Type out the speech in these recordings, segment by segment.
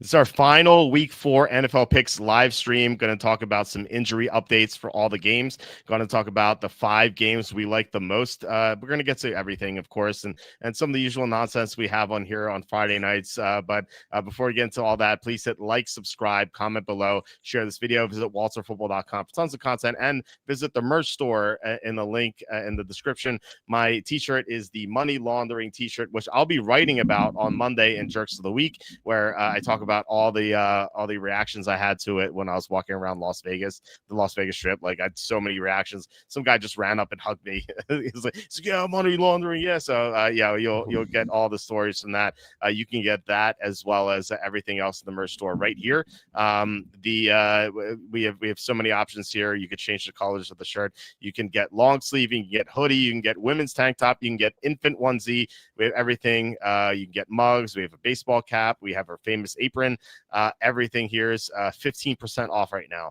It's our final week 4 NFL picks live stream. Going to talk about some injury updates for all the games. Going to talk about the 5 games we like the most. We're going to get to everything, of course, and some of the usual nonsense we have on here on Friday nights. But before we get into all that, please hit like, subscribe, comment below, share this video, visit walterfootball.com for tons of content, and visit the merch store in the link in the description. My t-shirt is the money laundering t-shirt, which I'll be writing about on Monday in Jerks of the Week, where I talk about all the reactions I had to it when I was walking around the Las Vegas Strip. Like, I had so many reactions. Some guy just ran up and hugged me. He's like, yeah, money laundering. Yeah. So yeah, you'll get all the stories from that. You can get that as well as everything else in the merch store right here. We have so many options here. You could change the colors of the shirt. You can get long sleeve, you can get hoodie, you can get women's tank top, you can get infant onesie. We have everything. You can get mugs. We have a baseball cap. We have our famous apron. Everything here is 15% off right now.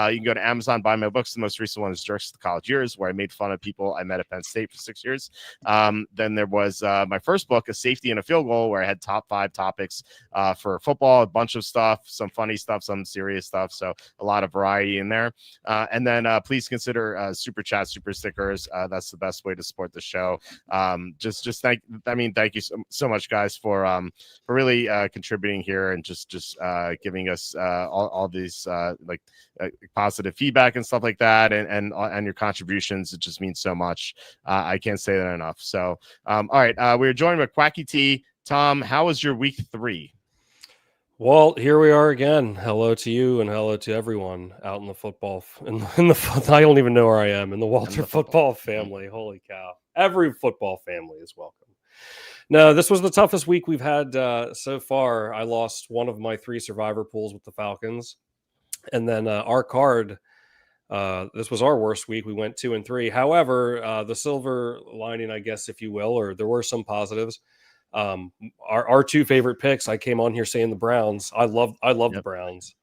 You can go to Amazon, buy my books. The most recent one is Jerks to the College Years, where I made fun of people I met at Penn State for 6 years. Then there was my first book, A Safety and a Field Goal, where I had top 5 topics for football, a bunch of stuff, some funny stuff, some serious stuff. So a lot of variety in there. And then please consider super chat, super stickers. That's the best way to support the show. Thank you so much, guys, for really contributing here and just giving us all these positive feedback and stuff like that, and your contributions. It just means so much. I can't say that enough. So all right, we're joined by Quacky T. Tom, how was your week 3? Walt, here we are again. Hello to you and hello to everyone out in the football. I don't even know where I am in the Walter football family. Holy cow! Every football family is welcome. No, this was the toughest week we've had so far. I lost one of my 3 survivor pools with the Falcons, and then our card. This was our worst week. We went 2-3. However, the silver lining, I guess, if you will, or there were some positives. Our 2 favorite picks. I came on here saying the Browns. I love the Browns,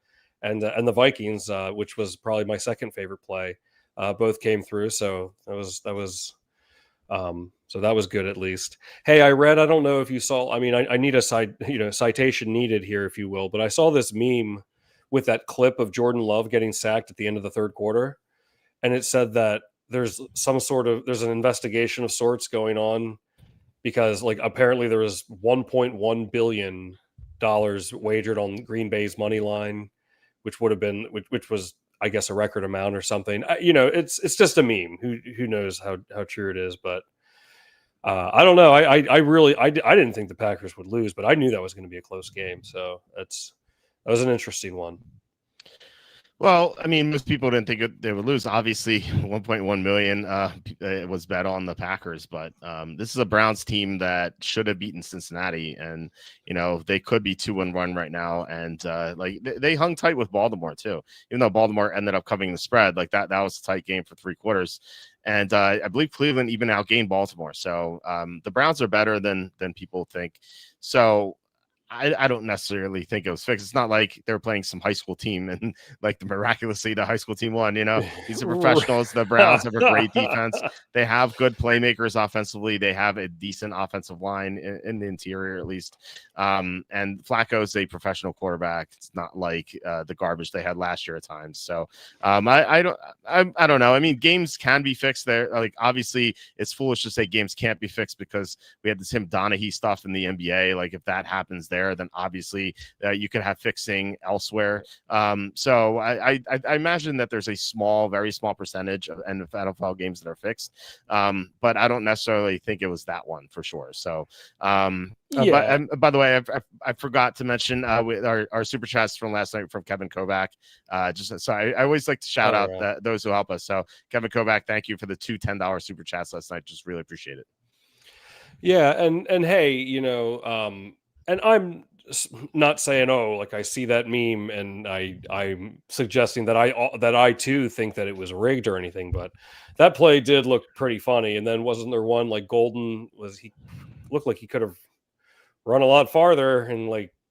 and the Vikings, which was probably my second favorite play. Both came through, so that was good at least. Hey, I read. I don't know if you saw. I mean, I need a citation needed here, if you will. But I saw this meme with that clip of Jordan Love getting sacked at the end of the third quarter, and it said that there's an investigation of sorts going on, because apparently there was $1.1 billion wagered on Green Bay's money line, which was, I guess, a record amount or something. It's just a meme. Who knows how true it is, but I don't know. I didn't think the Packers would lose, but I knew that was going to be a close game. So that was an interesting one. Well, I mean, most people didn't think they would lose. Obviously, 1.1 million was bet on the Packers, but this is a Browns team that should have beaten Cincinnati, and they could be 2-1 right now. And they hung tight with Baltimore too, even though Baltimore ended up covering the spread. Like that was a tight game for 3 quarters. And I believe Cleveland even outgained Baltimore. So the Browns are better than people think. So I don't necessarily think it was fixed. It's not like they're playing some high school team and miraculously the high school team won. These are professionals. The Browns have a great defense. They have good playmakers offensively. They have a decent offensive line in the interior, at least. And Flacco's a professional quarterback. It's not like the garbage they had last year at times. So I don't know. I mean, games can be fixed there. Obviously, it's foolish to say games can't be fixed because we had this Tim Donaghy stuff in the NBA. If that happens there, then obviously you could have fixing elsewhere. So I imagine that there's a very small percentage of NFL games that are fixed. But I don't necessarily think it was that one for sure. So by the way, I forgot to mention our super chats from last night from Kevin Kovac. I always like to shout out those who help us. So Kevin Kovac, thank you for the 2 $10 super chats last night. Just really appreciate it. Yeah, and hey, and I'm not saying, I see that meme and I'm suggesting that I too think that it was rigged or anything, but that play did look pretty funny. And then wasn't there one Golden he looked like he could have run a lot farther and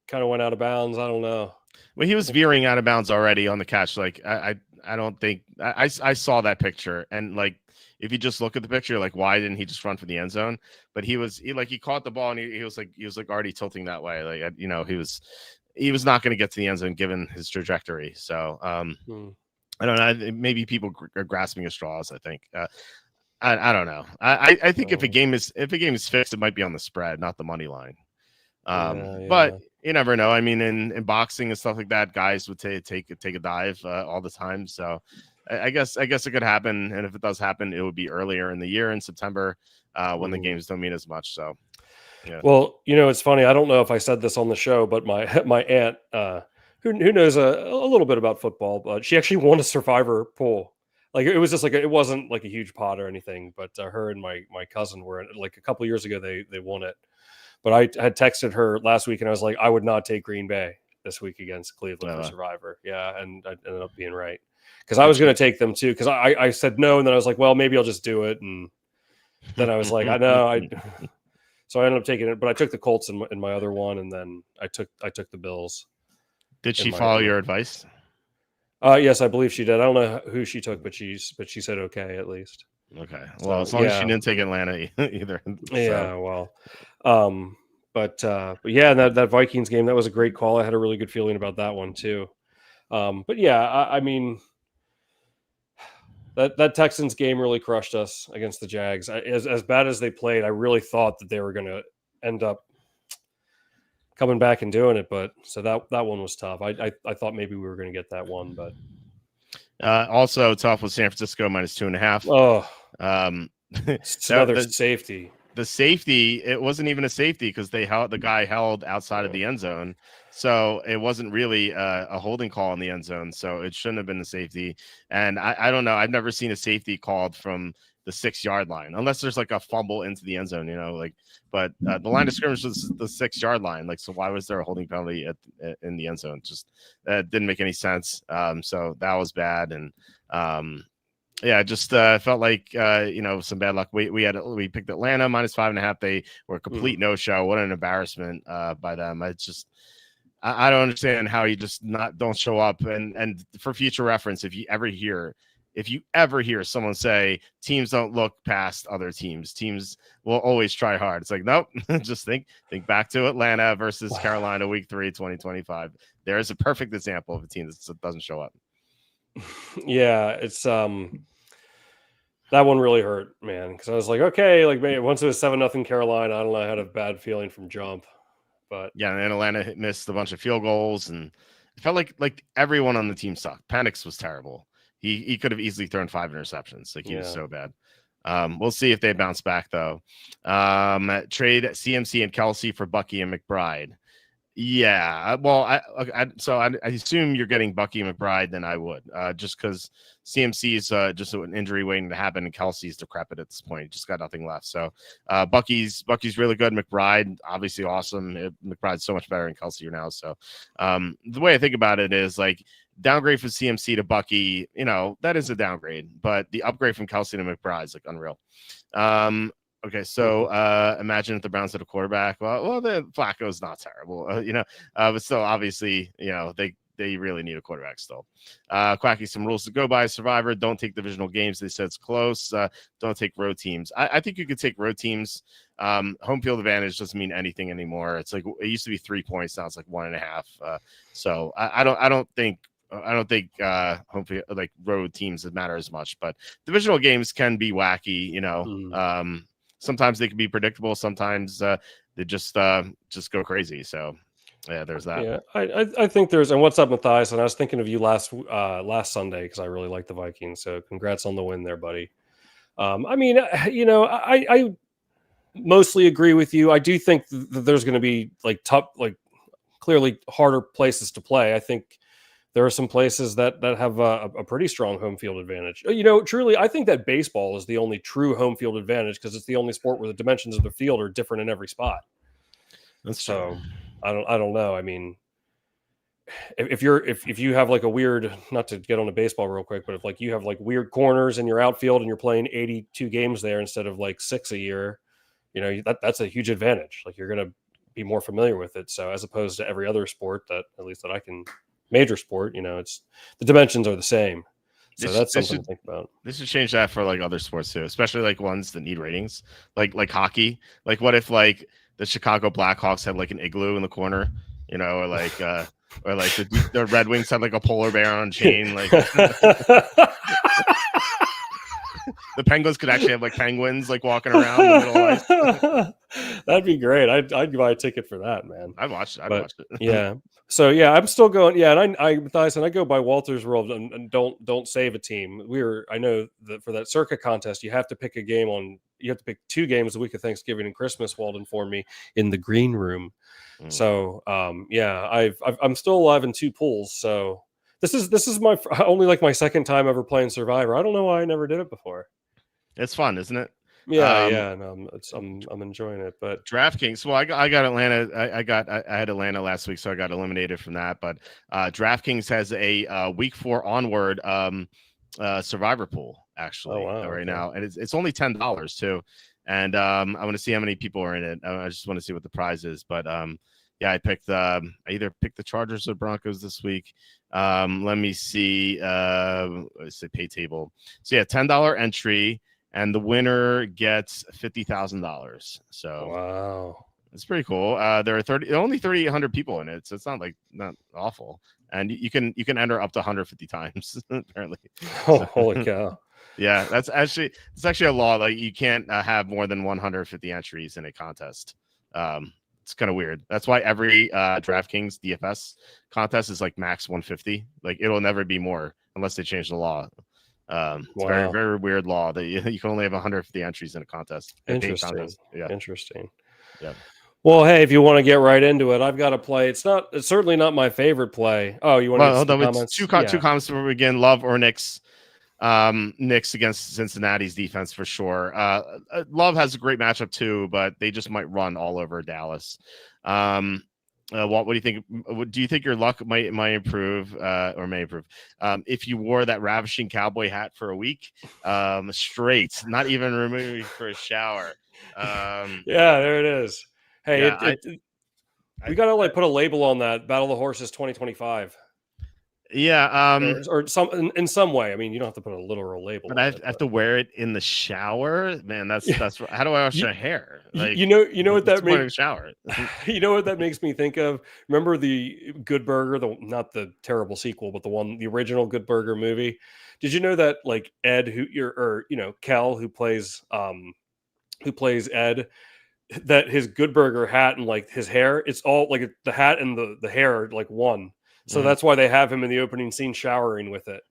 kind of went out of bounds. I don't know. Well, he was veering out of bounds already on the catch. I don't think I saw that picture, and if you just look at the picture, why didn't he just run for the end zone? But he caught the ball and he was already tilting that way. He was he was not going to get to the end zone given his trajectory. So I don't know. Maybe people are grasping at straws. I think. I don't know. I think if a game is fixed, it might be on the spread, not the money line. But you never know. I mean, in boxing and stuff like that, guys would take a dive all the time. So I guess it could happen. And if it does happen, it would be earlier in the year in September when the games don't mean as much. So. Yeah. Well, it's funny. I don't know if I said this on the show, but my aunt, who knows a little bit about football, but she actually won a Survivor pool. Like it was just like it wasn't like a huge pot or anything, but her and my cousin were in, like a couple of years ago they won it. But I had texted her last week and I was like, I would not take Green Bay this week against Cleveland for Survivor. Yeah, and I ended up being right because I was going to take them too because I said no, and then I was like, well, maybe I'll just do it, and then I was like, I know So I ended up taking it, but I took the Colts in my other one, and then I took the Bills. Did she follow your advice? Yes, I believe she did. I don't know who she took, but she said okay at least. Okay. Well, as long as she didn't take Atlanta either. Yeah. Well, but yeah, that Vikings game, that was a great call. I had a really good feeling about that one too. But yeah, I mean. That Texans game really crushed us against the Jags. As bad as they played, I really thought that they were going to end up coming back and doing it. But so that one was tough. I thought maybe we were going to get that one, but also tough was San Francisco -2.5. Oh, it's another safety. The safety, it wasn't even a safety because the guy held outside of the end zone. So it wasn't really a holding call in the end zone. So it shouldn't have been a safety. And I don't know. I've never seen a safety called from the 6-yard line, unless there's like a fumble into the end zone, but the line of scrimmage was the 6-yard line. Like, so why was there a holding penalty in the end zone? Just didn't make any sense. So that was bad. And yeah, just felt like some bad luck. We picked Atlanta -5.5. They were a complete no-show. What an embarrassment by them. I don't understand how you just don't show up. And for future reference, if you ever hear someone say teams don't look past other teams will always try hard. It's like, nope. Just think back to Atlanta versus Carolina week 3 2025. There's a perfect example of a team that doesn't show up. Yeah, it's that one really hurt, man, because I was like, okay, like maybe once it was 7-0 Carolina, I don't know, I had a bad feeling from jump. But yeah, and Atlanta missed a bunch of field goals, and it felt like everyone on the team sucked. Penix was terrible. He could have easily thrown 5 interceptions. Like, he was so bad. We'll see if they bounce back though. Trade CMC and Kelsey for Bucky and McBride. Yeah, well, I assume you're getting Bucky McBride, then I would, just because CMC is just an injury waiting to happen, and Kelsey's decrepit at this point. Just got nothing left. So Bucky's really good. McBride, obviously awesome. McBride's so much better than Kelsey now. So the way I think about it is like downgrade from CMC to Bucky, that is a downgrade, but the upgrade from Kelsey to McBride is like unreal. Okay, so imagine if the Browns had a quarterback. Well, the Flacco's not terrible, but still, obviously, they really need a quarterback still. Quacky, some rules to go by. Survivor, don't take divisional games. They said it's close. Don't take road teams. I think you could take road teams. Home field advantage doesn't mean anything anymore. It's like it used to be 3 points. Now it's like 1.5. So I don't think home field, like road teams matter as much. But divisional games can be wacky. Sometimes they can be predictable. Sometimes they just go crazy. So yeah, there's that. Yeah, I think there's. And what's up, Matthias? And I was thinking of you last Sunday because I really like the Vikings. So congrats on the win there, buddy. I mostly agree with you. I do think that there's going to be like tough, like clearly harder places to play. I think there are some places that have a pretty strong home field advantage. Truly, I think that baseball is the only true home field advantage because it's the only sport where the dimensions of the field are different in every spot. That's so. I don't know. I mean, if you have like a weird, not to get on a baseball real quick, but if like you have like weird corners in your outfield and you're playing 82 games there instead of like 6 a year, that's a huge advantage. Like you're going to be more familiar with it. So as opposed to every other sport major sport, it's the dimensions are the same. So that's something to think about. This should change that for like other sports too, especially like ones that need ratings, like hockey. Like what if like the Chicago Blackhawks had like an igloo in the corner or like the Red Wings had like a polar bear on a chain. Like the Penguins could actually have like penguins like walking around the middle of ice. That'd be great. I'd buy a ticket for that, man. I'd watch But it. yeah. So yeah, I'm still going. Yeah, and I go by Walter's World and don't save a team. I know that for that circuit contest, you have to pick a game on. You have to pick 2 games the week of Thanksgiving and Christmas. Walt informed me in the green room. So yeah, I'm still alive in 2 pools. So this is my only like my second time ever playing Survivor. I don't know why I never did it before. It's fun, isn't it? Yeah. No, I'm enjoying it. But DraftKings. Well, I got Atlanta. I had Atlanta last week, so I got eliminated from that. But DraftKings has a week 4 onward Survivor pool actually now, and it's only $10 too. And I want to see how many people are in it. I just want to see what the prize is. But yeah, I picked I either picked the Chargers or Broncos this week. Let me see. Let's say pay table. So yeah, $10 entry. And the winner gets $50,000. So wow, it's pretty cool. There are only 3,800 people in it, so it's not awful. And you can enter up to 150 times apparently. Oh, holy cow! Yeah, it's actually a law. Like you can't have more than 150 entries in a contest. It's kind of weird. That's why every DraftKings DFS contest is like max 150. Like it'll never be more unless they change the law. It's a very, very weird law that you can only have 150 entries in a contest. Interesting. Yeah. Interesting. Yeah. Well, hey, if you want to get right into it, I've got a play. It's certainly not my favorite play. Oh, you want to get comments? Two comments before we begin. Love or Knicks. Knicks against Cincinnati's defense for sure. Love has a great matchup too, but they just might run all over Dallas. Walt, what do you think? Do you think your luck might improve or may improve if you wore that ravishing cowboy hat for a week straight, not even removing for a shower? Yeah, there it is. Hey, we got to like put a label on that. Battle of the Horses 2025. Yeah, or some in some way. I mean, you don't have to put a literal label. But I have to wear it in the shower, man. That's how do I wash my hair? Like, you know what that makes shower. You know what that makes me think of? Remember the Good Burger, not the terrible sequel, but the original Good Burger movie. Did you know that like Ed, Kel, who plays Ed, that his Good Burger hat and like his hair, it's all like the hat and the hair are like one. So that's why they have him in the opening scene showering with it.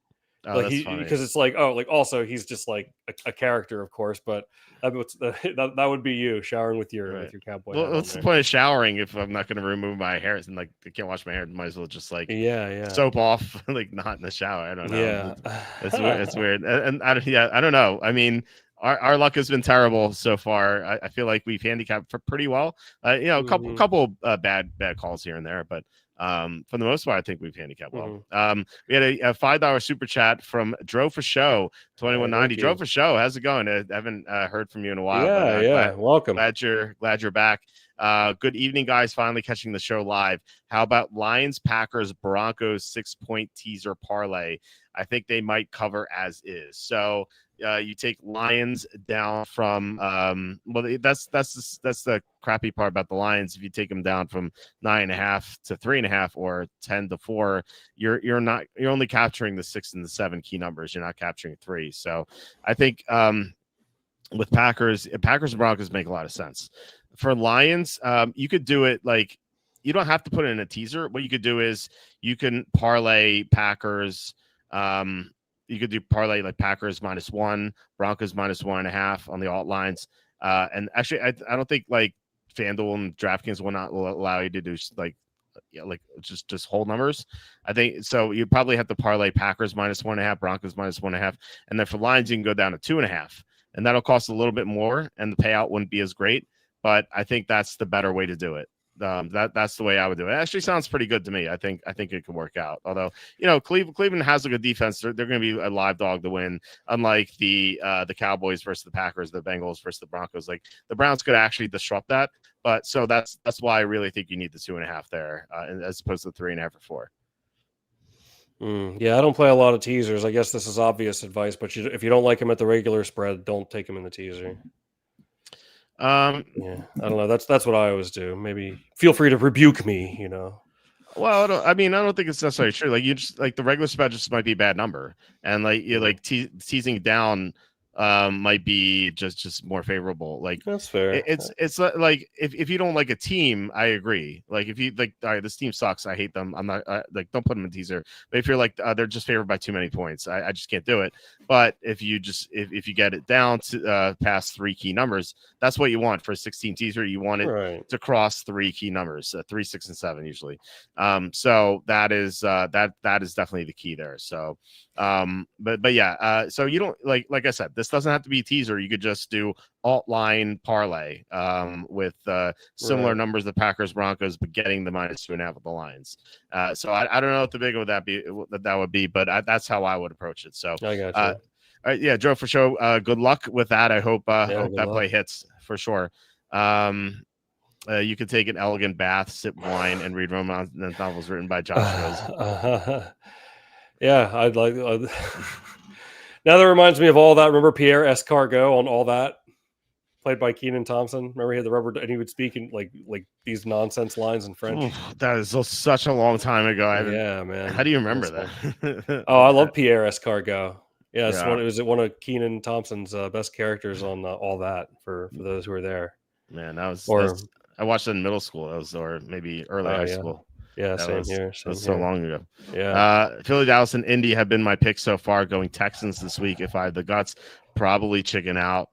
Oh, like that's funny. Because it's like, also he's just like a character, of course, but that would be you showering with your cowboy. Well, what's the point of showering if I'm not going to remove my hair and like I can't wash my hair? Might as well just like soap off, like not in the shower. I don't know. Yeah, it's weird. And I don't know. I mean, our luck has been terrible so far. I feel like we've handicapped pretty well. A couple bad calls here and there, but. For the most part, I think we've handicapped well. We had a $5 super chat from Dro for Show 2190. Dro for Show, how's it going? I haven't heard from you in a while. Welcome. Glad you're back. Good evening, guys. Finally catching the show live. How about Lions, Packers, Broncos 6-point teaser parlay? I think they might cover as is. So you take Lions down from that's the crappy part about the Lions. If you take them down from 9.5 to 3.5 or 10 to 4, you're only capturing the 6 and the 7 key numbers. You're not capturing 3. So I think with Packers and Broncos make a lot of sense. For Lions, you could do it like you don't have to put it in a teaser. What you could do is you can parlay Packers. You could do parlay like Packers -1, Broncos -1.5 on the alt lines. And actually, I don't think like FanDuel and DraftKings will allow you to do like just whole numbers. I think so. You probably have to parlay Packers -1.5, Broncos -1.5, and then for lines you can go down to 2.5, and that'll cost a little bit more, and the payout wouldn't be as great. But I think that's the better way to do it. That's the way I would do it. It actually sounds pretty good to me. I think it could work out. Although, Cleveland has a good defense. They're going to be a live dog to win. Unlike the Cowboys versus the Packers, the Bengals versus the Broncos. Like the Browns could actually disrupt that. But so that's why I really think you need the 2.5 there, as opposed to the 3.5 or 4. Yeah, I don't play a lot of teasers. I guess this is obvious advice, but if you don't like them at the regular spread, don't take them in the teaser. I don't know. That's what I always do. Maybe feel free to rebuke me. Well, I don't think it's necessarily true. Like you just like the regular spread just might be a bad number, and like you like teasing down might be just more favorable. Like That's fair. it's like if you don't like a team, I agree. Like if you like, all right, this team sucks, I hate them. I'm not like don't put them in teaser. But if you're like they're just favored by too many points, I just can't do it. But if you just if you get it down to past 3 key numbers, that's what you want for a 16 teaser. You want it to cross 3 key numbers, 3, 6, and 7 usually. So that is definitely the key there. So but yeah, so you don't like I said, this doesn't have to be a teaser. You could just do alt line parlay with similar numbers, the Packers Broncos, but getting the -2.5 with the Lions. So I don't know what the big of that would be, but that's how I would approach it. So I got you. Yeah, Joe, for sure. Good luck with that. I hope that luck. play hits for sure. You could take an elegant bath, sip wine, and read romance novels written by Josh Rose. Yeah, I'd like. Now that reminds me of All That. Remember Pierre Escargot on All That, played by Kenan Thompson? Remember he had the rubber, and he would speak in like these nonsense lines in French. Oof, that is such a long time ago. Yeah, man. How do you remember that? Oh, I love Pierre Escargot. Yeah, it was one of Kenan Thompson's best characters on All That for those who were there. Man, I watched it in middle school. That was, or maybe early high school. Yeah, same here. That was so long ago. Yeah. Philly, Dallas, and Indy have been my picks so far. Going Texans this week. If I have the guts, probably chicken out.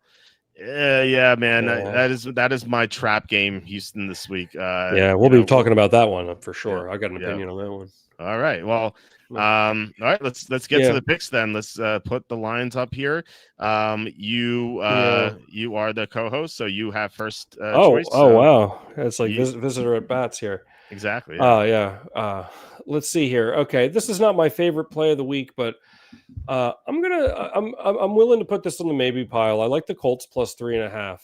Yeah, man. That is my trap game, Houston, this week. We'll be talking about that one for sure. I got an opinion on that one. All right. Well, all right. Let's get to the picks then. Let's put the lines up here. You are the co-host, so you have first choice. Oh, wow. It's like visitor at bats here. Exactly. Yeah. Let's see here. Okay, this is not my favorite play of the week, but I'm willing to put this on the maybe pile. I like the Colts plus 3.5.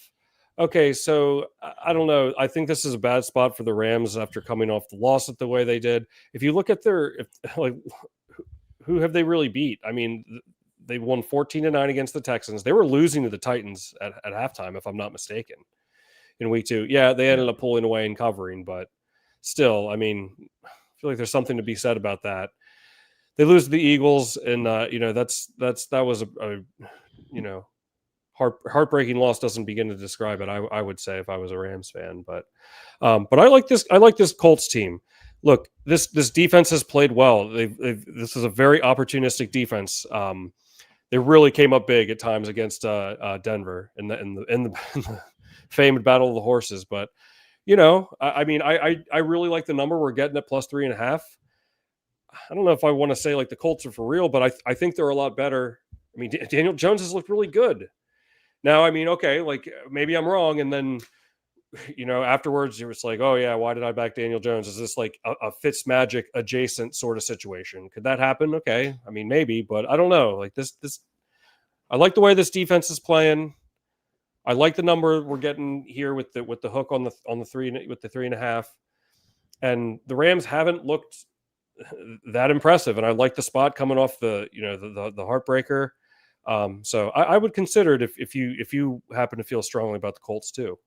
Okay, so I don't know. I think this is a bad spot for the Rams after coming off the loss the way they did. If you look at who have they really beat? I mean, they won 14-9 against the Texans. They were losing to the Titans at halftime, if I'm not mistaken, in week 2. Yeah, they ended up pulling away and covering, but still, I mean, I feel like there's something to be said about that. They lose to the Eagles, and that was a heartbreaking loss. Doesn't begin to describe it. I would say if I was a Rams fan, but I like this. I like this Colts team. Look, this defense has played well. This is a very opportunistic defense. They really came up big at times against Denver in the famed Battle of the Horses. But I really like the number we're getting at plus 3.5. I don't know if I want to say like the Colts are for real, but I think they're a lot better. I mean, Daniel Jones has looked really good. Now, I mean, okay, like maybe I'm wrong. And then, afterwards you're just like, oh yeah, why did I back Daniel Jones? Is this like a Fitzmagic adjacent sort of situation? Could that happen? Okay. I mean, maybe, but I don't know. Like this, I like the way this defense is playing. I like the number we're getting here with the hook on the 3 with the 3.5. And the Rams haven't looked that impressive, and I like the spot coming off the heartbreaker. So I would consider it if you happen to feel strongly about the Colts too.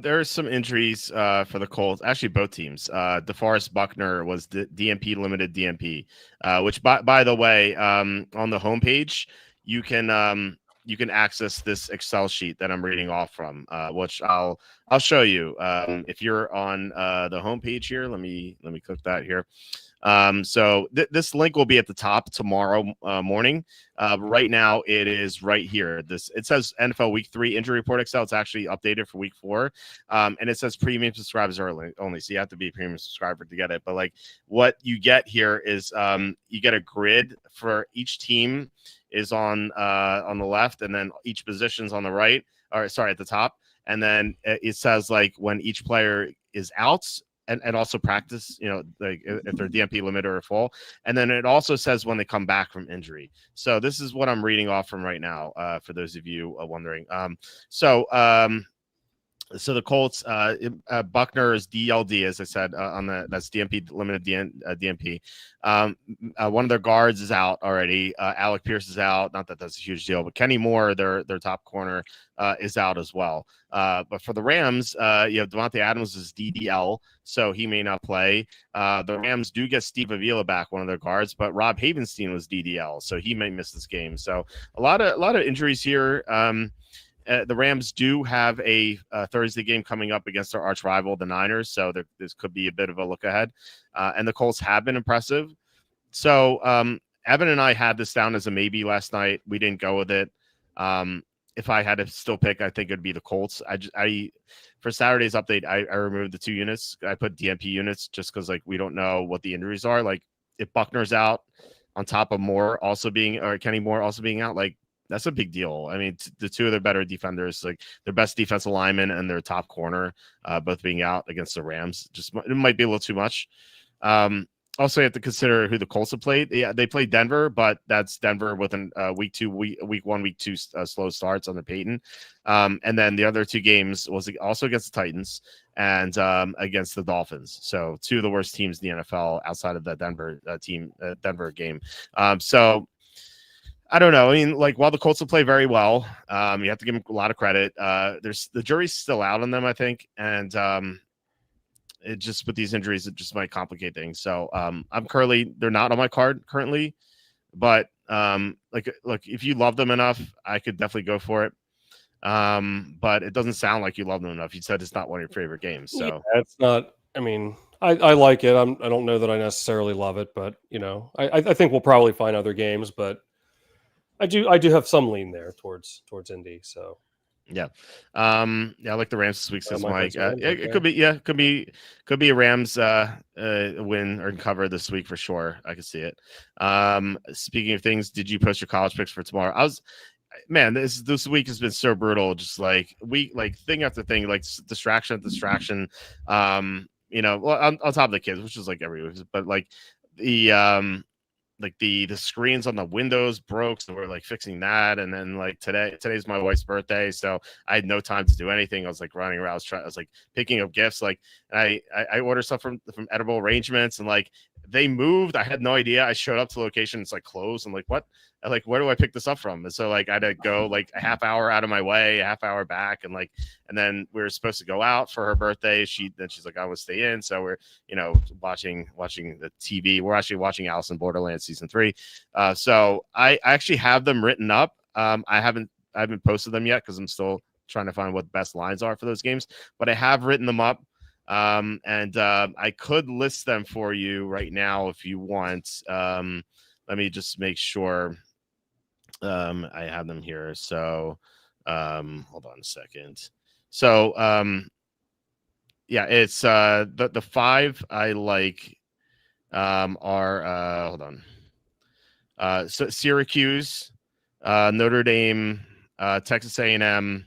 There are some injuries for the Colts. Actually, both teams. DeForest Buckner was the DMP limited DMP, which by the way, on the homepage you can access this Excel sheet that I'm reading off from, which I'll show you. If you're on the homepage here, let me click that here. So this link will be at the top tomorrow morning. Right now it is right here. It says NFL Week 3 injury report Excel. It's actually updated for Week 4, and it says premium subscribers only. So you have to be a premium subscriber to get it. But like what you get here is you get a grid for each team is on the left, and then each position's on the right. Or sorry, at the top, and then it says like when each player is out. And also practice, like if they're DMP limit or full. And then it also says when they come back from injury. So this is what I'm reading off from right now, for those of you wondering. So the Colts, Buckner is DLD, as I said, that's DMP, limited DMP. One of their guards is out already. Alec Pierce is out. Not that that's a huge deal, but Kenny Moore, their top corner, is out as well. But for the Rams, you have Devontae Adams is DDL, so he may not play. The Rams do get Steve Avila back, one of their guards, but Rob Havenstein was DDL, so he may miss this game. So a lot of injuries here. The Rams do have a Thursday game coming up against their arch rival, the Niners. So this could be a bit of a look ahead. And the Colts have been impressive. So Evan and I had this down as a maybe last night. We didn't go with it. If I had to still pick, I think it'd be the Colts. For Saturday's update, I removed the 2 units. I put DMP units just because we don't know what the injuries are. Like if Buckner's out on top of Moore also being, or Kenny Moore also being out, that's a big deal. I mean, the 2 of their better defenders, their best defensive lineman and their top corner, both being out against the Rams, it might be a little too much. Also, you have to consider who the Colts have played. Yeah, they played Denver, but that's Denver with an week 1, week 2 slow starts under Peyton. And then the other 2 games was also against the Titans and against the Dolphins. So 2 of the worst teams in the NFL outside of the Denver Denver game. So I don't know. I mean, while the Colts will play very well, you have to give them a lot of credit. The jury's still out on them, I think, and it just with these injuries, it just might complicate things. So they're not on my card currently, but look, if you love them enough, I could definitely go for it. But it doesn't sound like you love them enough. You said it's not one of your favorite games, so yeah, it's not. I mean, I like it. I don't know that I necessarily love it, but I think we'll probably find other games, but. I do have some lean there towards Indy. So yeah, I like the Rams this week. So Mike, it could be a Rams win or cover this week for sure. I can see it. Speaking of things, did you post your college picks for tomorrow? This week has been so brutal. Just thing after thing, distraction. On top of the kids, which is every week, but the screens on the windows broke, so we're fixing that. And then today's my wife's birthday, so I had no time to do anything. I was running around, I was picking up gifts. I ordered stuff from Edible Arrangements, and they moved. I had no idea. I showed up to the location, it's closed. I'm what? Where do I pick this up from? And so I had to go a half hour out of my way, a half hour back, and then we were supposed to go out for her birthday. She's I want to stay in. So we're watching the TV. We're actually watching Alice in Borderland season 3. So I actually have them written up. I haven't posted them yet because I'm still trying to find what the best lines are for those games, but I have written them up. And I could list them for you right now if you want. Let me just make sure I have them here. So hold on a second. So yeah, it's the 5 I like are hold on. So Syracuse, Notre Dame, Texas A&M,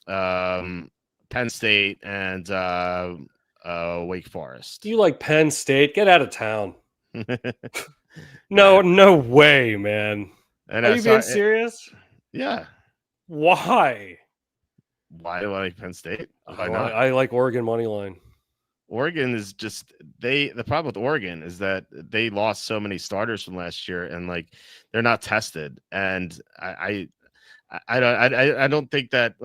Penn State, and Wake Forest. You like Penn State? Get out of town. No way, man. And are you being serious? Yeah. Why? Why do I like Penn State? Why not? I like Oregon money line. Oregon is just the problem with Oregon is that they lost so many starters from last year, and they're not tested. And I don't think that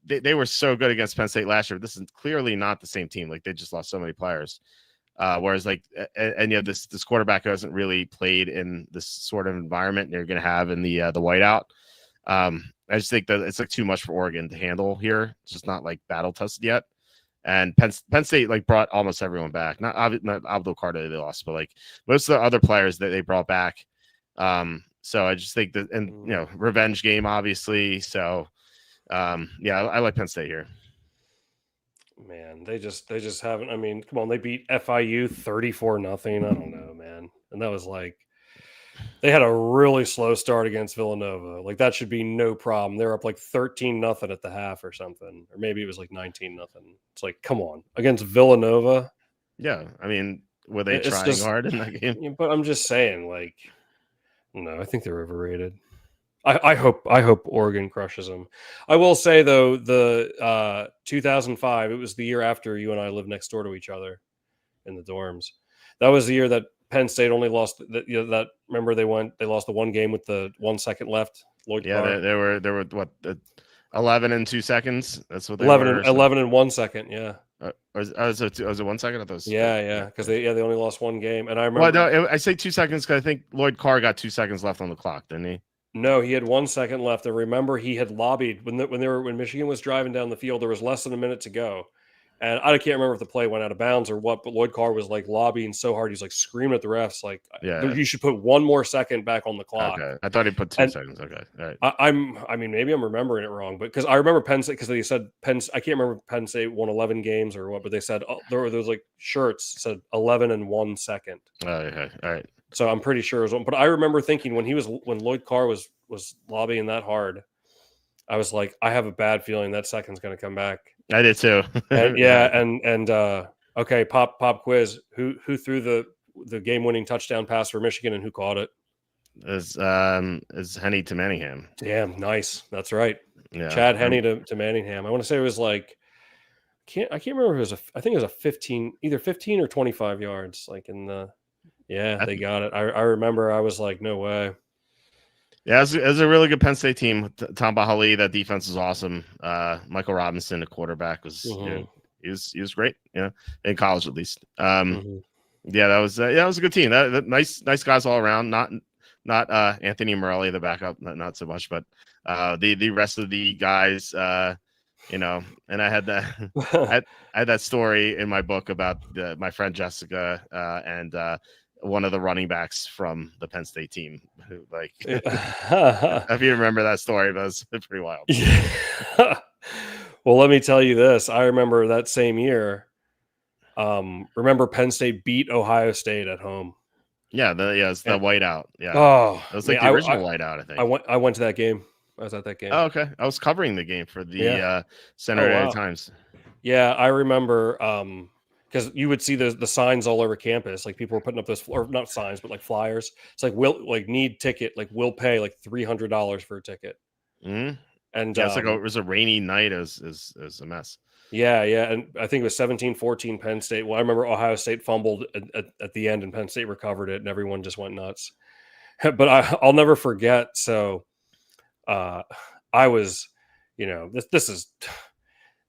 they were so good against Penn State last year. This is clearly not the same team. They just lost so many players. Whereas and you have this quarterback who hasn't really played in this sort of environment you're going to have in the whiteout. I just think that it's too much for Oregon to handle here. It's just not battle tested yet. And Penn State brought almost everyone back. Not Abdul Carter they lost, but most of the other players that they brought back. So I just think that, and revenge game obviously. So yeah, I like Penn State here. Man, they just haven't. I mean, come on, they beat FIU 34-0. I don't know, man. And that was they had a really slow start against Villanova. That should be no problem. They're up 13-0 at the half or something, or maybe it was 19-0. It's come on, against Villanova. Yeah, I mean, were they trying hard in that game? But I'm just saying, no, I think they're overrated. I hope Oregon crushes them. I will say though, the 2005, it was the year after you and I lived next door to each other in the dorms. That was the year that Penn State only lost that remember they lost the one game with the 1 second left. Lloyd Carr. They were what 11 and 2 seconds. That's what they 11 were. and 11 and 1 second. Yeah. Was it 1 second? I thought it was, yeah, because they only lost one game, and I remember. Well, no, I say 2 seconds because I think Lloyd Carr got 2 seconds left on the clock, didn't he? No, he had 1 second left. And remember, he had lobbied when Michigan was driving down the field. There was less than a minute to go, and I can't remember if the play went out of bounds or what. But Lloyd Carr was like lobbying so hard, he's like screaming at the refs, like, "You should put 1 more second back on the clock." Okay, I thought he put 2 seconds. Okay, all right. I mean, maybe I'm remembering it wrong, but because I remember Penn State, because they said I can't remember if Penn State won 11 games or what, but they said there was like shirts said 11 and 1 second. Okay, all right. So I'm pretty sure it was, but I remember thinking when Lloyd Carr was lobbying that hard, I was like, I have a bad feeling that second's going to come back. I did too. and okay, pop quiz. Who threw the game-winning touchdown pass for Michigan and who caught it? Is Henny to Manningham. Damn, nice. That's right. Yeah, Chad Henne to Manningham. I want to say it was like I can't remember if it was I think it was a 15, either 15 or 25 yards, like in the. Yeah, they got it. I remember I was like, no way. Yeah, it was a really good Penn State team. Tom Bahali, that defense was awesome. Michael Robinson, the quarterback, was he was great. In college at least. Yeah, that was a good team. That nice guys all around. Not Anthony Morelli, the backup, not so much, but the rest of the guys. And I had that I had that story in my book about my friend Jessica and one of the running backs from the Penn State team, who, like, if you remember that story, but it's pretty wild. Yeah. Well, let me tell you this. I remember that same year. Remember Penn State beat Ohio State at home. Yeah, it's the whiteout. Yeah. Oh, it was like the original whiteout, I think. I went to that game. I was at that game. Oh, okay. I was covering the game for the Center Times. Yeah, I remember because you would see the signs all over campus. Like people were putting up those, or not signs, but like flyers. It's like need ticket, like we'll pay like $300 for a ticket. Mm-hmm. And it's like it was a rainy night. It was a mess. Yeah, and I think it was 17-14 Penn State. Well, I remember Ohio State fumbled at the end, and Penn State recovered it, and everyone just went nuts. But I'll never forget. So I was, this is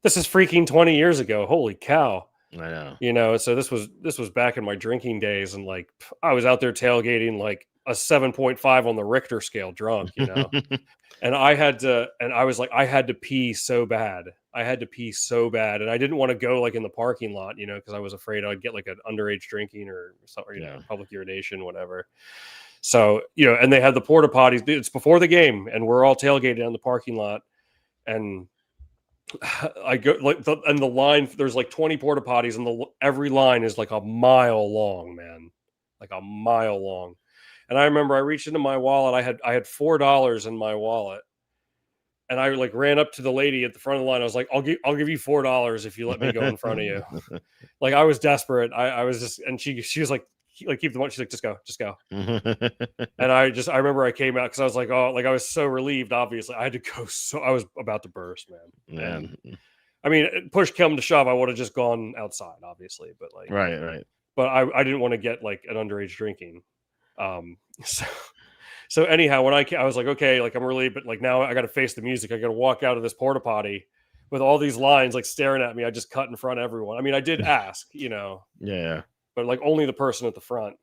freaking 20 years ago. Holy cow. I know. So this was back in my drinking days, and like I was out there tailgating like a 7.5 on the Richter scale drunk, and I had to pee so bad. And I didn't want to go like in the parking lot, because I was afraid I'd get like an underage drinking or something, public urination, whatever. So, and they had the porta potties. It's before the game, and we're all tailgating in the parking lot, and I go and the line, there's like 20 porta potties, and every line is like a mile long, man, like a mile long. And I remember I reached into my wallet. I had $4 in my wallet, and I like ran up to the lady at the front of the line. I was like, I'll give you $4 if you let me go in front of you. Like I was desperate. I was just, and she was like keep the money. She's like, just go. And I remember I came out because I was like, oh, like I was so relieved. Obviously, I had to go. So I was about to burst, man. I mean, push come to shove, I would have just gone outside, obviously, but like, right. But I didn't want to get like an underage drinking. So anyhow, when I was like, okay, like I'm relieved, but like now I got to face the music. I got to walk out of this porta potty with all these lines like staring at me. I just cut in front of everyone. I mean, I did ask, Yeah. But like only the person at the front.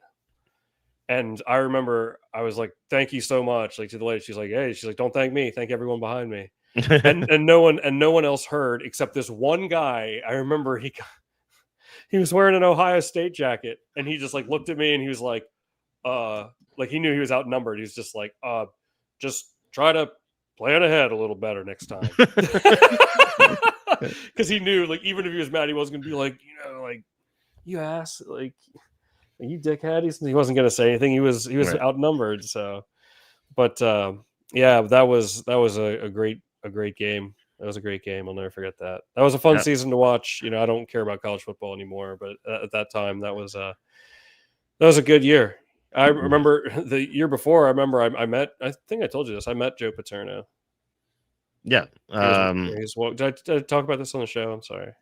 And I remember I was like, thank you so much. Like to the lady, she's like, don't thank me. Thank everyone behind me. and no one else heard except this one guy. I remember he was wearing an Ohio State jacket, and he just like looked at me and he was like he knew he was outnumbered. He was just like, just try to plan ahead a little better next time. Because he knew, like, even if he was mad, he wasn't gonna be like, like, you ass, like you dickhead. He wasn't gonna say anything. He was right. Outnumbered. So, but yeah, that was a great game. That was a great game. I'll never forget that. That was a fun season to watch. I don't care about college football anymore, but at that time, that was a good year. I remember the year before. I remember I met. I think I told you this. I met Joe Paterno. Yeah. Did I talk about this on the show? I'm sorry.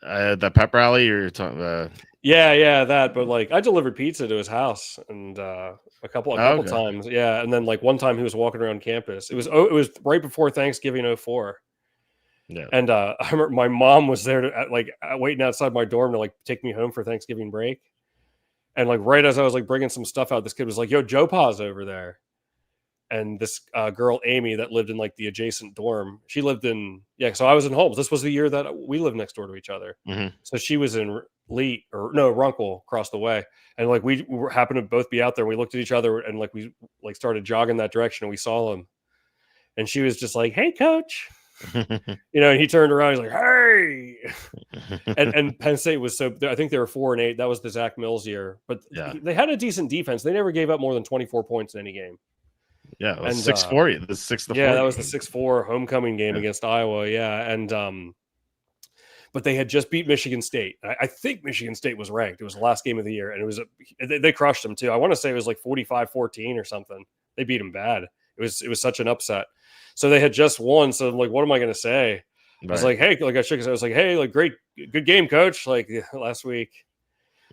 The pep rally you're talking about? Yeah, that. But like, I delivered pizza to his house, and a couple times. Yeah, and then like one time he was walking around campus. It was right before Thanksgiving '04. Yeah. And I remember my mom was there to waiting outside my dorm to like take me home for Thanksgiving break. And like right as I was like bringing some stuff out, this kid was like, "Yo, Joe Pa's over there." And this girl Amy that lived in like the adjacent dorm, she lived in So I was in Holmes. This was the year that we lived next door to each other. Mm-hmm. So she was in Runkle across the way, and like we happened to both be out there. And we looked at each other and like we like started jogging that direction, and we saw him. And she was just like, "Hey, coach." And he turned around. He's like, "Hey!" and Penn State was I think they were 4-8. That was the Zach Mills year, but they had a decent defense. They never gave up more than 24 points in any game. Yeah, it was 6-4. The 6-4. Yeah, that was the 6-4 homecoming game against Iowa. Yeah, and but they had just beat Michigan State. I think Michigan State was ranked. It was the last game of the year, and it was they crushed them too. I want to say it was like 45-14 or something. They beat them bad. It was such an upset. So they had just won. So I'm like, what am I going to say? Right. I was like, hey, like I shook his head. I was like, hey, like good game, coach. Like last week.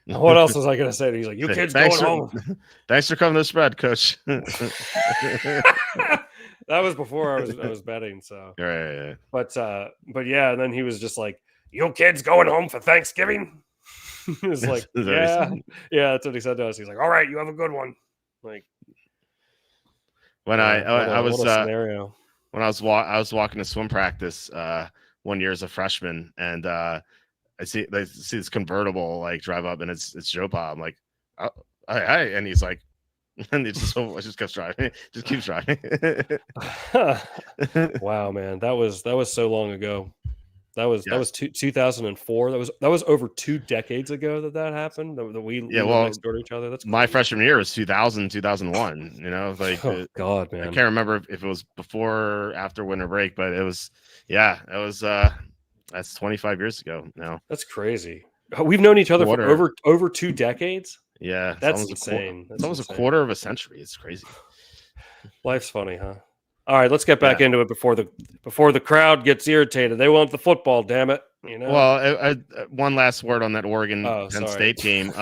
What else was I going to say? He's like, you kids going home. Thanks for coming to the spread, coach. That was before I was betting. So, right. But yeah, and then he was just like, you kids going home for Thanksgiving? He was like, yeah, that's what he said to us. He's like, all right, you have a good one. Like when I was scenario. When I was walking to swim practice one year as a freshman, and I see this convertible like drive up, and it's Joe Pa. I'm like, oh, hey, and he's like, and it just keeps driving, just keeps driving. Wow, man, that was so long ago. That was 2004. That was over 2 decades ago that happened. That we lived next door to each other. That's crazy. My freshman year was 2000, 2001. Like, God, man, I can't remember if it was before or after winter break, but it was. That's 25 years ago now. That's crazy. We've known each other for over 2 decades. Yeah, that's insane. That's almost a quarter of a century. It's crazy. Life's funny, huh? All right, let's get back into it before the crowd gets irritated. They want the football, damn it. Well, one last word on that Oregon Penn State game.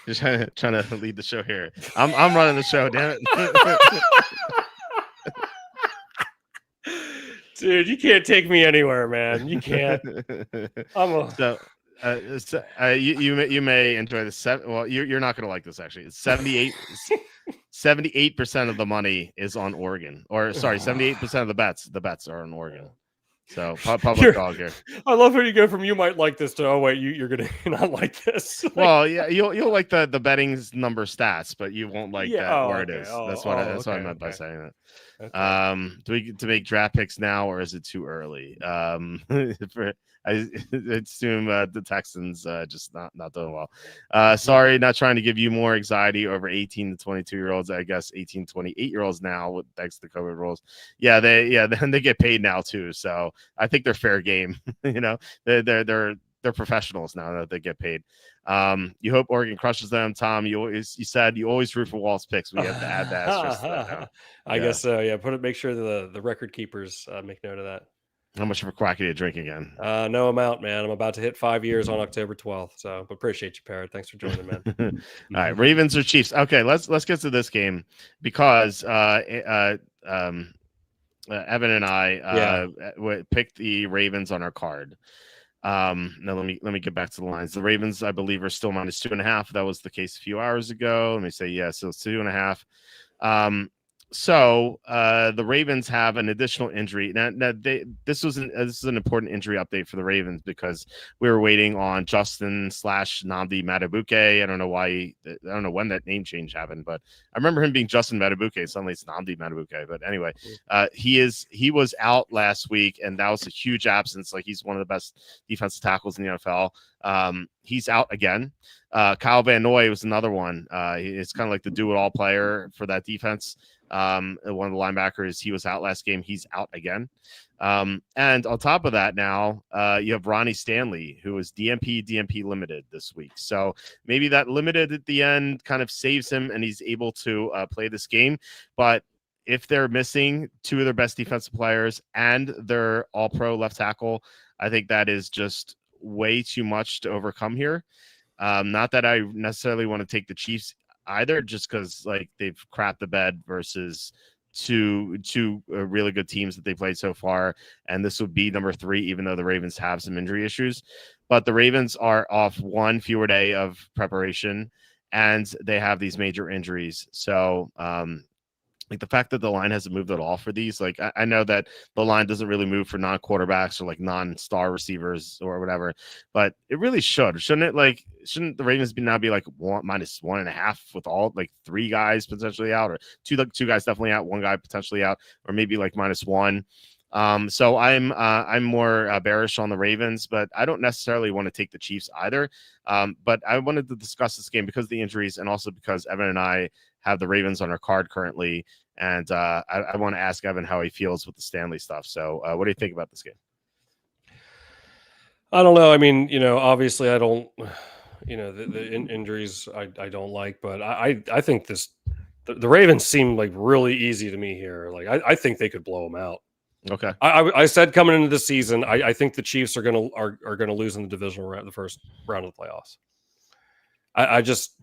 Just trying to lead the show here. I'm running the show, damn it. Dude, you can't take me anywhere, man. You can't. You may enjoy this. Well, you're not going to like this actually. It's 78% of the money is on Oregon, or sorry, 78% of the bets are on Oregon. So public dog here. I love how you go from you might like this to you're gonna not like this. Well, yeah, you'll like the betting number stats, but you won't like that where it is. That's what I meant by saying that. Okay. Do we get to make draft picks now, or is it too early? I assume the Texans just not doing well. Sorry, not trying to give you more anxiety over 18 to 22-year-olds. I guess 18 to 28-year-olds now, thanks to the COVID rules. Yeah, they get paid now too. So I think they're fair game. They're professionals now that they get paid. You hope Oregon crushes them, Tom. You said you always root for Walt's picks. We have to add that. I guess so. Yeah, make sure the record keepers make note of that. How much of a Quacky to drink again? No amount, man. I'm about to hit 5 years on October 12th. So appreciate you, Parrot. Thanks for joining, man. All right, Ravens or Chiefs? Okay, let's get to this game because Evan and I picked the Ravens on our card. Now let me get back to the lines. The Ravens, I believe, are still -2.5. That was the case a few hours ago. Let me say so it's 2.5. So the Ravens have an additional injury. Now this is an important injury update for the Ravens because we were waiting on Justin / Nnamdi Madubuike. I don't know when that name change happened, but I remember him being Justin Madubuike. Suddenly it's Nnamdi Madubuike. But anyway, he was out last week, and that was a huge absence. Like, he's one of the best defensive tackles in the NFL. He's out again. Kyle Van Noy was another one. It's kind of like the do-it-all player for that defense. One of the linebackers, he was out last game. He's out again. And on top of that, now you have Ronnie Stanley, who is DMP limited this week. So maybe that limited at the end kind of saves him, and he's able to play this game. But if they're missing two of their best defensive players and their all-pro left tackle, I think that is just way too much to overcome here. Not that I necessarily want to take the Chiefs either, just because like they've crapped the bed versus two really good teams that they played so far, and this would be number 3, even though the Ravens have some injury issues. But the Ravens are off one fewer day of preparation, and they have these major injuries. So like the fact that the line hasn't moved at all for these, like I know that the line doesn't really move for non-quarterbacks or like non-star receivers or whatever, but it really shouldn't it? Like, shouldn't the Ravens now be like -1.5 with all like 3 guys potentially out, or two guys definitely out, 1 guy potentially out, or maybe like -1? So I'm more bearish on the Ravens, but I don't necessarily want to take the Chiefs either. But I wanted to discuss this game because of the injuries, and also because Evan and I have the Ravens on our card currently, and I want to ask Evan how he feels with the Stanley stuff. So what do you think about this game? I don't know. I mean, obviously I don't, the injuries I don't like, but I think the Ravens seem like really easy to me here. Like I think they could blow them out. Okay. I said coming into the season, I think the Chiefs are gonna lose in the divisional round, the first round of the playoffs. I just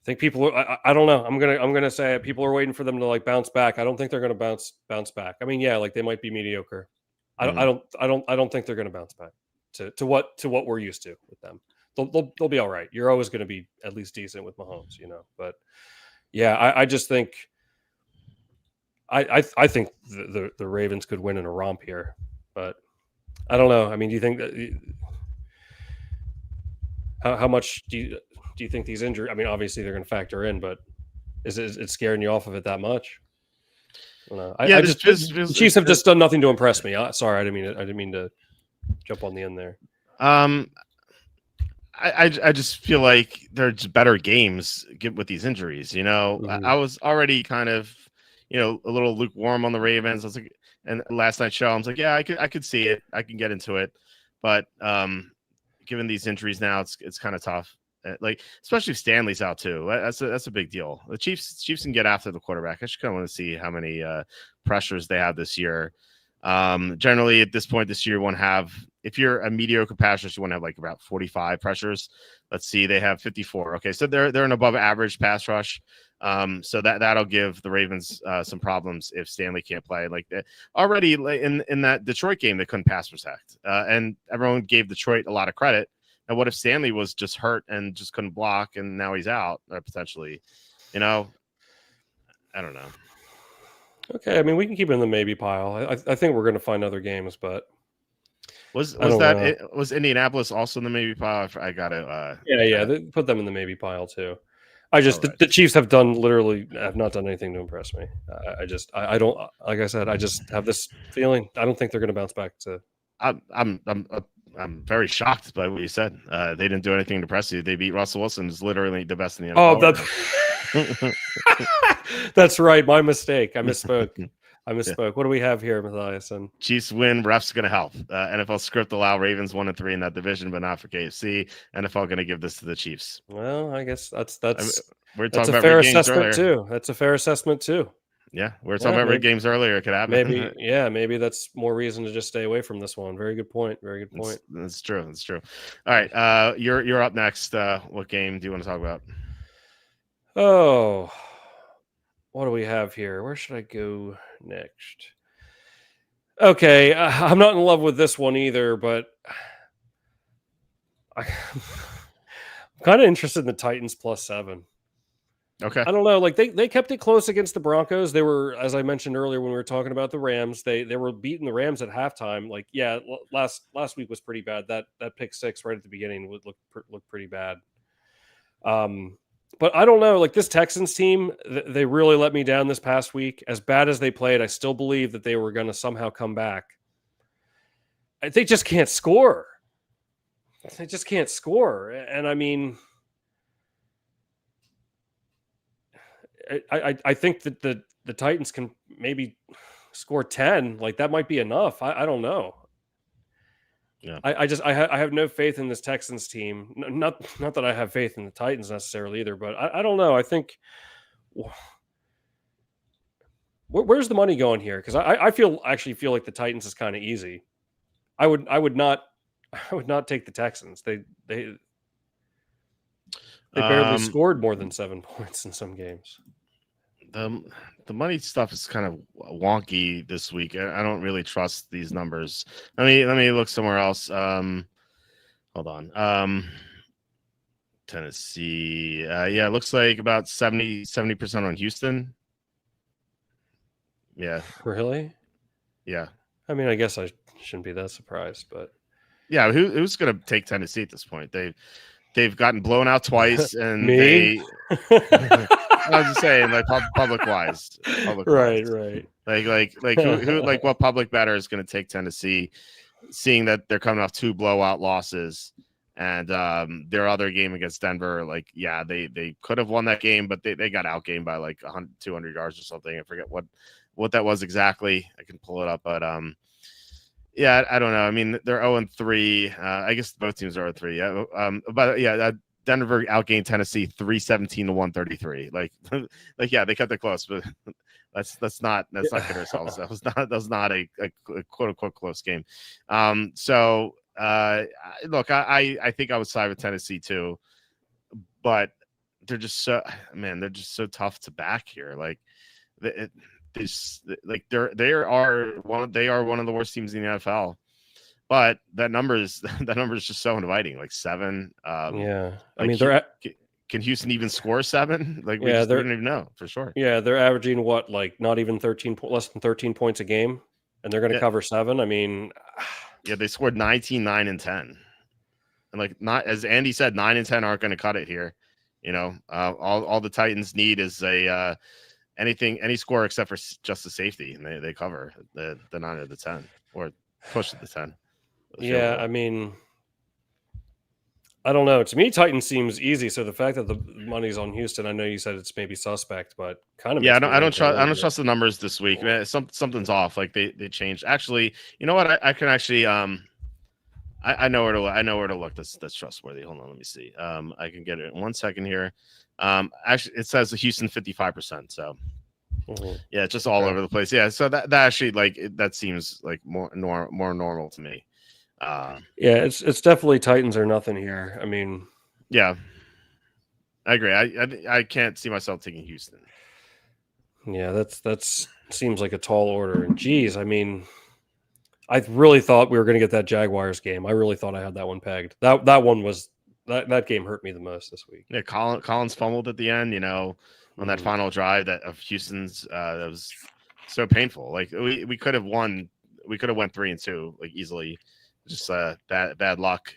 think people. I don't know. I'm gonna say it. People are waiting for them to like bounce back. I don't think they're gonna bounce back. I mean, yeah, like they might be mediocre. I don't think they're gonna bounce back to what we're used to with them. They'll be all right. You're always going to be at least decent with Mahomes, But yeah, I just think. I think the Ravens could win in a romp here, but I don't know. I mean, do you think that how much do you think these injuries? I mean, obviously they're going to factor in, but is it scaring you off of it that much? I don't know. Yeah, the Chiefs have just done nothing to impress me. Sorry, I didn't mean to jump on the end there. I just feel like there's better games with these injuries. Mm-hmm. I was already kind of a little lukewarm on the Ravens. I was like, and last night's show, I was like, yeah, I could see it. I can get into it. But given these injuries now, it's kind of tough. Like, especially if Stanley's out too. That's a big deal. The Chiefs can get after the quarterback. I just kind of want to see how many pressures they have this year. Generally at this point this year, if you're a mediocre pass rusher, you want to have like about 45 pressures. Let's see, they have 54. Okay, so they're an above average pass rush. So that'll give the Ravens some problems if Stanley can't play. Like already in that Detroit game, they couldn't pass protect, and everyone gave Detroit a lot of credit. And what if Stanley was just hurt and just couldn't block, and now he's out potentially? I don't know. Okay, I mean we can keep it in the maybe pile. I think we're going to find other games, but was Indianapolis also in the maybe pile? I got to. Yeah, they put them in the maybe pile too. The Chiefs have not done anything to impress me. I don't, like I said, I just have this feeling. I don't think they're going to bounce back to. I'm very shocked by what you said. They didn't do anything to impress you. They beat Russell Wilson, who's literally the best in the NFL. That's right. My mistake. I misspoke. Yeah. What do we have here, Matthias? Chiefs win. Refs going to help. NFL script allow Ravens 1-3 in that division, but not for KFC. NFL going to give this to the Chiefs. Well, I guess that's we're talking about fair assessment too. That's a fair assessment too. Yeah, we were talking about games earlier. It could happen. Maybe that's more reason to just stay away from this one. Very good point. That's true. All right, you're up next. What game do you want to talk about? Oh, what do we have here? Where should I go next? Okay, I'm not in love with this one either, but I'm kind of interested in the Titans +7. Okay. I don't know. Like they kept it close against the Broncos. They were, as I mentioned earlier when we were talking about the Rams, they were beating the Rams at halftime. Like, yeah, last week was pretty bad. That pick 6 right at the beginning would look pretty bad. But I don't know. Like this Texans team, they really let me down this past week. As bad as they played, I still believe that they were going to somehow come back. They just can't score. And I mean, I think that the Titans can maybe score 10. Like that might be enough. I don't know. Yeah. I have no faith in this Texans team. Not that I have faith in the Titans necessarily either, but I don't know. I think where's the money going here? Because I actually feel like the Titans is kind of easy. I would not take the Texans. They barely scored more than 7 points in some games. The money stuff is kind of wonky this week. I don't really trust these numbers. Let me look somewhere else. Hold on. Tennessee. Yeah, it looks like about 70% on Houston. Yeah. Really? Yeah. I mean, I guess I shouldn't be that surprised, but yeah, who's going to take Tennessee at this point? They've gotten blown out twice, and me. I was just saying, like public wise, right. Like who like what public better is going to take Tennessee, seeing that they're coming off 2 blowout losses, and their other game against Denver, like they could have won that game, but they got outgained by like 200 yards or something. I forget what that was exactly. I can pull it up, but yeah, I don't know. I mean, they're 0-3. I guess both teams are 0-3. But yeah, Denver outgained Tennessee 317 to 133. Like yeah, they kept it close, but let's not kid ourselves. That was not a quote unquote close game. So look, I think I would side with Tennessee too, but they're just so tough to back here. Like they are one of the worst teams in the NFL, but that number is just so inviting, like 7. Yeah, I mean, can Houston even score 7? Like we don't even know for sure. Yeah, they're averaging what, like not even less than 13 points a game, and they're going to cover 7. I mean, yeah, they scored 19, 9, and 10, and like not as Andy said, 9 and 10 aren't going to cut it here. You know, all the Titans need is any score except for just the safety, and they cover the 9 or the 10 or push to the 10. Yeah, I mean, I don't know. To me, Titans seems easy. So the fact that the money's on Houston, I know you said it's maybe suspect, but kind of I don't trust the numbers this week. Something's off. Like they changed. Actually, you know what? I can actually I know where to look. That's trustworthy. Hold on, let me see. I can get it in 1 second here. Actually, it says Houston 55%. So yeah, it's just all over the place. Yeah, so that actually that seems like more normal to me. Yeah, it's definitely Titans or nothing here. I mean, yeah, I agree. I can't see myself taking Houston. Yeah, that's seems like a tall order. And geez, I mean, I really thought we were going to get that Jaguars game. I really thought I had that one pegged. That one was that game hurt me the most this week. Yeah, Collins fumbled at the end. You know, on that final drive of Houston's, that was so painful. Like we could have won. We could have went 3-2 like easily. Just bad luck.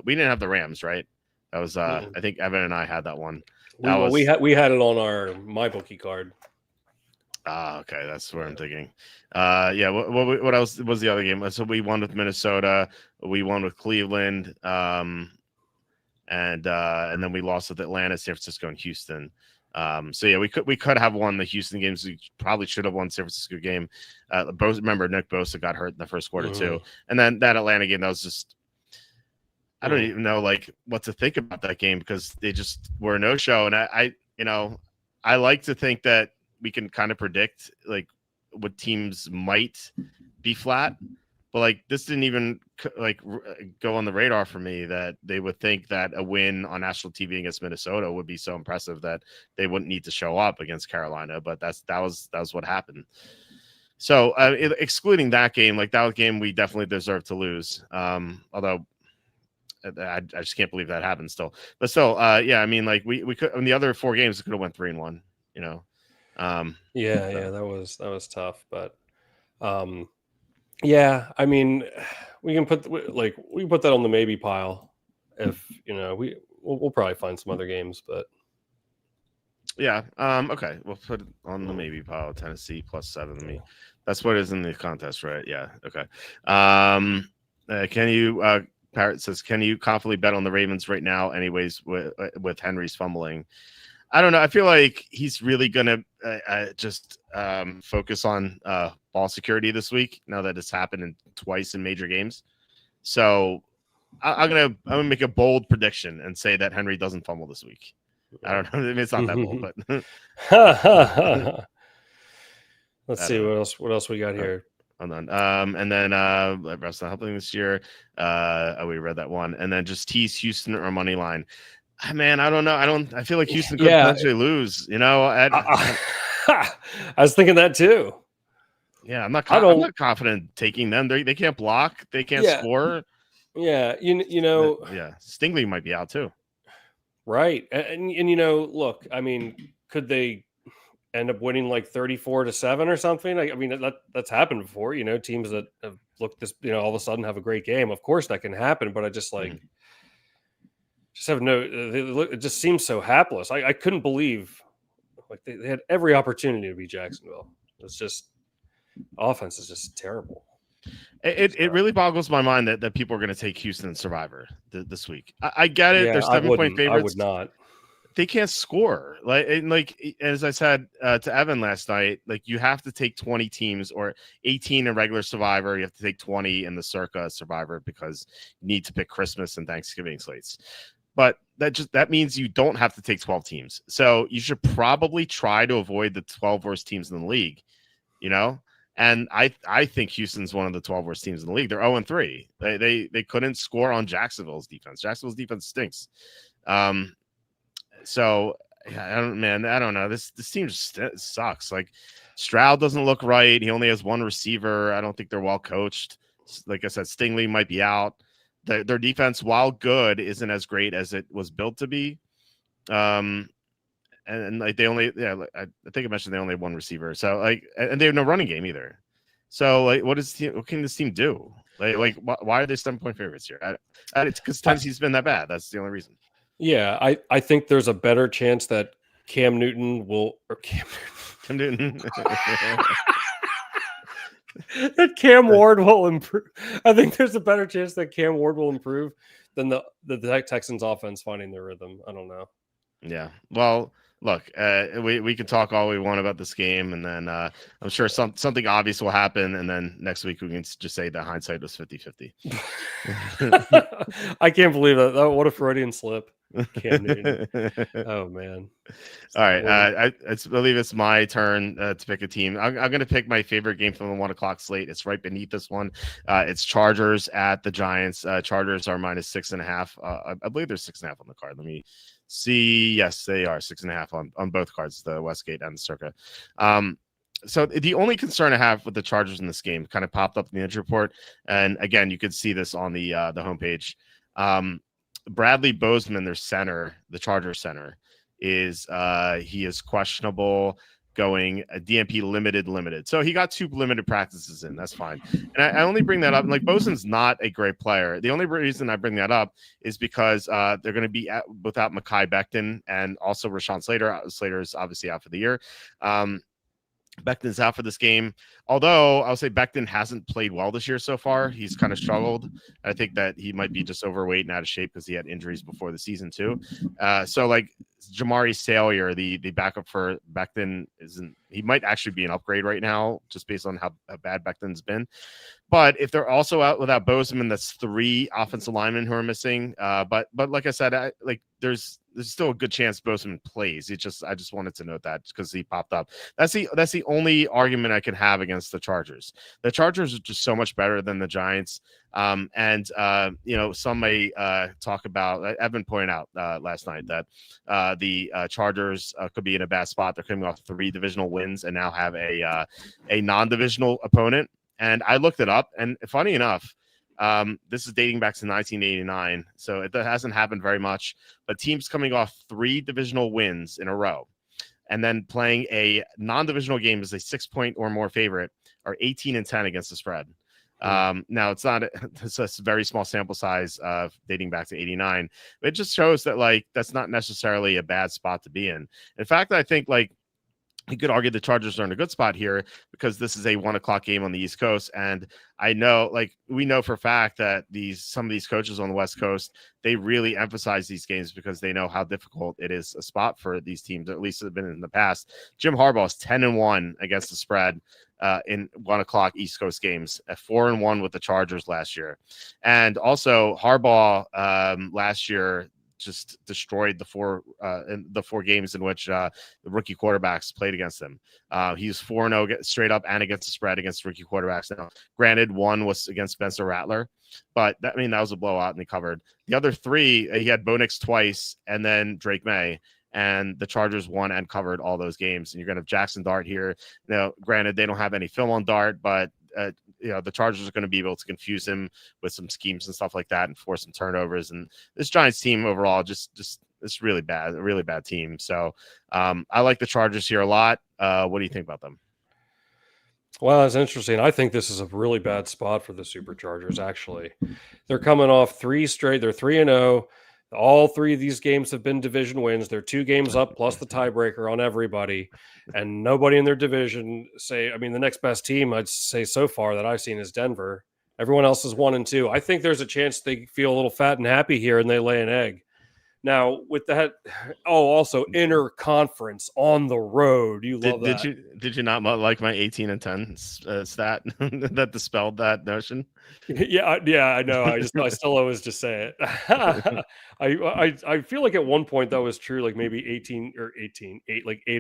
We didn't have the Rams, right? That was I think Evan and I had that one. We had it on our MyBookie card. Okay, that's what I'm thinking. Yeah. What else was the other game? So we won with Minnesota. We won with Cleveland. And then we lost with Atlanta, San Francisco, and Houston. So yeah, we could have won the Houston games. We probably should have won San Francisco game. Remember Nick Bosa got hurt in the first quarter too, and then that Atlanta game, that was just I don't even know like what to think about that game because they just were a no-show. And I like to think that we can kind of predict like what teams might be flat, but like this didn't even like go on the radar for me that they would think that a win on national TV against Minnesota would be so impressive that they wouldn't need to show up against Carolina. But that was what happened. So excluding that game, like that was a game we definitely deserved to lose. Although I just can't believe that happened still. But still, yeah, I mean, like we could in the other 4 games, we could have went 3-1. You know. Yeah, that was tough, but yeah, I mean, we can put that on the maybe pile if we'll probably find some other games, but yeah, okay, we'll put it on the maybe pile. Tennessee +7. That's what is in the contest, right? Yeah, okay. Can you Parrot says, can you confidently bet on the Ravens right now? Anyways, with Henry's fumbling. I don't know. I feel like he's really gonna just focus on ball security this week. Now that it's happened twice in major games, so I'm gonna make a bold prediction and say that Henry doesn't fumble this week. I don't know. Maybe it's not that bold, but let's see what else we got here. Hold on. And then Russ not helping this year. We read that one, and then just tease Houston or money line. Man, I don't know. I feel like Houston could potentially lose. You know, I was thinking that too. Yeah, I'm not confident taking them. They can't block. They can't score. Yeah, you know. Yeah, Stingley might be out too. Right, and you know, look. I mean, could they end up winning like 34-7 or something? I mean, that's happened before. You know, teams that have looked this, you know, all of a sudden have a great game. Of course, that can happen. But I just like. Just have no. It just seems so hapless. I couldn't believe, like they had every opportunity to beat Jacksonville. It's just offense is just terrible. It really boggles my mind that people are going to take Houston Survivor this week. I get it. They're 7-point favorites. I would not. They can't score. Like as I said to Evan last night, like you have to take 20 teams or 18 in regular Survivor. You have to take 20 in the Circa Survivor because you need to pick Christmas and Thanksgiving slates. But that means you don't have to take 12 teams. So you should probably try to avoid the 12 worst teams in the league, you know? And I think Houston's one of the 12 worst teams in the league. They're 0-3. They couldn't score on Jacksonville's defense. Jacksonville's defense stinks. So I don't know. This team just sucks. Like Stroud doesn't look right. He only has one receiver. I don't think they're well coached. Like I said, Stingley might be out. Their defense, while good, isn't as great as it was built to be. And like they only, I think I mentioned they only have one receiver. So like, and they have no running game either. So like, what can this team do? Like why are they 7-point favorites here? It's because Tennessee's been that bad. That's the only reason. Yeah, I think there's a better chance that Cam Newton that Cam Ward will improve. I think there's a better chance that Cam Ward will improve than the Texans offense finding their rhythm. I don't know. Yeah. Well, look, we can talk all we want about this game, and then I'm sure something obvious will happen, and then next week we can just say that hindsight was 50-50. I can't believe that. What a Freudian slip. Cam Newton. Oh man. All right. I believe it's my turn to pick a team. I'm going to pick my favorite game from the 1:00 slate. It's right beneath this one. It's Chargers at the Giants. Chargers are -6.5. I believe there's 6.5 on the card. Let me see. Yes, they are 6.5 on both cards, the Westgate and the Circa. So the only concern I have with the Chargers in this game kind of popped up in the injury report, and again, you could see this on the homepage. Bradley Bozeman, their center, the Chargers center, he is questionable, going a DNP limited. So he got 2 limited practices in. That's fine. And I only bring that up. Like Bozeman's not a great player. The only reason I bring that up is because they're going to be without Mekhi Becton and also Rashawn Slater. Slater is obviously out for the year. Becton's out for this game. Although I'll say Becton hasn't played well this year so far. He's kind of struggled. I think that he might be just overweight and out of shape because he had injuries before the season too. So like Jamari Salyer, the backup for Becton, he might actually be an upgrade right now just based on how bad Becton's been. But if they're also out without Bozeman, that's 3 offensive linemen who are missing. But like I said, there's still a good chance Bozeman plays. I just wanted to note that because he popped up. That's the only argument I can have against the Chargers. The Chargers are just so much better than the Giants. Some may talk about. Evan pointed out last night that the Chargers could be in a bad spot. They're coming off 3 divisional wins and now have a non-divisional opponent. And I looked it up, and funny enough, this is dating back to 1989, so it hasn't happened very much. But teams coming off 3 divisional wins in a row and then playing a non-divisional game as a 6-point or more favorite are 18-10 against the spread. Now it's a very small sample size of dating back to 89. But it just shows that that's not necessarily a bad spot to be in. In fact, I think you could argue the Chargers are in a good spot here because this is a 1 o'clock game on the East Coast. And I know, like, we know for a fact that some of these coaches on the West Coast, they really emphasize these games because they know how difficult it is a spot for these teams, at least have been in the past. Jim Harbaugh is 10-1 against the spread in 1 o'clock East Coast games, at 4-1 with the Chargers last year. And also Harbaugh last year just destroyed the four games in which the rookie quarterbacks played against him. He's 4-0 straight up and against the spread against rookie quarterbacks. Now, granted, one was against Spencer Rattler, but that was a blowout and he covered. The other three, he had Bo Nix twice and then Drake May. And the Chargers won and covered all those games. And you're going to have Jackson Dart here. Now, granted, they don't have any film on Dart, but the Chargers are going to be able to confuse him with some schemes and stuff like that and force some turnovers. And this Giants team overall just it's really bad, a really bad team. So I like the Chargers here a lot. What do you think about them? Well, that's interesting. I think this is a really bad spot for the Superchargers, actually. They're coming off 3 straight. They're 3-0. All 3 of these games have been division wins. They're 2 games up plus the tiebreaker on everybody. And nobody in their division the next best team I'd say so far that I've seen is Denver. Everyone else is 1-2. I think there's a chance they feel a little fat and happy here and they lay an egg. Now, with that, also interconference on the road. You love that. Did you not like my 18-10 stat that dispelled that notion? Yeah, I know. I still always just say it. I feel like at one point that was true, like maybe 8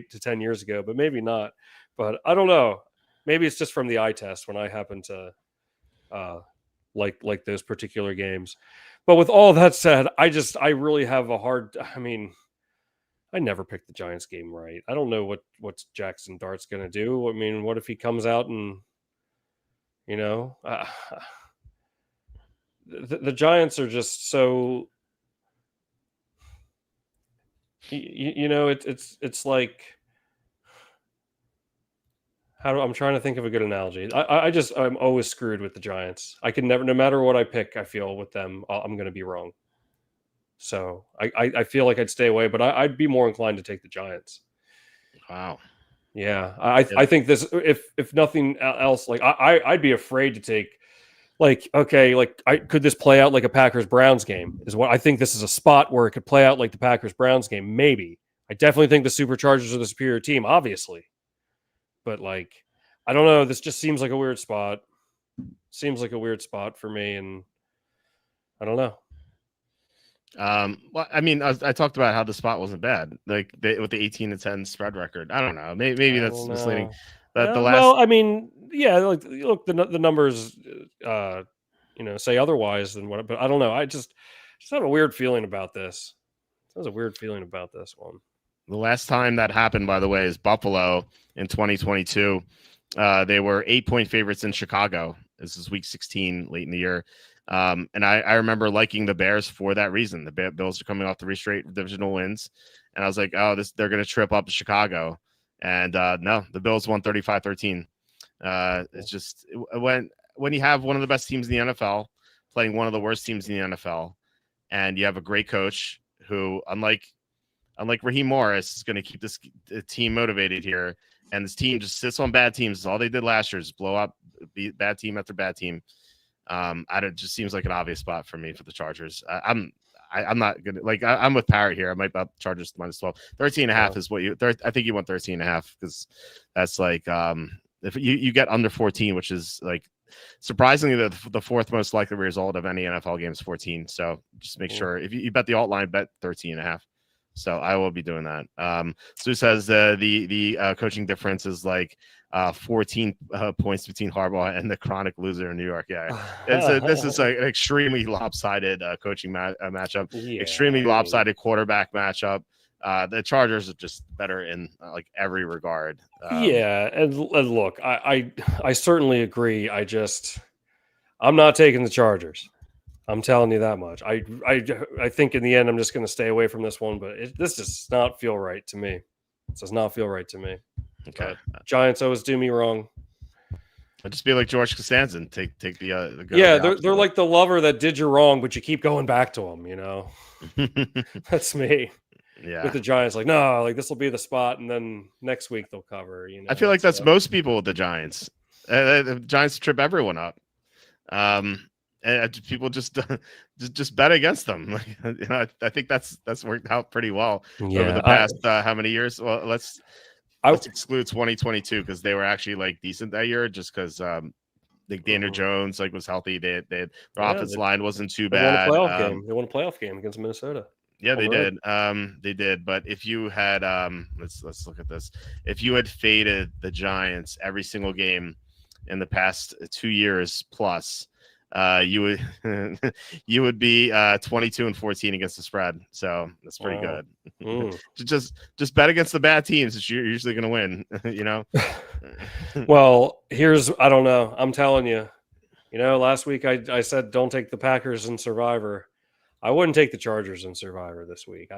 to 10 years ago, but maybe not. But I don't know. Maybe it's just from the eye test when I happen to like those particular games. But with all that said, I really have a hard. I never picked the Giants game right. I don't know what Jackson Dart's going to do. What if he comes out and the Giants are just so. It's like. I'm trying to think of a good analogy. I'm always screwed with the Giants. I can never, no matter what I pick, I feel with them, I'm going to be wrong. So I feel like I'd stay away, but I'd be more inclined to take the Giants. Wow. Yeah. I think this, if nothing else, like I'd be afraid to take could this play out like a Packers-Browns game is what I think. This is a spot where it could play out like the Packers-Browns game. Maybe. I definitely think the Superchargers are the superior team, obviously. But I don't know. This just seems like a weird spot. Seems like a weird spot for me, and I don't know. Well, I talked about how the spot wasn't bad, with the 18-10 spread record. I don't know. Maybe that's misleading. But the last, look, the numbers, say otherwise than what. But I don't know. I just have a weird feeling about this. There's a weird feeling about this one. The last time that happened, by the way, is Buffalo in 2022. They were 8-point favorites in Chicago. This is week 16, late in the year. And I remember liking the Bears for that reason. The Bills are coming off 3 straight divisional wins. And I was like, they're going to trip up Chicago. And no, the Bills won 35-13. It's just when you have one of the best teams in the NFL playing one of the worst teams in the NFL, and you have a great coach who, unlike Raheem Morris, is going to keep this team motivated here. And this team just sits on bad teams. All they did last year is blow up bad team after bad team. It just seems like an obvious spot for me for the Chargers. I'm not gonna I'm with Parrot here. I might bet Chargers -12. 13.5 is what I think you want 13.5 because that's if you get under 14, which is surprisingly the 4th most likely result of any NFL game is 14. So just make sure if you bet the alt line, bet 13.5. So I will be doing that. Sue says the coaching difference is 14 points between Harbaugh and the chronic loser in New York. Yeah, this is an extremely lopsided coaching matchup. Yeah, extremely lopsided quarterback matchup. The Chargers are just better in every regard. And look, I certainly agree. I'm not taking the Chargers. I'm telling you that much. I think in the end, I'm just going to stay away from this one, but this does not feel right to me. It does not feel right to me. Okay. But Giants always do me wrong. I'd just be like George Costanza, take the yeah, they're like the lover that did you wrong, but you keep going back to them, That's me. with the Giants. Like, no, like this will be the spot, and then next week they'll cover. I feel like that's most people with the Giants. The Giants trip everyone up. And people just bet against them. I think that's worked out pretty well over the past how many years? Well, let's exclude 2022 because they were actually like decent that year, just because like Daniel Jones like was healthy. Their offensive line wasn't too bad. They won a playoff game against Minnesota. Yeah, they did. They did. But if you had let's look at this. If you had faded the Giants every single game in the past 2 years plus, you would be 22-14 against the spread. So that's pretty good. Just bet against the bad teams. You're usually going to win. Well, I don't know. I'm telling you. Last week I said don't take the Packers in Survivor. I wouldn't take the Chargers in Survivor this week. I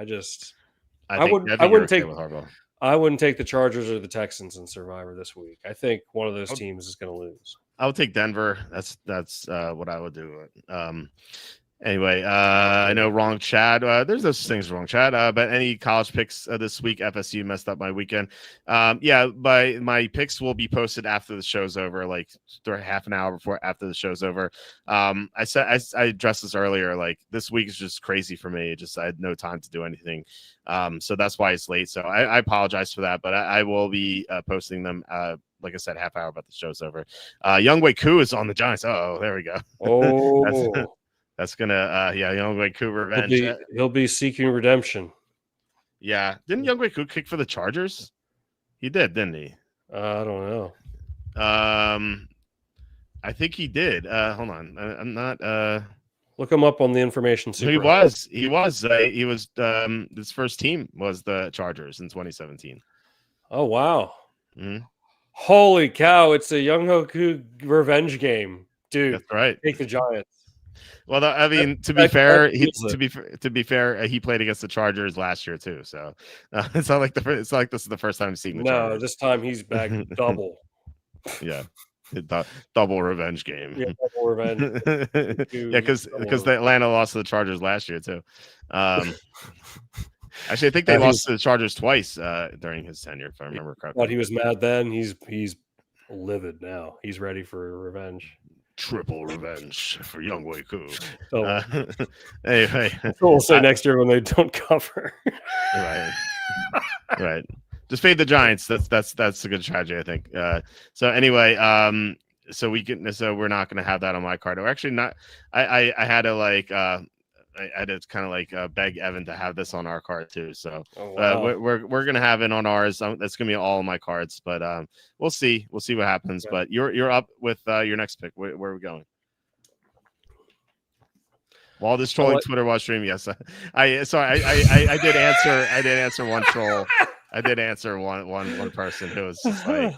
wouldn't take the Chargers or the Texans in Survivor this week. I think one of those teams is going to lose. I would take Denver. That's what I would do. Anyway, I know wrong Chad. There's those things wrong Chad. But any college picks this week? FSU messed up my weekend. My picks will be posted after the show's over, like half an hour after the show's over. I addressed this earlier. Like this week is just crazy for me. I had no time to do anything. So that's why it's late. So I apologize for that, but I will be posting them. Like I said, half hour about the show's over. Younghoe Koo is on the Giants. Oh, there we go. Oh. That's gonna, Younghoe Koo revenge. He'll be seeking redemption. Yeah, didn't Younghoe Koo kick for the Chargers? He did, didn't he? I don't know. I think he did. Hold on, I'm not. Look him up on the information. He was. His first team was the Chargers in 2017. Oh wow! Mm-hmm. Holy cow! It's a Younghoe Koo revenge game, dude. That's right. Take the Giants. Well, I mean, to be fair, he played against the Chargers last year too. So it's not like this is the first time seeing the Chargers. No, this time he's back double. Yeah, double revenge game. Yeah, double revenge. Yeah, because the Atlanta lost to the Chargers last year too. Actually, I think they lost to the Chargers twice during his tenure, if I remember correctly. But he was mad then. He's livid now. He's ready for revenge. Triple revenge for Younghoe Koo. Anyway, we'll say next year when they don't cover. Right. Just fade the Giants. That's a good strategy, I think. So anyway, so we're not going to have that on my card. Or actually, not. I had to I had to kind of like beg Evan to have this on our card too. So we're gonna have it on ours. That's gonna be all of my cards, but we'll see what happens. Okay. But you're up with your next pick. Where are we going? Walt is trolling Twitter while streaming. Yes, I did answer one troll. I did answer one person who was just like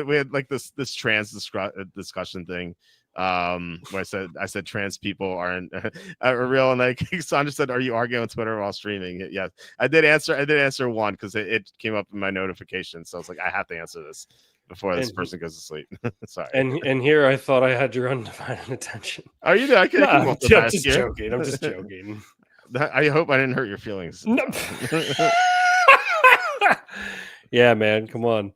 we had like this trans discussion thing. Where I said trans people aren't are real, and like Sandra said, "Are you arguing on Twitter while streaming?" Yes, I did answer one because it came up in my notification, so I was like, I have to answer this before this person goes to sleep. Sorry. And here I thought I had your undivided attention. Are you? I can. I'm just joking. I'm just joking. I hope I didn't hurt your feelings. No. Yeah, man, come on.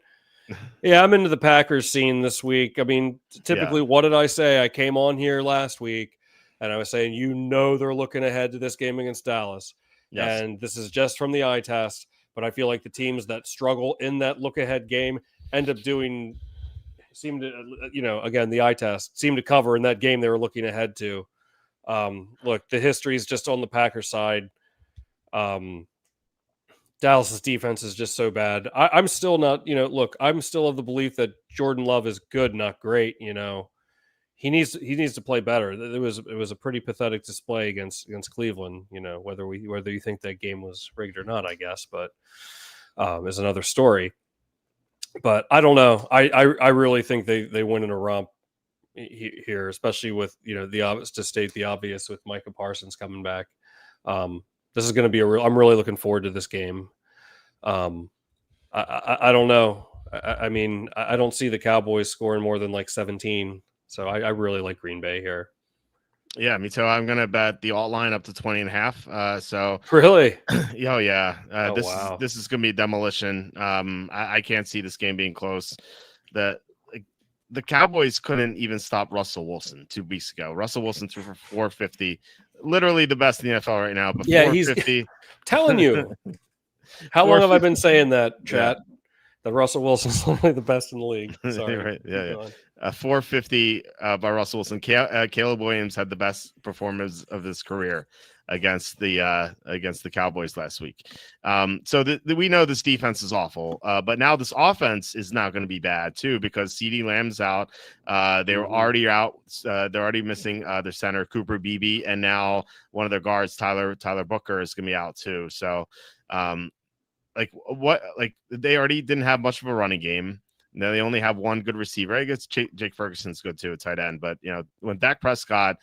Yeah, I'm into the Packers scene this week. I mean, typically, What did I say? I came on here last week, and I was saying, they're looking ahead to this game against Dallas. Yes. And this is just from the eye test, but I feel like the teams that struggle in that look-ahead game end up again, the eye test, seem to cover in that game they were looking ahead to. Look, the history is just on the Packers side. Dallas's defense is just so bad. I'm still not, I'm still of the belief that Jordan Love is good, not great. He needs to play better. It was a pretty pathetic display against Cleveland. Whether you think that game was rigged or not, I guess, but is another story. But I don't know. I really think they win in a romp here, especially with to state the obvious with Micah Parsons coming back. This is going to be I'm really looking forward to this game. I don't know. I mean, I don't see the Cowboys scoring more than like 17. So I really like Green Bay here. Yeah, me too. I'm gonna bet the alt line up to 20.5. So Really? oh yeah, Oh this is wow. this is gonna be demolition. I can't see this game being close. The like, the Cowboys couldn't even stop Russell Wilson 2 weeks ago. Russell Wilson threw for 450, literally the best in the NFL right now. But Yeah, he's 450, telling you. How long have I been 450, saying that, yeah. chat? That Russell Wilson's only the best in the league. Sorry. Right. Yeah, Keep yeah. going. 450 by Russell Wilson. Caleb Williams had the best performance of his career against the Cowboys last week. So we know this defense is awful, but now this offense is now going to be bad too because CeeDee Lamb's out. They were already out. They're already missing their center Cooper Beebe, and now one of their guards Tyler Booker is going to be out too. So. Like they already didn't have much of a running game. Now they only have one good receiver. I guess Jake Ferguson's good too, a tight end. But when Dak Prescott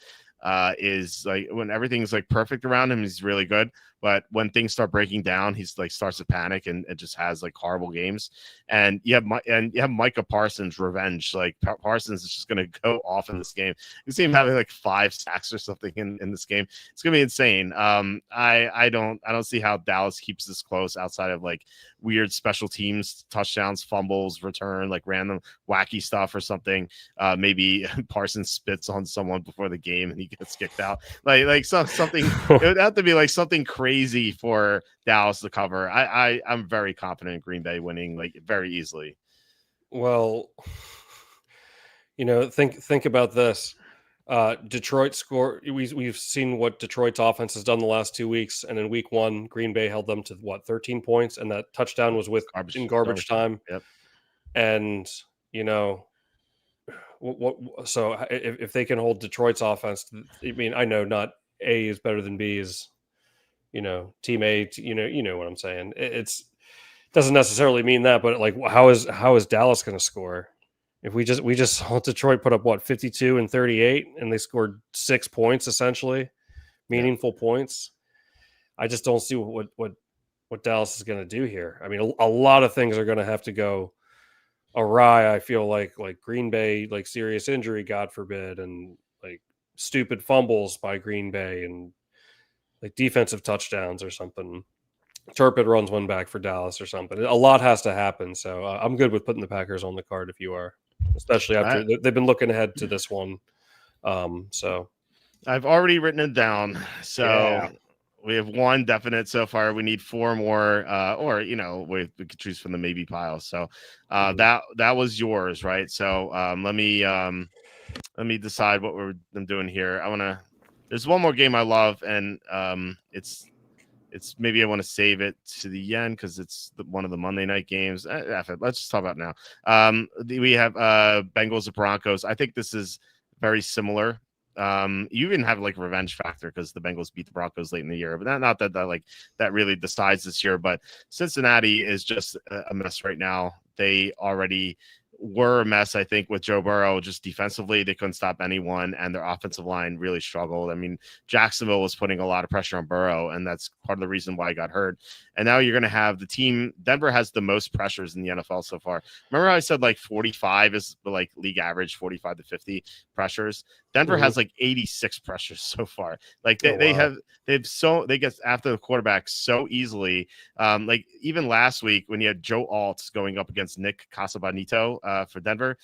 is like when everything's like perfect around him, he's really good. But when things start breaking down, he's like starts to panic and just has like horrible games. And you have Micah Parsons revenge. Like Parsons is just gonna go off in this game. You see him having like 5 sacks or something in this game. It's gonna be insane. I don't see how Dallas keeps this close outside of like weird special teams, touchdowns, fumbles, return, like random wacky stuff or something. Maybe Parsons spits on someone before the game and he gets kicked out. Like something. It would have to be like something crazy for Dallas to cover. I'm very confident in Green Bay winning like very easily. Well, think about this. Detroit score. We've seen what Detroit's offense has done the last 2 weeks, and in week 1, Green Bay held them to 13 points, and that touchdown was in garbage time. Yep. And so if they can hold Detroit's offense, I mean, I know not A is better than B is, team A. You know what I'm saying. It's doesn't necessarily mean that, but like, how is Dallas going to score? If we just saw Detroit put up 52 and 38, and they scored 6 points essentially, meaningful points. I just don't see what Dallas is going to do here. I mean, a lot of things are going to have to go awry. I feel like Green Bay, like serious injury, God forbid, and like stupid fumbles by Green Bay, and like defensive touchdowns or something. Turpin runs one back for Dallas or something. A lot has to happen. So I'm good with putting the Packers on the card if you are, especially after they've been looking ahead to this one. So I've already written it down. So yeah. We have one definite so far. We need 4 more, or we could choose from the maybe pile. So that was yours, right? So let me decide what I'm doing here. There's one more game I love, and it's maybe I want to save it to the end because it's one of the Monday night games. Let's just talk about it now. We have Bengals and Broncos. I think this is very similar. You even have like revenge factor because the Bengals beat the Broncos late in the year, but not that like that really decides this year. But Cincinnati is just a mess right now. They already were a mess, I think, with Joe Burrow. Just defensively, they couldn't stop anyone, and their offensive line really struggled. I mean, Jacksonville was putting a lot of pressure on Burrow, and that's part of the reason why he got hurt. And now you're going to have the team. Denver has the most pressures in the NFL so far. Remember how I said like 45 is like league average, 45 to 50 pressures? Denver has like 86 pressures so far. Like they get after the quarterback so easily. Like even last week when you had Joe Alt going up against Nick Casabanito for Denver,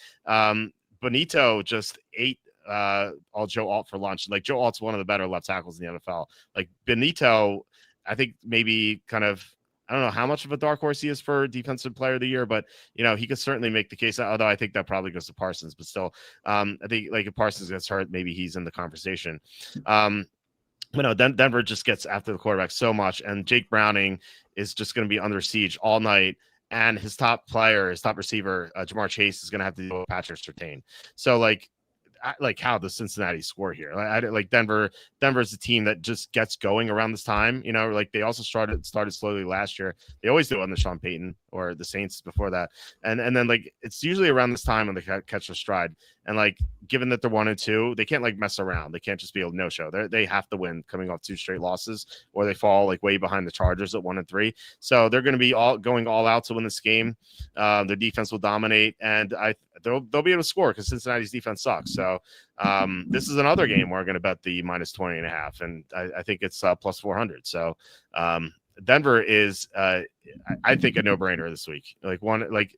Bonito just ate all Joe Alt for lunch. Like Joe Alt's one of the better left tackles in the NFL. Like Bonito, I think maybe kind of. I don't know how much of a dark horse he is for defensive player of the year, but he could certainly make the case. Although I think that probably goes to Parsons, but still, I think like if Parsons gets hurt, maybe he's in the conversation. Denver just gets after the quarterback so much, and Jake Browning is just going to be under siege all night. And his top receiver, Jamar Chase, is going to have to deal with Patrick Surtain. So like how does Cincinnati score here? Like Denver's a team that just gets going around this time. Like they also started slowly last year. They always do it on the Sean Payton or the Saints before that, and then like it's usually around this time when they catch their stride. And like, given that they're 1-2, they can't like mess around. They can't just be a no show. They have to win coming off 2 straight losses, or they fall like way behind the Chargers at 1-3. So they're going to be going all out to win this game. Their defense will dominate, and they'll be able to score because Cincinnati's defense sucks. So this is another game where I'm going to bet the -20.5, and I think it's plus 400. So Denver is, I think, a no-brainer this week. Like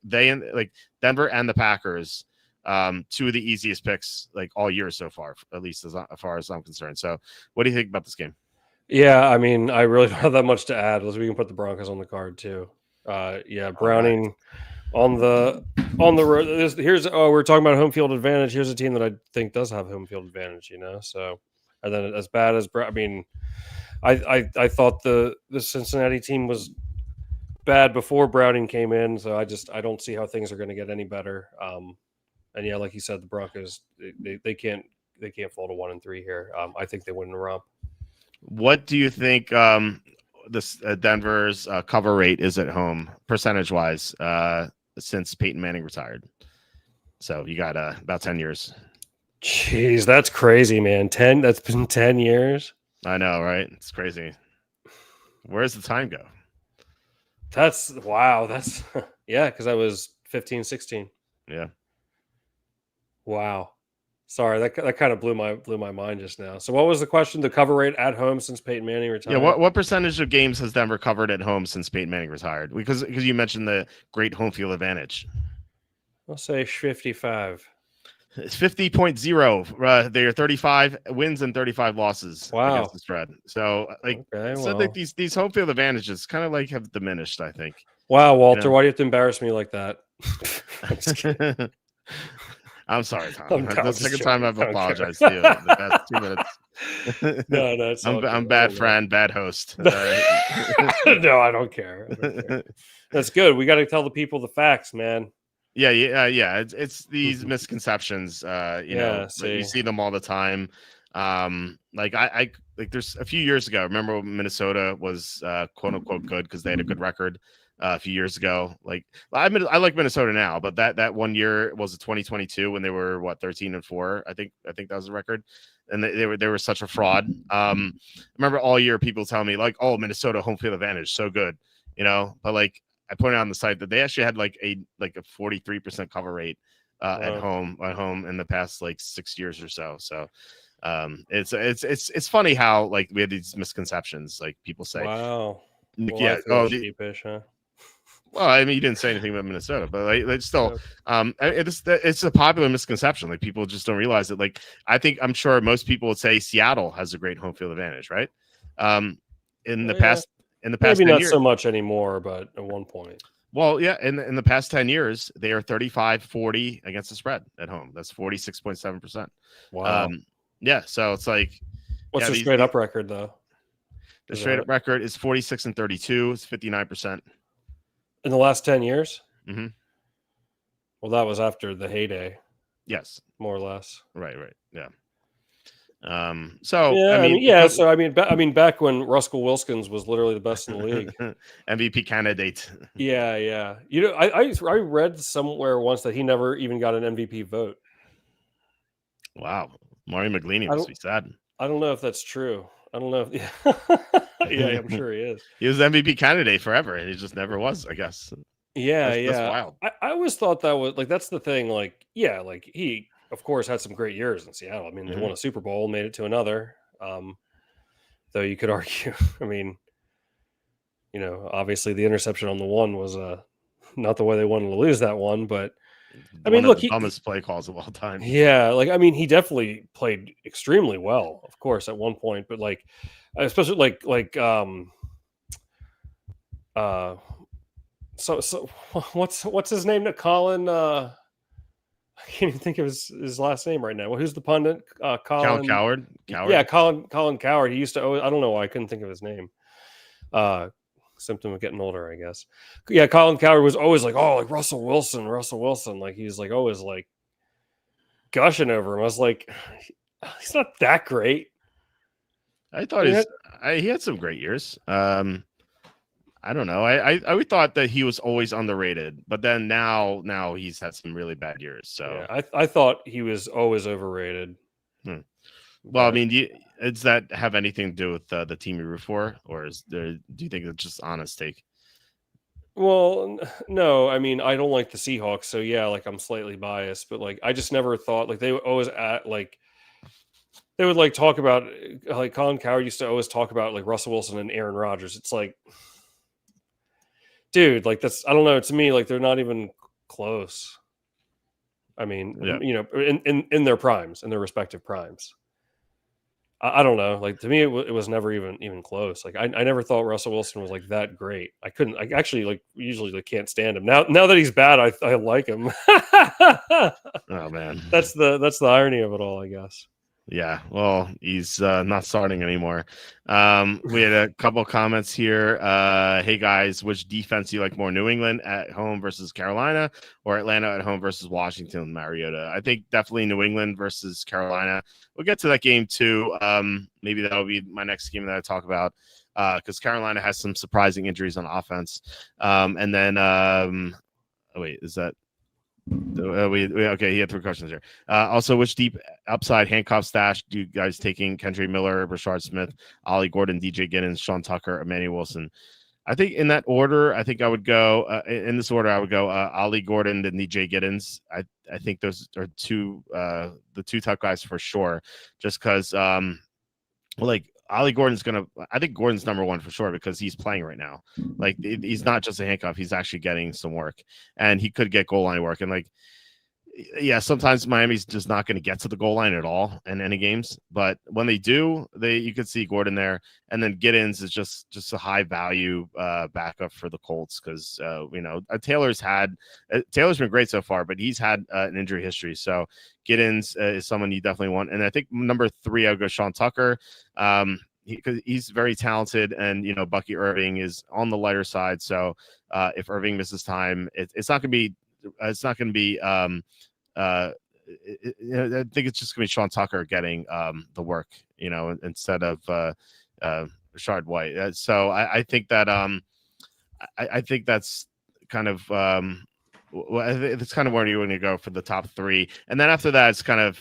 Denver and the Packers. 2 of the easiest picks like all year so far, at least as far as I'm concerned. So what do you think about this game? Yeah, I mean, I really don't have that much to add. We can put the Broncos on the card too. Yeah, Browning on the road. We're talking about home field advantage. Here's a team that I think does have home field advantage, So, and then as bad as I mean, I thought the Cincinnati team was bad before Browning came in, so I don't see how things are going to get any better. And yeah, like you said, the Broncos they can't fall to 1-3 here. I think they win the romp. What do you think this Denver's cover rate is at home percentage wise since Peyton Manning retired? So you got about 10 years. Jeez, that's crazy, man. That's been 10 years. I know, right? It's crazy. Where's the time go? That's wow. That's yeah, because I was 15, 16. Yeah. Wow. Sorry, that kind of blew my mind just now. So what was the question? The cover rate at home since Peyton Manning retired? Yeah, what percentage of games has Denver covered at home since Peyton Manning retired? Because you mentioned the great home field advantage. I'll say 55. It's 50.0. They are 35 wins and 35 losses against the spread. So like these home field advantages kind of like have diminished, I think. Wow, Walter, why do you have to embarrass me like that? I'm just kidding. I'm sorry, Tom. That's the second time I've apologized to you in the past 2 minutes. No, I'm bad friend, bad host. No, I don't care. That's good. We got to tell the people the facts, man. Yeah. It's these misconceptions. You see them all the time. There's a few years ago. Remember when Minnesota was quote unquote good because they had a good record. A few years ago, I like Minnesota now, but that one year was 2022 when they were 13-4. I think that was the record, and they were such a fraud. Remember all year people telling me oh, Minnesota home field advantage so good, but I pointed out on the site that they actually had a 43% cover rate at home in the past 6 years or so. So it's funny how we have these misconceptions. People say, wow, cheapish, huh? Well, I mean, you didn't say anything about Minnesota, but still, it's a popular misconception. People just don't realize it. I'm sure most people would say Seattle has a great home field advantage, right? In the past, maybe not so much anymore, but at one point. Well, yeah, in the past 10 years, they are 35-40 against the spread at home. That's 46.7%. Wow. Yeah, so it's what's the straight up record though? The straight up record is 46-32. It's 59%. In the last 10 years? Mm-hmm. Well, that was after the heyday. Yes. More or less. Right. Yeah. I mean, back when Russell Wilson was literally the best in the league, MVP candidate. Yeah. I read somewhere once that he never even got an MVP vote. Wow, Mario McGliney must be sad. I don't know if that's true. I don't know. Yeah, I'm sure he is. He was the MVP candidate forever, and he just never was, I guess. Yeah, that's wild. I always thought that was that's the thing. He, of course, had some great years in Seattle. I mean, they won a Super Bowl, made it to another. Though you could argue, I mean, obviously the interception on the one was not the way they wanted to lose that one, but I mean, look, dumbest play calls of all time. Yeah, I mean, he definitely played extremely well, of course, at one point, but especially so what's his name? Colin. I can't even think of his last name right now. Well, who's the pundit? Colin Coward. Yeah, Colin Coward. He used to. I don't know why I couldn't think of his name. Symptom of getting older, I guess. Yeah, Colin Coward was always Russell Wilson. He's always gushing over him. I was like, he's not that great. I thought he had some great years. I don't know. I would thought that he was always underrated, but then now he's had some really bad years. So Yeah, I thought he was always overrated. hmm. Well, I But mean, does that have anything to do with the team you root for, or do you think it's just honest take? well, no, I mean I don't like the Seahawks, so yeah, like I'm slightly biased, but like I just never thought like they would always at like they would like talk about like Colin Coward used to always talk about like Russell Wilson and Aaron Rodgers. It's like, dude, like that's I don't know. To me, like they're not even close. I mean, Yeah. in their primes, in their respective primes. I don't know. Like to me, it was never even close. Like I never thought Russell Wilson was like that great. I couldn't. I actually like usually like can't stand him. Now that he's bad, I like him. Oh man. That's the irony of it all, I guess. Yeah, well, he's not starting anymore. We had a couple comments here. Hey guys, which defense do you like more, New England at home versus Carolina or Atlanta at home versus Washington, Mariota? I think definitely New England versus Carolina. We'll get to that game too. Maybe that'll be my next game that I talk about because Carolina has some surprising injuries on offense. And then, wait, is that? Okay, he had 3 questions here. Also, which deep upside handcuff stash do you guys taking? Kendry Miller, Rashard Smith, Ollie Gordon, DJ Giddens, Sean Tucker, Emmanuel Wilson. I think in that order, I think I would go in this order. I would go Ollie Gordon and DJ Giddens. I think those are the 2 top guys for sure. Just because like Ollie Gordon's I think Gordon's number 1 for sure because he's playing right now. Like he's not just a handcuff; he's actually getting some work, and he could get goal line work. And like, yeah, sometimes Miami's just not going to get to the goal line at all in any games, but when they do, you could see Gordon there, and then Giddens is just a high value backup for the Colts because Taylor's been great so far, but he's had an injury history, so Giddens is someone you definitely want. And I think number 3, I'll go Sean Tucker. Because he's very talented, and Bucky Irving is on the lighter side. So if Irving misses time, it's not going to be. It's not going to be. I think it's just going to be Sean Tucker getting the work, instead of Rashard White. So I think that I think that's kind of it's kind of where you want to go for the top 3, and then after that, it's kind of.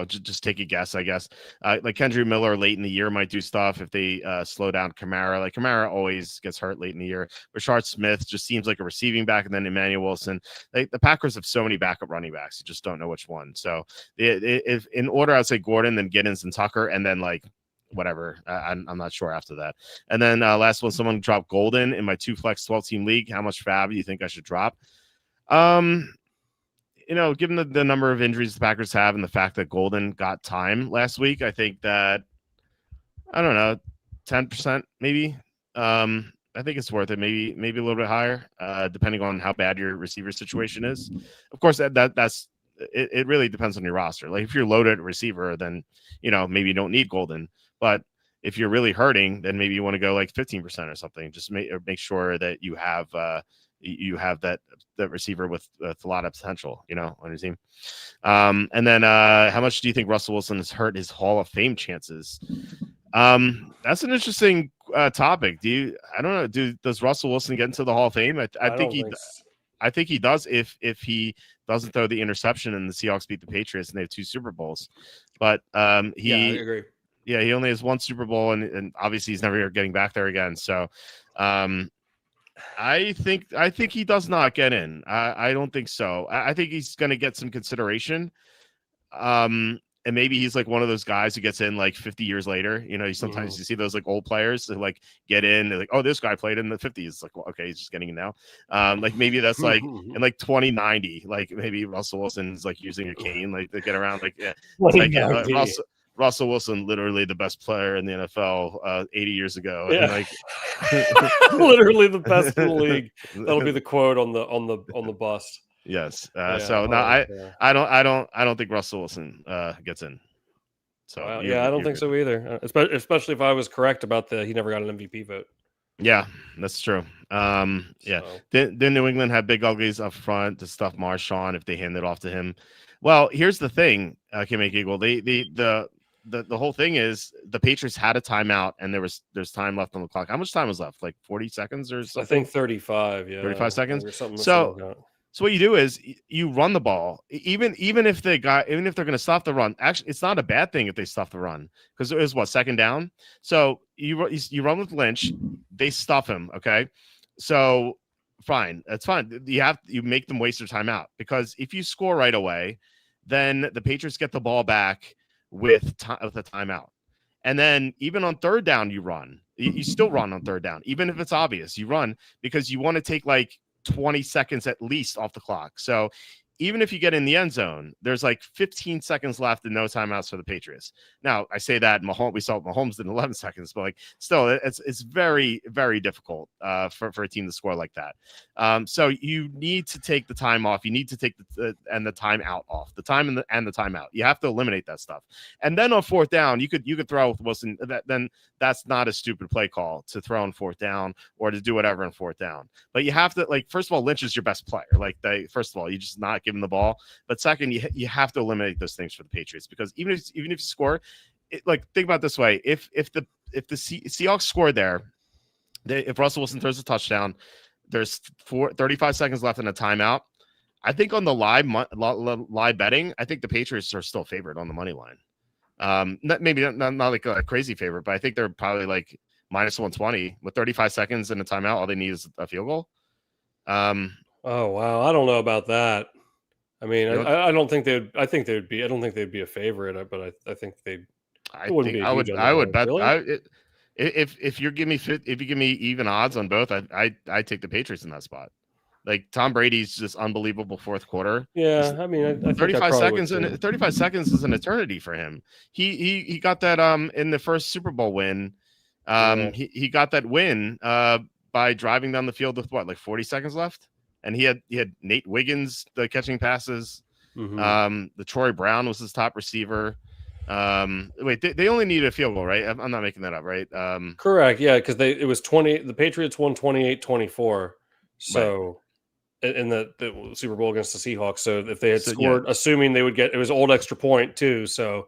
Just take a guess, I guess. Like Kendry Miller late in the year might do stuff if they slow down Kamara. Like Kamara always gets hurt late in the year. Rashard Smith just seems like a receiving back, and then Emmanuel Wilson. The Packers have so many backup running backs, you just don't know which one. So if in order, I'd say Gordon, then Giddens and Tucker, and then like whatever. I'm not sure after that. And then last one, someone dropped Golden in my 2 flex 12-team league. How much fab do you think I should drop? Given the number of injuries the Packers have and the fact that Golden got time last week, I think that, I don't know, 10% maybe. I think it's worth it. Maybe a little bit higher, depending on how bad your receiver situation is. Of course, that's it really depends on your roster. Like if you're loaded at receiver, then maybe you don't need Golden. But if you're really hurting, then maybe you want to go like 15% or something. Just make sure that you have that receiver with a lot of potential, on your team. And then how much do you think Russell Wilson has hurt his Hall of Fame chances? That's an interesting topic. I don't know. Does Russell Wilson get into the Hall of Fame? I think he. I think he does if he doesn't throw the interception and the Seahawks beat the Patriots and they have 2 Super Bowls. But I agree. Yeah, he only has 1 Super Bowl, and obviously he's never getting back there again. So. I think he does not get in. I don't think so. I think he's going to get some consideration. And maybe he's like one of those guys who gets in like 50 years later. Sometimes you see those like old players that like get in. They're like, oh, this guy played in the 50s. It's like, well, okay, he's just getting in now. Like maybe that's like in like 2090. Like maybe Russell Wilson's like using a cane like to get around. Like yeah, Russell Wilson, literally the best player in the NFL 80 years ago. Yeah. And like literally the best in the league. That'll be the quote on the bust. Yes. I don't think Russell Wilson gets in. So I don't think so either. Especially if I was correct about he never got an MVP vote. Yeah, that's true. Yeah. Then New England had big uglies up front to stuff Marshawn if they hand it off to him. Well, here's the thing, Kim Eagle. The the whole thing is the Patriots had a timeout and there's time left on the clock. How much time was left? Like 40 seconds or something? I think 35. Yeah, 35 seconds. or something. So Like that. So what you do is you run the ball, even if they're going to stop the run. Actually, it's not a bad thing if they stop the run, because it was what, second down. So you run with Lynch, they stuff him. Okay, so fine, that's fine. You make them waste their timeout, because if you score right away, then the Patriots get the ball back with a timeout. And then even on third down, you run. You still run on third down, even if it's obvious. You run because you want to take like 20 seconds at least off the clock. So even if you get in the end zone, there's like 15 seconds left and no timeouts for the Patriots. Now, I say that we saw Mahomes in 11 seconds, but like still, it's very, very difficult for a team to score like that. So you need to take the time off. You need to take the time out off, the time and the timeout. You have to eliminate that stuff. And then on fourth down, you could throw with Wilson. Then that's not a stupid play call to throw on fourth down or to do whatever on fourth down. But you have to, like, first of all, Lynch is your best player. Like, first of all, you just not give him the ball. But second, you have to eliminate those things for the Patriots, because even if you score, like, think about it this way: if the Seahawks score there, if Russell Wilson throws a touchdown, there's 35 seconds left in a timeout. I think on the live betting, I think the Patriots are still favored on the money line. Maybe not like a crazy favorite, but I think they're probably like minus 120 with 35 seconds in a timeout. All they need is a field goal. Oh wow, I don't know about that. I mean, I don't think they'd. I think they'd be. I don't think they'd be a favorite, but I think they'd. I would bet. Really? If you give me even odds on both, I take the Patriots in that spot. Like, Tom Brady's just unbelievable fourth quarter. Yeah, I mean, I 35 seconds and 35 seconds is an eternity for him. He got that in the first Super Bowl win. He got that win by driving down the field with what, like 40 seconds left, and he had Nate Wiggins catching passes. Mm-hmm. The Troy Brown was his top receiver. Wait, they only needed a field goal, right? I'm not making that up, right? Correct. Yeah, because it was 20. The Patriots won 28-24. So. Right. In the Super Bowl against the Seahawks. So if they had scored, assuming they would get, it was old extra point too. So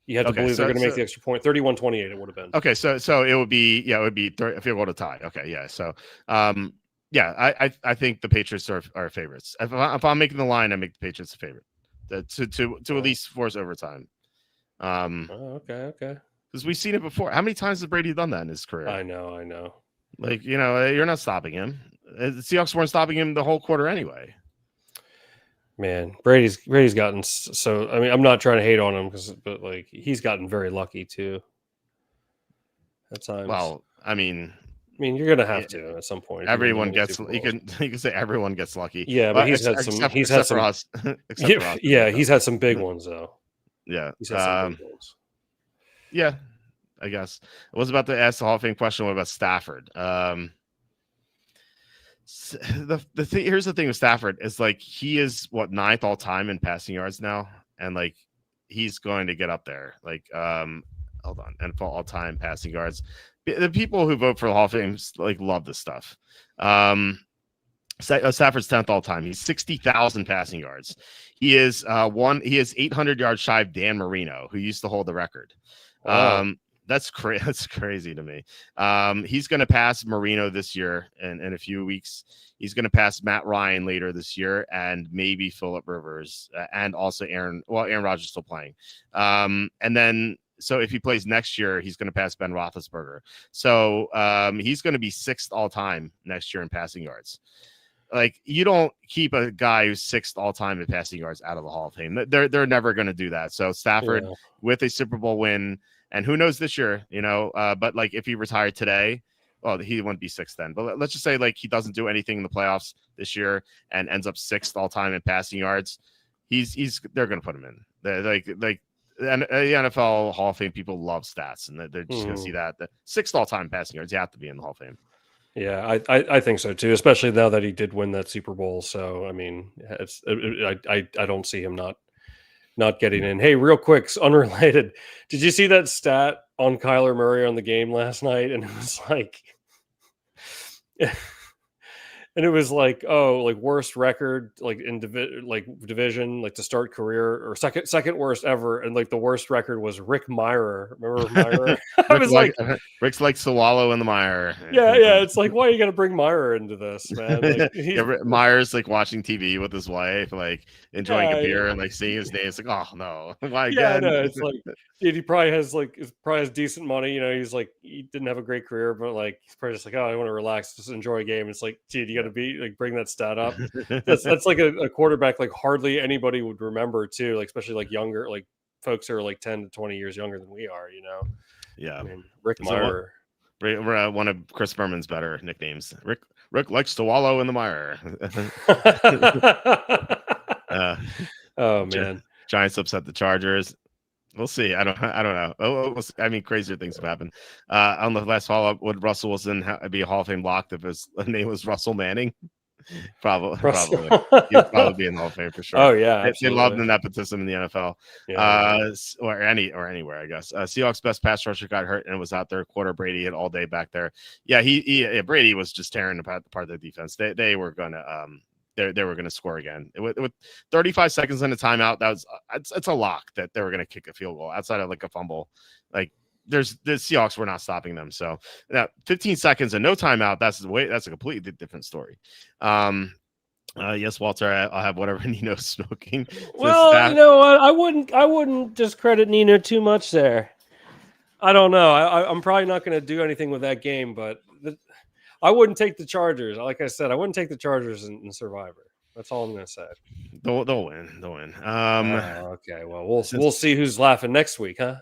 you had to believe they're going to make the extra point. 31-28 it would have been. Okay. So it would be, a field goal to tie. Okay. Yeah. So, I think the Patriots are favorites. If I'm making the line, I make the Patriots a favorite to at least force overtime. Okay. Because we've seen it before. How many times has Brady done that in his career? I know. Like, you're not stopping him. The Seahawks weren't stopping him the whole quarter anyway. Man, Brady's gotten so. I mean, I'm not trying to hate on him, but like, he's gotten very lucky too. At times. Well, I mean, you're gonna have to at some point. Everyone gets. You can say everyone gets lucky. Yeah, but he's had some. He's had some. Yeah, he's had some big ones though. Yeah. He's had some big ones. Yeah, I guess. I was about to ask the Hall of Fame question. What about Stafford? The thing, here's the thing with Stafford is, like, he is what, 9th all time in passing yards now, and like, he's going to get up there. Like, hold on, NFL all time passing yards. The people who vote for the Hall of Fame like love this stuff. Stafford's 10th all time. He's 60,000 passing yards. He is He is 800 yards shy of Dan Marino, who used to hold the record. Wow. That's crazy to me. He's going to pass Marino this year in a few weeks. He's going to pass Matt Ryan later this year, and maybe Phillip Rivers, and also Aaron Rodgers is still playing. And then, so if he plays next year, he's going to pass Ben Roethlisberger. So he's going to be 6th all time next year in passing yards. Like, you don't keep a guy who's 6th all time in passing yards out of the Hall of Fame. They're never going to do that. So Stafford with a Super Bowl win. And who knows this year, but like, if he retired today, well, he wouldn't be 6th then. But let's just say, like, he doesn't do anything in the playoffs this year and ends up 6th all time in passing yards. They're going to put him in. The NFL Hall of Fame people love stats, and they're just going to see that the 6th all time passing yards. You have to be in the Hall of Fame. Yeah, I think so too, especially now that he did win that Super Bowl. So I mean, I don't see him not getting in. Hey, real quick, unrelated. Did you see that stat on Kyler Murray on the game last night? And it was like, And it was like, oh, like worst record, like in division, like to start career, or second worst ever, and like the worst record was Rick Mirer. Remember Mirer? I was like, Rick's like Swallow in the mire. yeah. It's like, why are you gonna bring Mirer into this, man? Like, Meyer's like watching TV with his wife, like enjoying a beer and like seeing his name. It's like, oh no, why again? Yeah, I know. It's like, dude, he probably has decent money. You know, he didn't have a great career, but like he's probably just like, oh, I want to relax, just enjoy a game. It's like, dude, you got to bring that stat up. That's like a quarterback like hardly anybody would remember too, like especially like younger, like folks who are like 10 to 20 years younger than we are. You know? Yeah, I mean, Rick Mirer. One of Chris Berman's better nicknames. Rick likes to wallow in the mire. Oh man. Giants upset the Chargers. We'll see. I don't know. I mean, crazier things have happened. On the last follow-up, would Russell Wilson be a Hall of Fame lock if his name was Russell Manning? Probably. He'd probably be in the Hall of Fame for sure. Oh yeah, they love the nepotism in the NFL, or anywhere, I guess. Seahawks' best pass rusher got hurt and was out there. Quarter Brady hit all day back there. Yeah, Brady was just tearing apart of the defense. They were gonna they were going to score again with 35 seconds in a timeout. It's a lock that they were going to kick a field goal outside of like a fumble. Like the Seahawks were not stopping them. So now 15 seconds and no timeout. That's a completely different story. Yes, Walter, I'll have whatever Nino's smoking. Well, you know what? I wouldn't discredit Nino too much there. I don't know. I'm probably not going to do anything with that game, but I wouldn't take the Chargers. Like I said, I wouldn't take the Chargers in Survivor. That's all I'm going to say. They'll win. They'll win. Okay. Well, we'll see who's laughing next week, huh?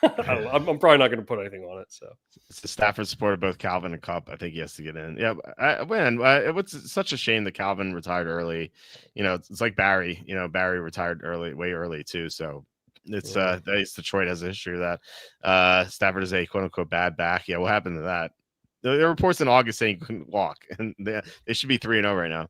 I'm probably not going to put anything on it. So Stafford supported both Calvin and Kupp. I think he has to get in. Yeah, it's such a shame that Calvin retired early. You know, it's like Barry. You know, Barry retired way early too. So it's Detroit has a history of that. Stafford is a quote unquote bad back. Yeah, what happened to that? There are reports in August saying he couldn't walk, and they should be 3-0 right now.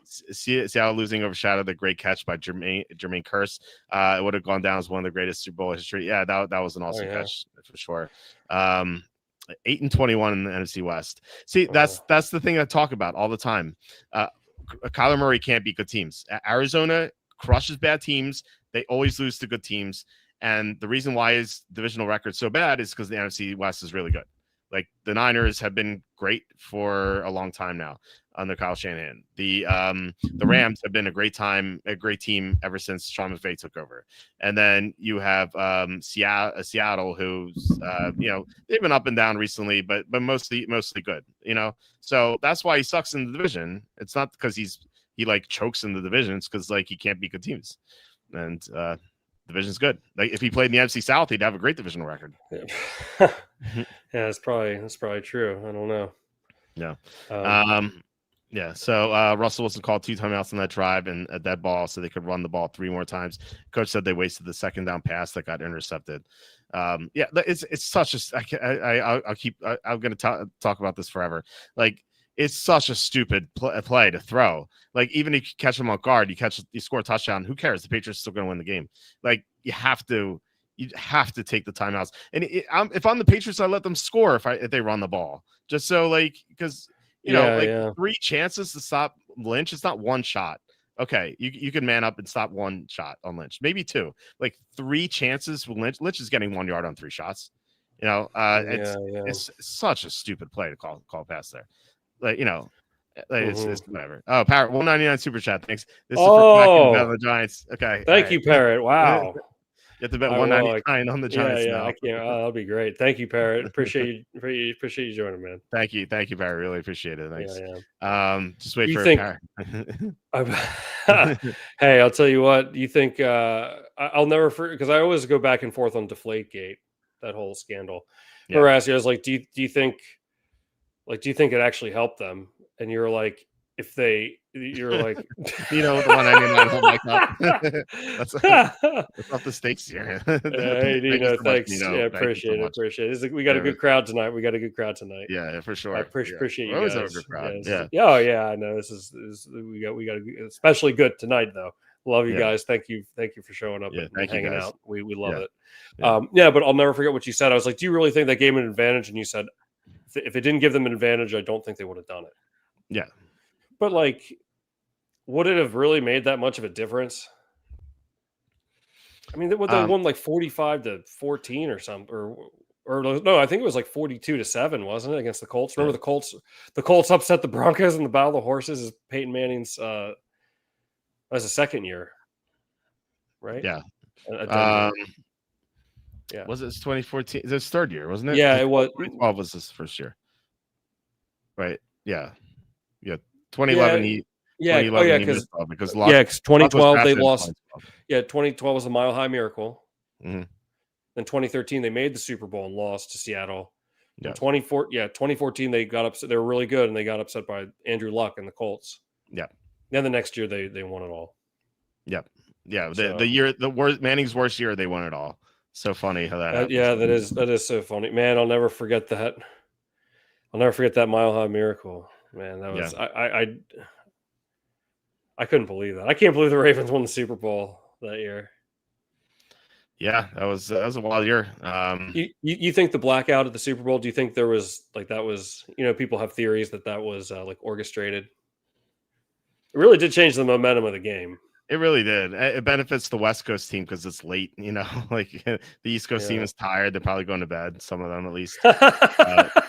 Seattle losing overshadowed the great catch by Jermaine Kearse. It would have gone down as one of the greatest Super Bowl history. Yeah, that was an awesome catch for sure. 8-21 in the NFC West. See, that's the thing I talk about all the time. Kyler Murray can't beat good teams. Arizona crushes bad teams. They always lose to good teams, and the reason why his divisional record so bad is because the NFC West is really good. Like the Niners have been great for a long time now under Kyle Shanahan. The Rams have been a great team ever since Sean McVay took over. And then you have Seattle, who's they've been up and down recently, but mostly good. You know, so that's why he sucks in the division. It's not because he like chokes in the division. It's because like he can't beat good teams, and division's good. Like if he played in the NFC South, he'd have a great divisional record. Yeah, that's probably true. I don't know. Yeah. So Russell Wilson called 2 timeouts on that drive and a dead ball, so they could run the ball 3 more times. Coach said they wasted the second down pass that got intercepted. It's such a. I'm going to talk about this forever. Like it's such a stupid play to throw. Like even if you catch them off guard, you score a touchdown. Who cares? The Patriots are still going to win the game. Like you have to take the timeouts. And if I'm the Patriots, I let them score if they run the ball. Just so like because 3 chances to stop Lynch. It's not 1 shot. Okay, you can man up and stop 1 shot on Lynch, maybe 2. Like 3 chances with Lynch. Lynch is getting 1 yard on 3 shots. You know, it's such a stupid play to call pass there. Like it's whatever. Oh, Parrot 199 super chat. Thanks. This is for the Giants. Okay. Thank you, Parrot. Wow. You have to bet 199 on the Giants. Yeah, I can't. That'll be great. Thank you, Parrot. Appreciate you joining, man. Thank you, Parrot. Really appreciate it. Thanks. Yeah. Just wait for Parrot. Hey, I'll tell you what. You think I'll never forget because I always go back and forth on Deflategate, that whole scandal. Yeah. I was like, do you think it actually helped them? And you're like, you're like, the 199 hold mic up. That's not the stakes here. Hey, Nino, thanks. Appreciate it. We got a good crowd tonight. Yeah, for sure. I appreciate you. Always guys. have a good crowd. Yeah. Oh yeah, I know. This is we got especially good tonight though. Love you guys. Thank you for showing up and hanging out. We love it. But I'll never forget what you said. I was like, do you really think that gave them an advantage? And you said, if it didn't give them an advantage, I don't think they would have done it. Yeah. But like, would it have really made that much of a difference? I mean, they Um, won like 45-14 or something, or no, I think it was like 42-7, wasn't it, against the Colts? yeah. Remember the Colts? The Colts upset the Broncos in the Battle of the Horses. Is Peyton Manning's that's the second year, right? Yeah. At Denver. Yeah, Was it 2014? This third year, wasn't it? yeah, it was. 2012 was his first year, right? Yeah, yeah. Yeah, 2011, yeah. Oh 2011 yeah, he missed all because yeah, Luck 2012 they drafted in lost. 2012. Yeah, 2012 was the Mile High Miracle. Mhm. Then 2013 they made the Super Bowl and lost to Seattle. In Yeah, 2014 they got upset. They were really good and they got upset by Andrew Luck and the Colts. yeah, Then the next year they won it all. yeah, yeah. So The year the worst Manning's worst year, they won it all. So funny how that happens. yeah, that is so funny, man. I'll never forget that. I'll never forget that Mile High Miracle, man. That Yeah, was I couldn't believe that. I can't believe the Ravens won the Super Bowl that year. yeah. That was a wild year. You think the blackout at the Super Bowl? Do you think there was like that was people have theories that was like orchestrated? It really did change the momentum of the game. It really did. It benefits the West Coast team because it's late. Like the East Coast team Yeah. is tired. They're probably going to bed. Some of them, at least. You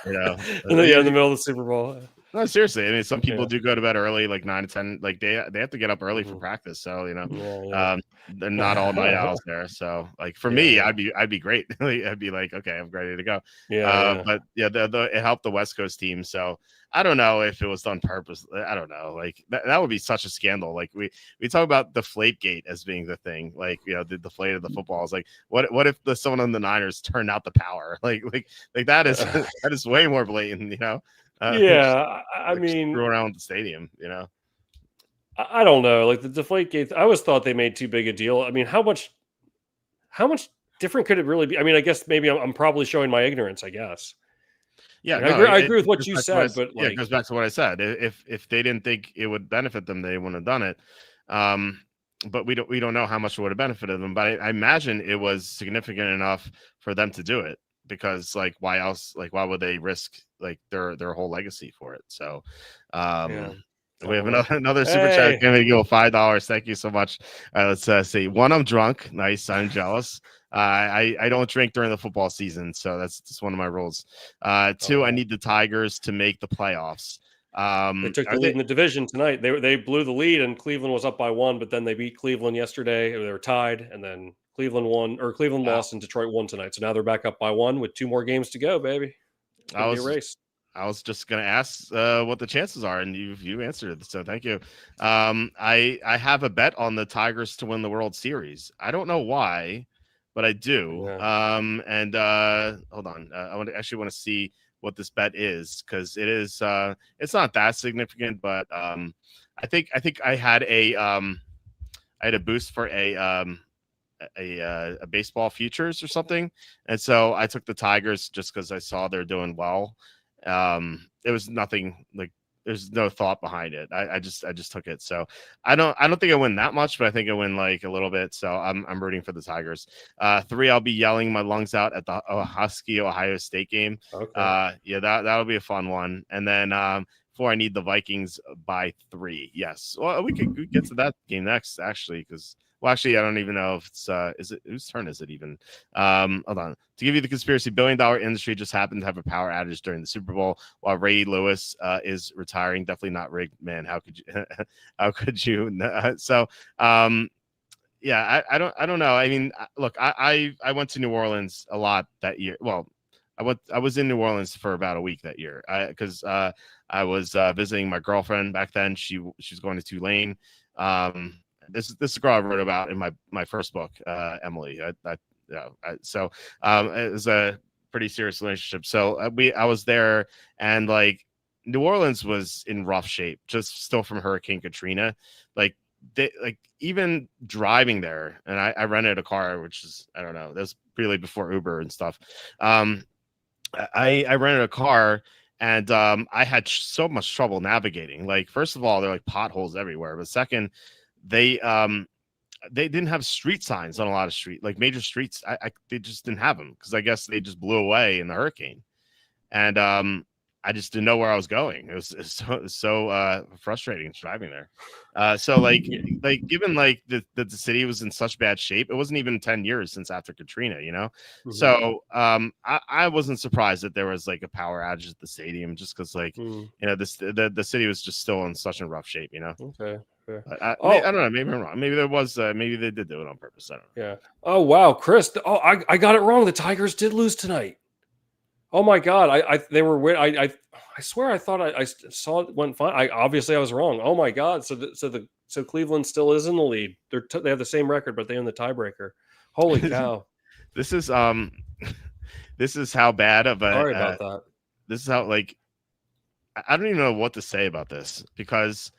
know, in the middle of the Super Bowl. No, seriously. I mean, some people Yeah. do go to bed early, like 9 to 10. Like they have to get up early for Mhm. practice. So Yeah. they're not all night owls there. So like for Yeah, me, yeah. I'd be great. I'd be like, okay, I'm ready to go. Yeah. But yeah, it helped the West Coast team. So I don't know if it was done purpose. I don't know. Like that would be such a scandal. Like we talk about Deflategate as being the thing. Like the deflate of the football is like what if someone on the Niners turned out the power? Like that is that is way more blatant. Yeah, I Like mean, screw around with the stadium. I don't know. Like the Deflategate, I always thought they made too big a deal. I mean, how much different could it really be? I mean, I guess maybe I'm probably showing my ignorance. I guess. Yeah, I mean, no, I it agree with what goes you back to what said, but yeah, it like, goes back to what I said. If they didn't think it would benefit them, they wouldn't have done it. But we don't know how much it would have benefited them. But I imagine it was significant enough for them to do it because like why else? Like why would they risk like their whole legacy for it? So, yeah, we have I don't know. another super chat. Hey, Going to go $5. Thank you so much. Let's see. One, I'm drunk. Nice. I'm jealous. I don't drink during the football season, so that's just one of my rules. Two, I need the Tigers to make the playoffs. they took the Are lead they? in the division tonight. They blew the lead, and Cleveland was up by 1, but then they beat Cleveland yesterday. They were tied, and then Cleveland Wow. lost, and Detroit won tonight. So now they're back up by 1 with 2 more games to go, baby. It's I gonna be a was race. I was just gonna ask what the chances are, and you answered it. So thank you. I have a bet on the Tigers to win the World Series. I don't know why, but I do. Yeah. And hold on, actually want to see what this bet is because it is it's not that significant, but I think I had a boost for a baseball futures or something, and so I took the Tigers just because I saw they're doing well. It was nothing like there's no thought behind it. I just took it. So I don't think I win that much, but I think I win like a little bit. So I'm rooting for the Tigers. 3, I'll be yelling my lungs out at the Husky Ohio State game. Okay. Yeah, that'll be a fun one. And then 4, I need the Vikings by 3. Yes. Well, we could get to that game next actually because. Well, actually, I don't even know if it's is it whose turn is it even? Hold on. To give you the conspiracy, $1 billion industry just happened to have a power outage during the Super Bowl while Ray Lewis is retiring. Definitely not rigged, man. How could you? How could you? So, yeah, I don't know. I mean, look, I went to New Orleans a lot that year. Well, I was in New Orleans for about a week that year because I was visiting my girlfriend back then. She was going to Tulane. This is a girl I wrote about in my first book, Emily. So it was a pretty serious relationship. So I was there, and like New Orleans was in rough shape, just still from Hurricane Katrina. Like even driving there, and I rented a car, which is I don't know, that was really before Uber and stuff. I rented a car. And I had so much trouble navigating. Like, first of all, there are like potholes everywhere. But second, they didn't have street signs on a lot of major streets. They just didn't have them because I guess they just blew away in the hurricane. And I just didn't know where I was going. It was so frustrating driving there. So like Yeah. given like the city was in such bad shape, it wasn't even 10 years since after Katrina, you know. Mhm. So I wasn't surprised that there was like a power outage at the stadium, just because like Mm, the city was just still in such a rough shape, you know. okay. Fair. But I Oh, don't know, maybe I'm wrong. Maybe there was maybe they did do it on purpose. I don't know. yeah. Oh, wow, Chris. Oh, I got it wrong. The Tigers did lose tonight. Oh my God. They were weird. I swear I thought I saw it went fine. I was wrong. Oh my God. So Cleveland still is in the lead. They have the same record, but they own the tiebreaker. Holy cow. This is this is how bad of Sorry a about that. this is how like I don't even know what to say about this, because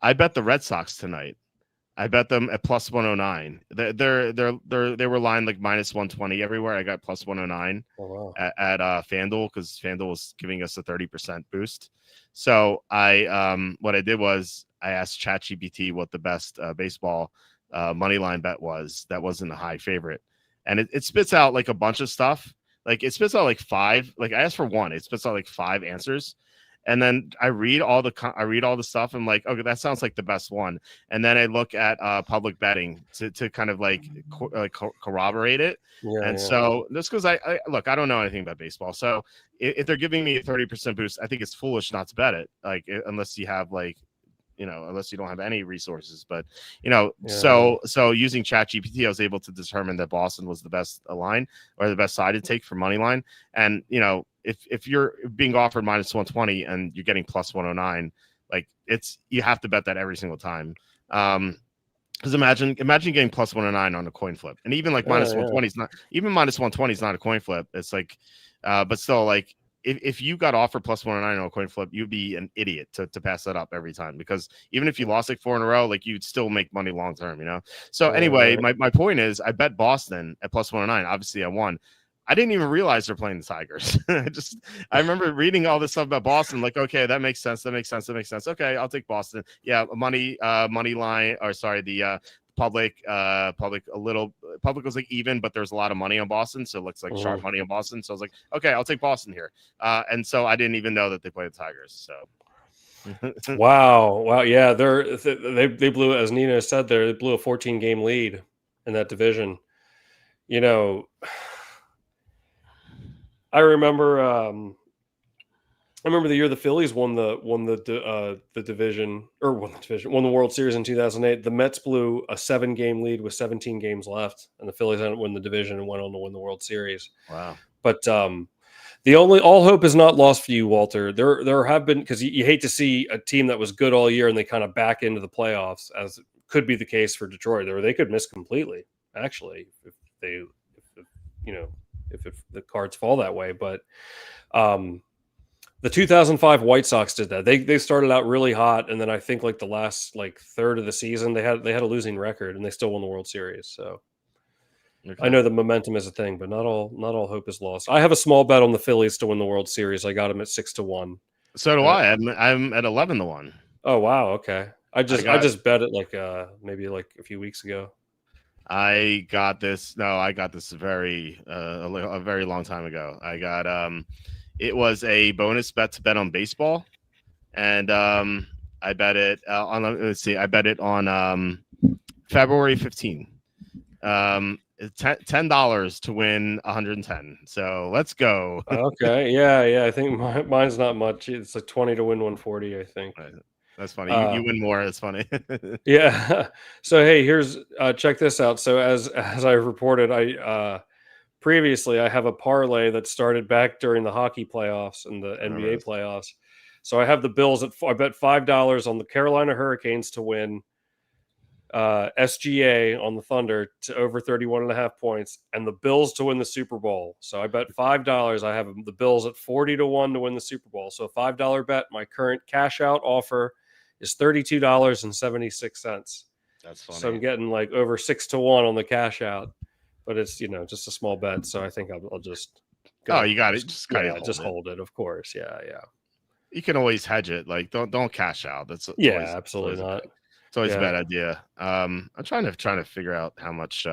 I bet the Red Sox tonight. I bet them at plus 109. They were lined like minus 120 everywhere. I got plus 109 Oh wow. at FanDuel, because FanDuel was giving us a 30% boost. So I what I did was I asked ChatGPT what the best baseball money line bet was that wasn't a high favorite, and it spits out like a bunch of stuff. Like it spits out like five. Like I asked for one, it spits out like five answers, and then I read all the stuff. I'm like, okay, that sounds like the best one. And then I look at public betting to kind of like corroborate it. Yeah, And yeah. so this goes, I look, I don't know anything about baseball. So if they're giving me a 30% boost, I think it's foolish not to bet it. Like unless you have like, unless you don't have any resources. But Yeah, yeah. so using ChatGPT, I was able to determine that Boston was the best line, or the best side to take for money line. And if you're being offered minus 120 and you're getting plus 109, like you have to bet that every single time. Because imagine getting plus 109 on a coin flip, and even like minus Yeah, 120 yeah. is not, even minus 120 is not a coin flip. It's like, but still, like if you got offered plus 109 on a coin flip, you'd be an idiot to pass that up every time, because even if you lost like four in a row, like you'd still make money long term, you know. So Right, anyway, right. my point is, I bet Boston at plus 109. Obviously, I won. I didn't even realize they're playing the Tigers. I remember reading all this stuff about Boston, like, okay, that makes sense. That makes sense. That makes sense. Okay, I'll take Boston. Yeah, money line, or sorry, the public public was like even, but there's a lot of money on Boston, so it looks like sharp Mhm. money on Boston. So I was like, okay, I'll take Boston here. And so I didn't even know that they played the Tigers. So Wow, wow, yeah, they blew, as Nina said there, they blew a 14-game lead in that division. You know, I remember I remember the year the Phillies won the division, or won the World Series in 2008. The Mets blew a 7-game lead with 17 games left, and the Phillies didn't win the division and went on to win the World Series. wow. But the only all hope is not lost for you, Walter. There have been, because you hate to see a team that was good all year and they kind of back into the playoffs, as could be the case for Detroit, or they could miss completely. Actually, if they, if you know, if the cards fall that way. But the 2005 White Sox did that. They started out really hot, and then I think like the last like third of the season they had a losing record, and they still won the World Series. So I Okay. know the momentum is a thing, but not all hope is lost. I have a small bet on the Phillies to win the World Series. I got them at 6-1. So do Uh, I. I'm at 11-1. oh wow, okay. I I just I got just bet it like maybe like a few weeks ago. I got this. No, I got this a very long time ago. I got it was a bonus bet to bet on baseball, and I bet it on. Let's see, I bet it on February 15. It's $10 to win 110. So let's go. Okay, yeah, yeah. I think mine's not much. It's like 20 to win 140. I think. That's funny. You Uh, win more. That's funny. yeah. So hey, here's check this out. So as I reported, I previously I have a parlay that started back during the hockey playoffs and the I remember NBA this. playoffs. So I have the Bills at I bet $5 on the Carolina Hurricanes to win, SGA on the Thunder to over 31.5 points, and the Bills to win the Super Bowl. So I bet $5. I have the Bills at 40-1 to win the Super Bowl. So a $5 bet. My current cash out offer is $32.76. That's So I'm funny. getting like over 6-1 on the cash out, but it's just a small bet. So I think I'll just Oh, go. you got it. Just kind of Just hold it. hold it. Of course. Yeah. Yeah. You can always hedge it. Like don't cash out. That's it's Yeah. always it's Absolutely always a bad not. it's always a Yeah. bad idea. I'm trying to figure out how much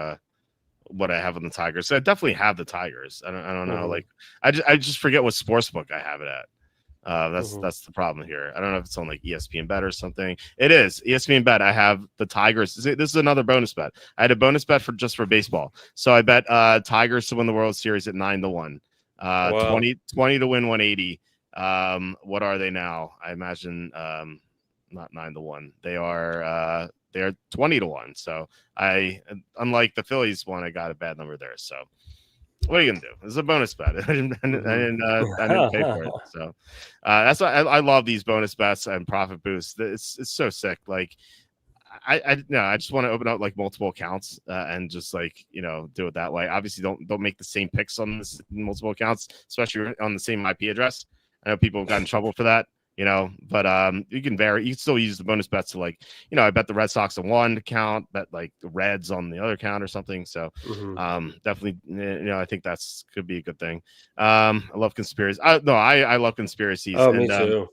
what I have on the Tigers. So I definitely have the Tigers. I don't know. Mhm. Like I just forget what sports book I have it at. That's the problem here. I don't know if it's on like ESPN Bet or something. It is ESPN Bet. I have the Tigers. This is another bonus bet. I had a bonus bet for baseball. So I bet Tigers to win the World Series at 9-1. Wow. 20 to win 180. What are they now? I imagine not 9-1. They're 20-1. So unlike the Phillies one, I got a bad number there. So what are you gonna do? It's a bonus bet. I didn't pay for it. So that's why I love these bonus bets and profit boosts. It's so sick. Like I just want to open up like multiple accounts and just like do it that way. Obviously, don't make the same picks on this multiple accounts, especially on the same IP address. I know people have gotten in trouble for that. But you can vary. You can still use the bonus bets to like, I bet the Red Sox on one account, bet like the Reds on the other account or something. So definitely, I think that's could be a good thing. I love conspiracies. I love conspiracies. Oh, me too.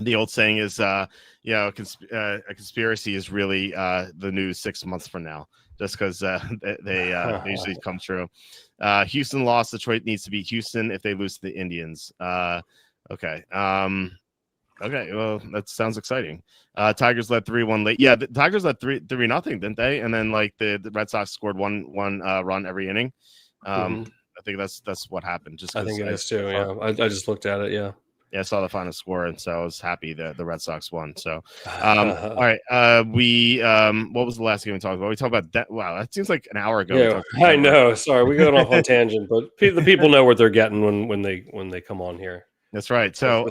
The old saying is, a conspiracy is really the news 6 months from now, just because they usually come true. Houston lost. Detroit needs to beat Houston if they lose to the Indians. Okay. Okay, well, that sounds exciting. Tigers led 3-1 late. Yeah, the Tigers led 3-0, didn't they? And then like the Red Sox scored one run every inning. I think that's what happened. Just I think it is too. Yeah, I just looked at it. Yeah, I saw the final score, and so I was happy that the Red Sox won. So, all right, we what was the last game we talked about? We talked about wow, that seems like an hour ago. Yeah, I know. Sorry, we got off on tangent, but the people know what they're getting when they come on here. That's right. So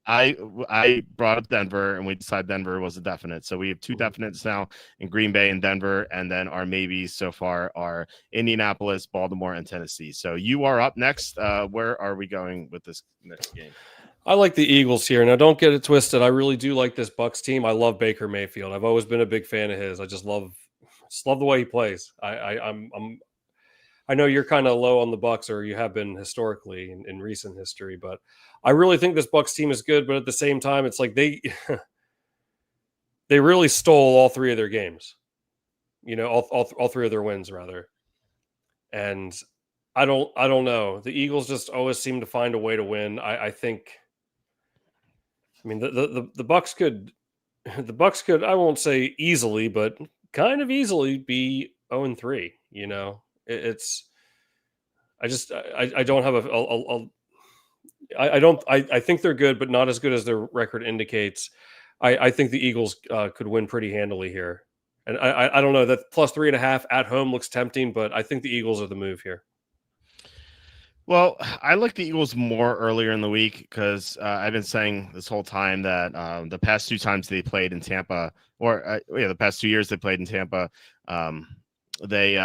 I brought up Denver, and we decided Denver was a definite. So we have two definites now in Green Bay and Denver, and then our maybes so far are Indianapolis, Baltimore, and Tennessee. So you are up next. Where are we going with this next game? I like the Eagles here. Now, don't get it twisted. I really do like this Bucs team. I love Baker Mayfield. I've always been a big fan of his. I just love the way he plays. I know you're kind of low on the Bucs, or you have been historically in recent history, but I really think this Bucs team is good. But at the same time, it's like they really stole all three of their games. All three of their wins rather. And I don't know. The Eagles just always seem to find a way to win. I think. I mean, the Bucs could I won't say easily, but kind of easily be 0-3. I don't have I think they're good, but not as good as their record indicates. I think the Eagles could win pretty handily here. And I don't know, that plus 3.5 at home looks tempting, but I think the Eagles are the move here. Well, I like the Eagles more earlier in the week because I've been saying this whole time that the past two times they played in Tampa, or the past 2 years they played in Tampa, the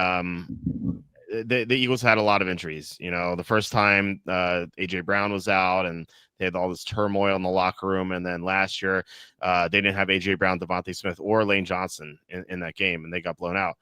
Eagles had a lot of injuries. The first time AJ Brown was out and they had all this turmoil in the locker room. And then last year they didn't have AJ Brown, Devontae Smith, or Lane Johnson in that game, and they got blown out.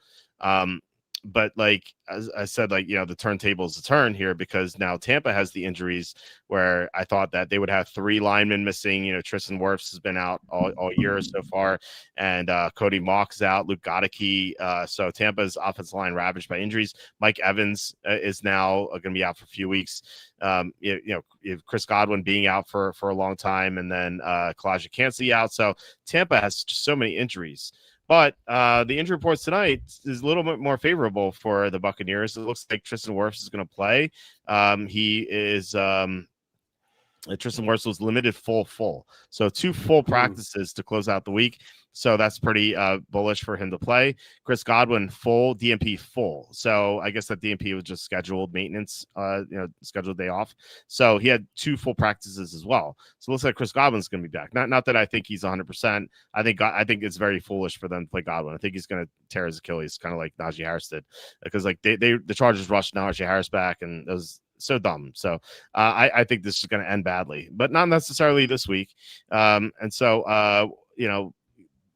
But like as I said, like, the turntables turn here because now Tampa has the injuries where I thought that they would have three linemen missing. Tristan Wirfs has been out all year so far, and Cody Mock's out, Luke Goedeke. So Tampa's offensive line ravaged by injuries. Mike Evans is now going to be out for a few weeks. Chris Godwin being out for a long time, and then Kalijah Kancey out. So Tampa has just so many injuries. But the injury reports tonight is a little bit more favorable for the Buccaneers. It looks like Tristan Wirfs is going to play. He is Tristan Wirfs was limited full. So 2 full practices to close out the week. So that's pretty bullish for him to play. Chris Godwin full, DNP full. So I guess that DNP was just scheduled maintenance, scheduled day off. So he had 2 full practices as well. So it looks like Chris Godwin's going to be back. Not that I think he's 100%. I think it's very foolish for them to play Godwin. I think he's going to tear his Achilles, kind of like Najee Harris did, because like the Chargers rushed Najee Harris back, and it was so dumb. So I think this is going to end badly, but not necessarily this week. And so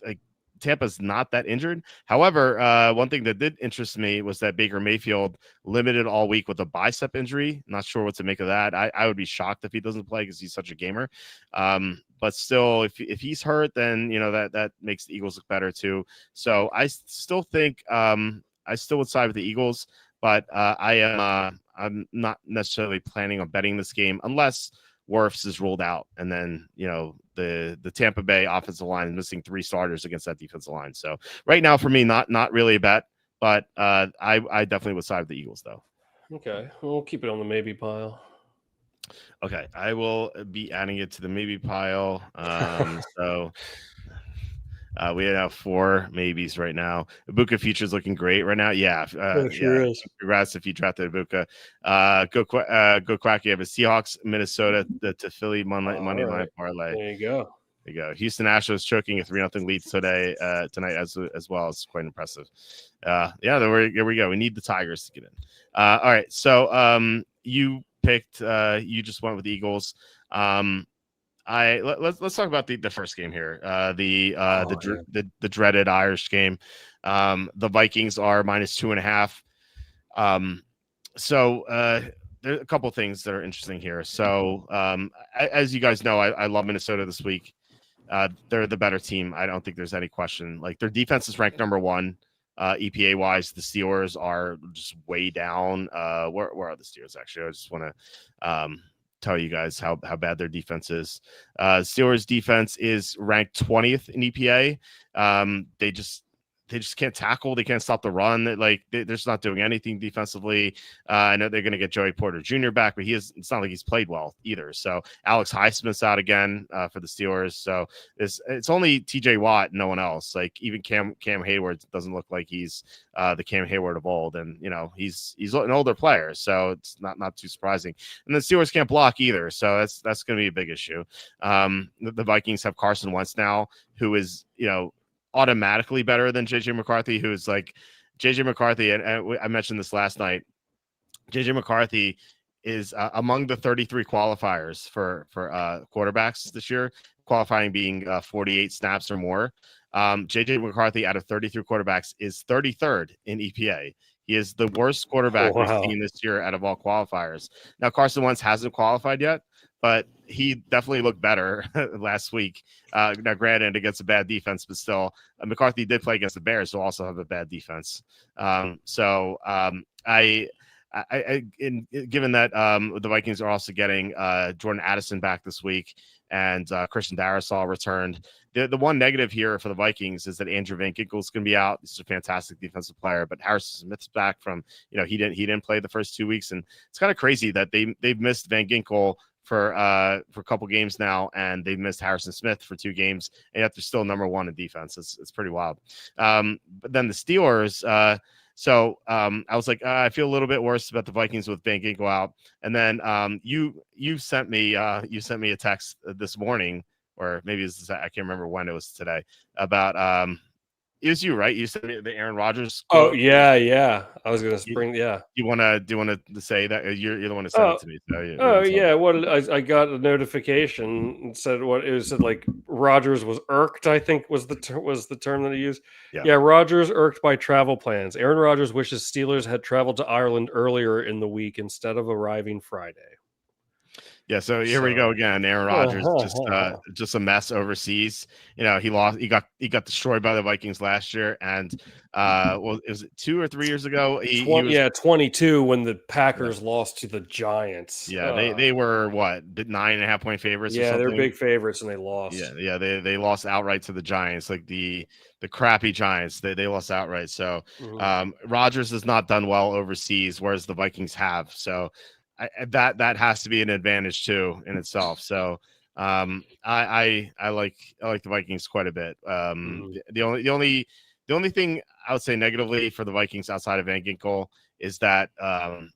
like Tampa's not that injured. However, one thing that did interest me was that Baker Mayfield limited all week with a bicep injury. Not sure what to make of that. I would be shocked if he doesn't play because he's such a gamer. But still, if he's hurt, then that makes the Eagles look better too. So I still think I still would side with the Eagles, but I'm not necessarily planning on betting this game unless Wirfs is ruled out, and then the Tampa Bay offensive line is missing 3 starters against that defensive line. So right now for me, not really a bet, but I definitely would side with the Eagles though. Okay, we'll keep it on the maybe pile. Okay, I will be adding it to the maybe pile. So we have 4 maybes right now. Ibuka future's looking great right now. Yeah, Sure is. Congrats if you drafted Ibuka. Go Quacky. You have a Seahawks, Minnesota to Philly Monday line parlay. There you go. There you go. Houston Astros choking a 3-0 lead tonight as well. It's quite impressive. There we go. We need the Tigers to get in. All right. So you picked. You just went with the Eagles. Let's talk about the first game here. The dreaded Irish game. The Vikings are -2.5. So there's a couple things that are interesting here. So as you guys know, I love Minnesota this week. They're the better team. I don't think there's any question. Like, their defense is ranked number 1 EPA wise. The Steelers are just way down. Where are the Steelers actually? I just want to tell you guys how bad their defense is. Steelers defense is ranked 20th in EPA. They just can't tackle. They can't stop the run. They're just not doing anything defensively. I know they're going to get Joey Porter Jr. back, but it's not like he's played well either. So Alex Highsmith's out again for the Steelers. So it's only TJ Watt, no one else. Like, even Cam Hayward doesn't look like he's the Cam Hayward of old. And, he's an older player. So it's not too surprising. And the Steelers can't block either. So that's going to be a big issue. The Vikings have Carson Wentz now, who is, automatically better than JJ McCarthy, who's like JJ McCarthy. And I mentioned this last night. JJ McCarthy is among the 33 qualifiers for quarterbacks this year, qualifying being 48 snaps or more. JJ McCarthy out of 33 quarterbacks is 33rd in EPA. He is the worst quarterback we've seen this year out of all qualifiers. Now, Carson Wentz hasn't qualified yet, but he definitely looked better last week. Now, granted, against a bad defense, but still, McCarthy did play against the Bears, who also have a bad defense. Given that the Vikings are also getting Jordan Addison back this week, and Christian Darrisaw returned. The one negative here for the Vikings is that Andrew Van Ginkel is going to be out. This is a fantastic defensive player, but Harrison Smith's back from, he didn't play the first 2 weeks, and it's kind of crazy that they've missed Van Ginkel for a couple games now, and they've missed Harrison Smith for 2 games, and yet they're still number 1 in defense. It's pretty wild. But then the Steelers. So I was like, I feel a little bit worse about the Vikings with Van Ginkel out. And then you sent me a text this morning, or maybe I can't remember when it was today, about it was you, right? You sent me the Aaron Rodgers quote. Oh yeah. I was gonna bring. Yeah. Do you want to say that you're the one who sent it to me? So yeah. Well, I got a notification and said said like Rodgers was irked, I think was the term that he used. Yeah. Rodgers irked by travel plans. Aaron Rodgers wishes Steelers had traveled to Ireland earlier in the week instead of arriving Friday. Yeah, so here we go again. Aaron Rodgers just a mess overseas. He lost. He got destroyed by the Vikings last year, and it was 2 or 3 years ago. 22 when the Packers lost to the Giants. Yeah, they were 9.5 point favorites. Yeah, or something? They're big favorites, and they lost. Yeah, they lost outright to the Giants, like the crappy Giants. They lost outright. So Rodgers has not done well overseas, whereas the Vikings have. So. That has to be an advantage too in itself. So I like the Vikings quite a bit. The only thing I would say negatively for the Vikings outside of Van Ginkel is that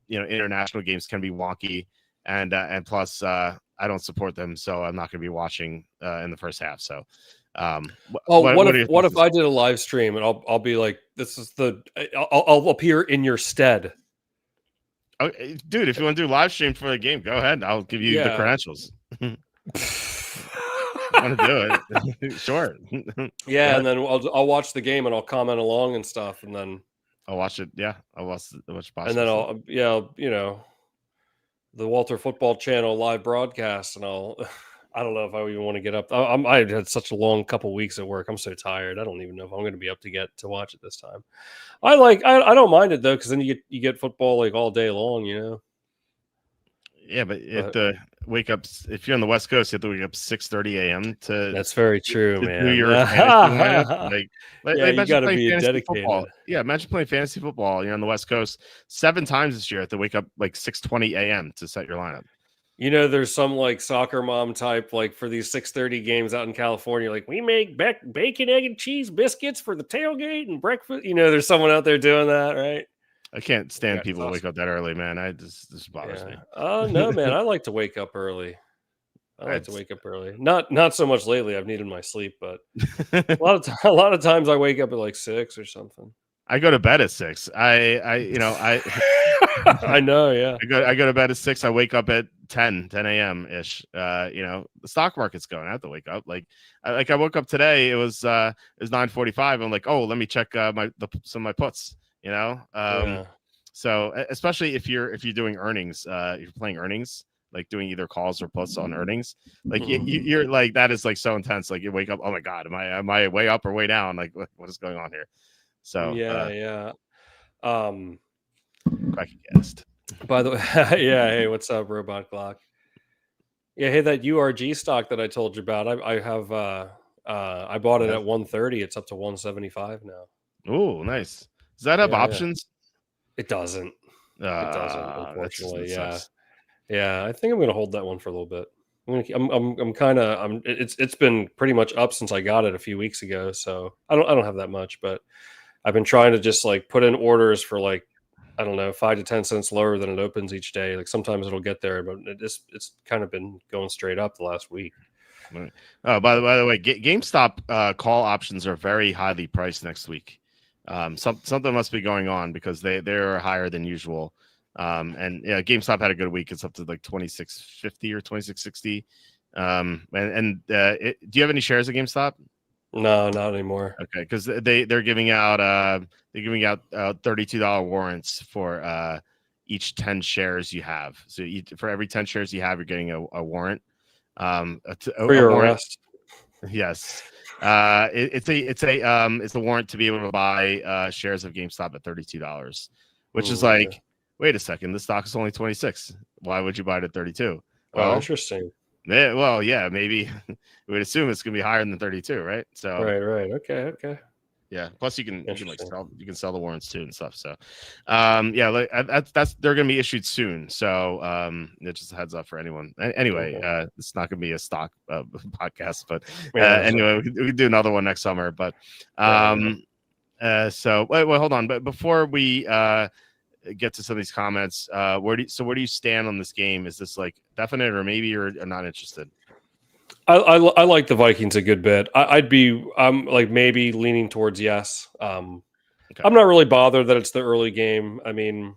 international games can be wonky, and plus I don't support them, so I'm not going to be watching in the first half. So what if I did a live stream and I'll be like, this is I'll appear in your stead. Okay, dude, if you want to do live stream for the game, go ahead. I'll give you the credentials. Want to do it? Sure. Yeah, and then I'll watch the game and I'll comment along and stuff, and then I'll watch it. Yeah, I'll watch and then I'll the Walter Football Channel live broadcast, and I don't know if I even want to get up. I had such a long couple weeks at work. I'm so tired. I don't even know if I'm going to be up to watch it this time. I don't mind it though, because then you get football like all day long. Yeah, but you have But to wake up. If you're on the West Coast, you have to wake up 6:30 a.m. that's very true, to do man. your fantasy lineup. Like Yeah, you imagine got to playing be fantasy dedicated. football. Yeah, imagine playing fantasy football. You're on the West Coast 7 times this year. You have to wake up like 6:20 a.m. to set your lineup. There's some like soccer mom type, like for these 6:30 games out in California, like we make bacon, egg, and cheese biscuits for the tailgate and breakfast. There's someone out there doing that, right? I can't Yeah, stand it's people who wake awesome. up that early, man. This bothers Yeah. me. No, man, I like to wake up early. I like to It's- wake up early. Not so much lately. I've needed my sleep, but a lot of times I wake up at like 6 or something. I go to bed at 6. I I know, yeah. I go to bed at 6. I wake up at 10 a.m. ish. The stock market's going. I have to wake up. I woke up today. It was 9:45. I'm like, oh, let me check some of my puts. Yeah. So especially if you're doing earnings, if you're playing earnings, like doing either calls or puts on earnings, like you're like that is like so intense. Like you wake up, oh my god, am I way up or way down? Like what is going on here? So Yeah. Um Quacky Cast. by the way, yeah, hey, what's up, Robot Clock? Yeah, hey, that URG stock that I told you about, I have I bought it Yes. at 130. It's up to 175 now. Oh, nice. Does that have Yeah. options? It doesn't. It doesn't, That unfortunately. Yeah. sucks. Yeah, I think I'm gonna hold that one for a little bit. I'm kind of it's been pretty much up since I got it a few weeks ago, so I don't have that much, but I've been trying to just like put in orders for like I don't know 5 to 10 cents lower than it opens each day. Like sometimes it'll get there, but it's kind of been going straight up the last week. Right. Oh, by the way, GameStop call options are very highly priced next week. Something must be going on because they're higher than usual. And yeah, GameStop had a good week. It's up to like 26.50 or 26.60. Do you have any shares of GameStop? No, not anymore. Okay, because they're giving out $32 warrants for each 10 shares you have. So for every 10 shares you have, you're getting a warrant. For your warrant. arrest. Yes. It's a warrant to be able to buy shares of GameStop at $32, which is like, Okay. wait a second, the stock is only 26. Why would you buy it at 32? Oh, Well, interesting. yeah, maybe we would assume it's gonna be higher than 32, right? So Right. Okay. yeah. Plus, you can Interesting. sell the warrants too and stuff. So, yeah, like that's they're gonna be issued soon. So, it's just a heads up for anyone. Anyway, Okay. it's not gonna be a stock podcast, but Yeah, anyway, we can do another one next summer. But, right. so wait, hold on. But before we get to some of these comments, where do you stand on this game? Is this like definite, or maybe you're not interested? I like the Vikings a good bit. I'm like maybe leaning towards yes. Okay. I'm not really bothered that it's the early game. I mean,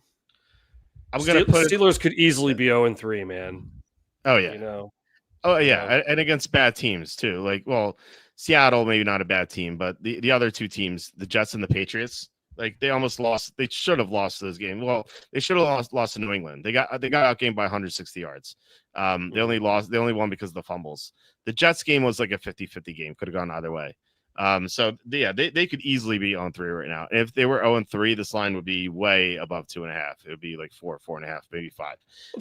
I'm gonna put it. Steelers could easily be 0-3, man. Oh yeah. You know. Oh yeah, and against bad teams too. Like, well, Seattle maybe not a bad team, but the other two teams, the Jets and the Patriots, like they almost lost. They should have lost those games. Well, they should have lost to New England. They got outgained by 160 yards. They only lost. They only won because of the fumbles. The Jets game was like a 50-50 game. Could have gone either way. So yeah, they could easily be on 3 right now. And if they were 0-3, this line would be way above 2.5. It would be like 4.5, maybe 5.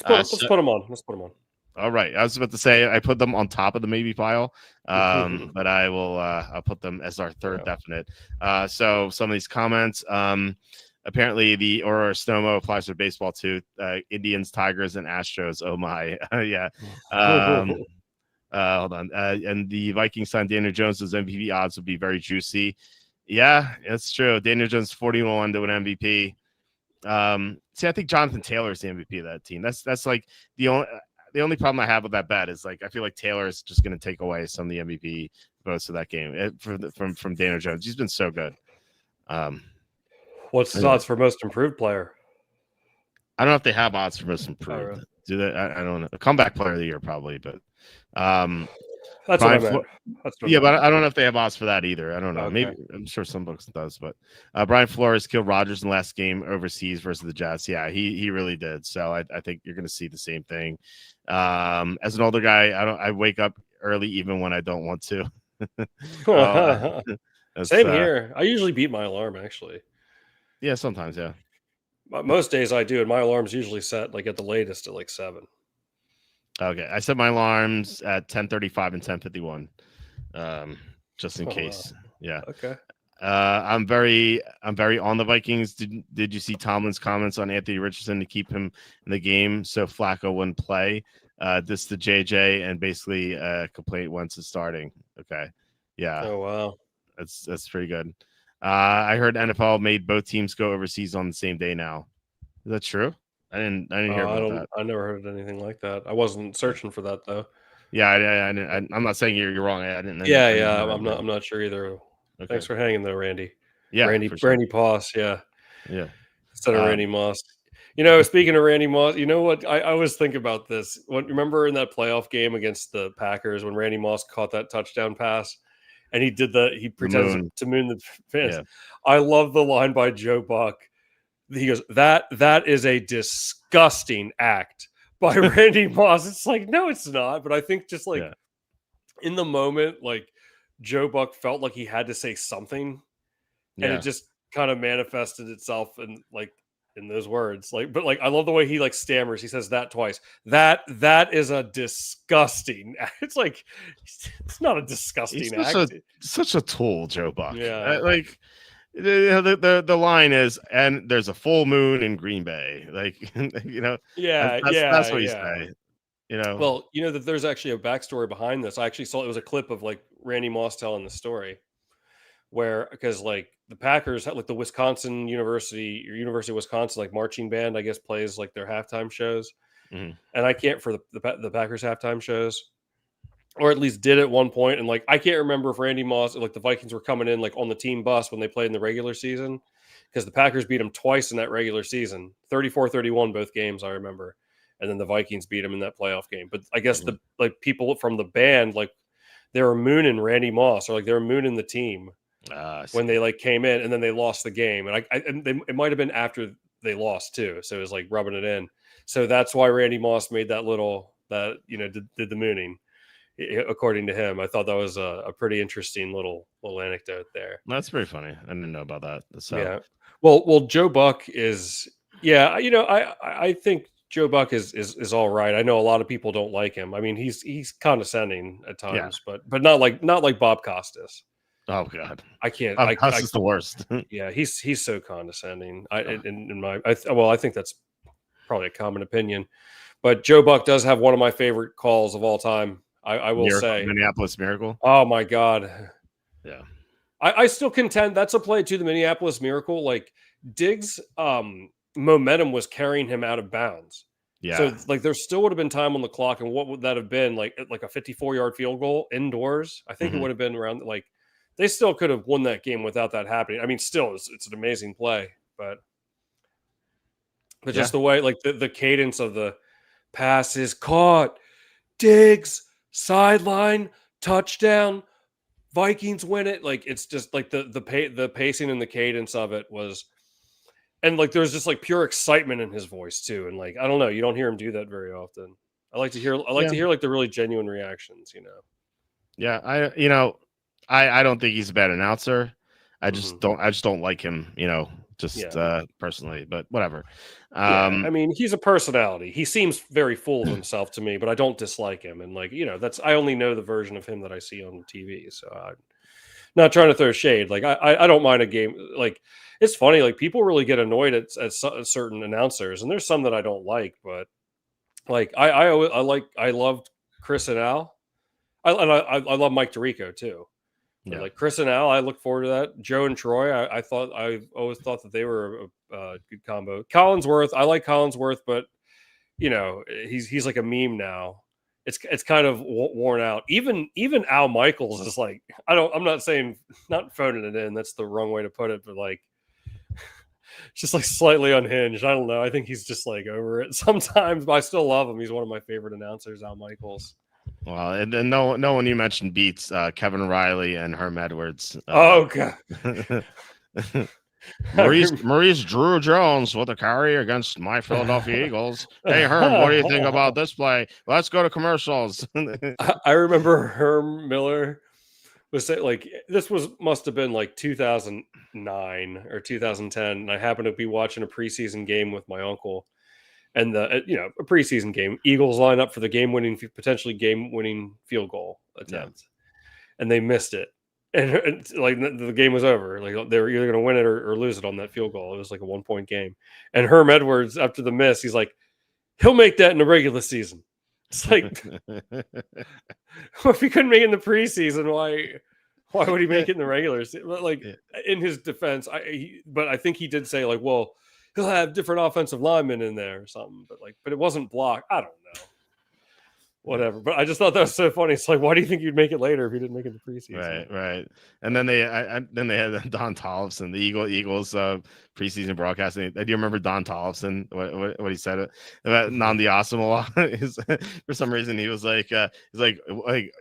Let's put them on. Let's put them on. All right. I was about to say I put them on top of the maybe pile, but I will I'll put them as our third definite. So some of these comments, apparently the Aurora Snomo applies for baseball too. Indians, Tigers, and Astros. Oh my, yeah. Hold on. And the Vikings signed Daniel Jones. Those MVP odds would be very juicy. Yeah, that's true. Daniel Jones 41 to an MVP. See, I think Jonathan Taylor is the MVP of that team. That's like the only problem I have with that bet is like I feel like Taylor is just going to take away some of the MVP votes of that game from Daniel Jones. He's been so good. What's the odds for most improved player? I don't know if they have odds for most improved. Oh, really? Do they? I don't know. A comeback player of the year probably, but that's what I meant. But I don't know if they have odds for that either. I don't know. Okay. Maybe I'm sure some books does, but Brian Flores killed Rodgers in the last game overseas versus the Jets. Yeah, he really did. So I think you're going to see the same thing. As an older guy, I wake up early even when I don't want to. Same here. I usually beat my alarm actually. Yeah, sometimes, yeah. Most days I do, and my alarm's usually set like at the latest at like 7. Okay, I set my alarms at 10:35 and 10:51, just in Oh wow. case. Yeah. Okay. I'm very on the Vikings. Did you see Tomlin's comments on Anthony Richardson to keep him in the game so Flacco wouldn't play? This to JJ and basically complaint once it's starting. Okay, yeah, Oh wow. that's pretty good. I heard NFL made both teams go overseas on the same day now. Is that true? I didn't hear Oh, about that. I never heard anything like that. I wasn't searching for that though. Yeah, I'm not saying you're wrong. Yeah, I didn't yeah. hear anything. I'm not sure either. Okay. Thanks for hanging there, Randy. Yeah, for sure. Randy Poss, yeah. Yeah. Instead of Randy Um, Moss. You know, speaking of Randy Moss, you know what? I always think about this. What remember in that playoff game against the Packers when Randy Moss caught that touchdown pass and he the pretends moon. to moon the fans. Yeah. I love the line by Joe Buck. He goes, that is a disgusting act by Randy Moss. It's like, no, it's not. But I think just like Yeah. in the moment, like Joe Buck felt like he had to say something, and it Yeah. just kind of manifested itself in like in those words. Like, but like I love the way he like stammers. He says that twice. That is a disgusting. It's like it's not a He's disgusting such act. a tool, Joe Buck. Yeah. Like the line is, and there's a full moon in Green Bay. Like Yeah, that's yeah, what you yeah. say. You know. Well, you know that there's actually a backstory behind this. I actually saw it was a clip of like Randy Moss telling the story where because like the Packers had like the Wisconsin University or University of Wisconsin like marching band I guess plays like their halftime shows, Mhm. and I can't for the Packers halftime shows or at least did at one point, and like I can't remember if Randy Moss like the Vikings were coming in like on the team bus when they played in the regular season because the Packers beat them twice in that regular season 34-31 both games I remember, and then the Vikings beat them in that playoff game. But I guess Mhm. the like people from the band like they were mooning Randy Moss or like they were mooning the team I when see. they like came in and then they lost the game. And it might have been after they lost too. So it was like rubbing it in. So that's why Randy Moss made that little that did the mooning. According to him, I thought that was a pretty interesting little anecdote there. That's pretty funny. I didn't know about that. So Yeah. Well, Joe Buck is yeah. You know, I think Joe Buck is all right. I know a lot of people don't like him. I mean, he's condescending at yeah. times, but not like Bob Costas. Oh God. I can't. House is the worst. Yeah, he's so condescending. Oh, I think that's probably a common opinion. But Joe Buck does have one of my favorite calls of all time. I will Miracle, say. Minneapolis Miracle. Oh my god. Yeah. I still contend that's a play to the Minneapolis Miracle. Like Diggs' momentum was carrying him out of bounds. So Yeah. like there still would have been time on the clock, and what would that have been like a 54-yard field goal indoors? I think it Mhm. would have been around like they still could have won that game without that happening. I mean, still it's an amazing play, but Yeah. just the way like the cadence of the pass is caught, Diggs sideline touchdown, Vikings win it. Like it's just like the pacing and the cadence of it was, and like there's just like pure excitement in his voice too. And like I don't know, you don't hear him do that very often. I like Yeah. to hear like the really genuine reactions. Yeah. I don't think he's a bad announcer. Mhm. I just don't like him, just Yeah. personally, but whatever. Yeah, I Um mean, he's a personality. He seems very full of himself to me, but I don't dislike him. And like, that's I only know the version of him that I see on TV. So I'm not trying to throw shade. Like I don't mind a game. Like it's funny. Like people really get annoyed at certain announcers, and there's some that I don't like. But like I loved Chris and Al. I love Mike Tirico too. But yeah. like Chris and Al, I look forward to that. Joe and Troy, I always thought that they were a good combo. Collinsworth, I like Collinsworth, but he's like a meme now. It's kind of worn out. Even Al Michaels is like I'm not saying not phoning it in. That's the wrong way to put it, but like just like slightly unhinged. I don't know. I think he's just like over it sometimes, but I still love him. He's one of my favorite announcers, Al Michaels. Well, and then no one you mentioned beats Kevin Riley and Herm Edwards. Oh god. Maurice Drew Jones with a carry against my Philadelphia Eagles. Hey Herm, what do you think about this play? Let's go to commercials. I remember Herm Miller was like this must have been like 2009 or 2010, and I happened to be watching a preseason game with my uncle, and a preseason game, Eagles line up for the potentially game-winning field goal attempt, and they missed it, and like the game was over. Like they were either going to win it or lose it on that field goal. It was like a 1-point game, and Herm Edwards after the miss, he's like, he'll make that in the regular season. It's like, if he couldn't make it in the preseason, why would he make it in the regular season? Like, in his defense, but I think he did say like, well, he'll have different offensive linemen in there or something. But it wasn't blocked. I don't know. Whatever. But I just thought that was so funny. It's like, why do you think you'd make it later if you didn't make it in the preseason? Right. And then they had Don Tollefson, the Eagles preseason broadcasting. Do you remember Don Tollefson? What he said about Nnamdi Asomugha? For some reason, he was like,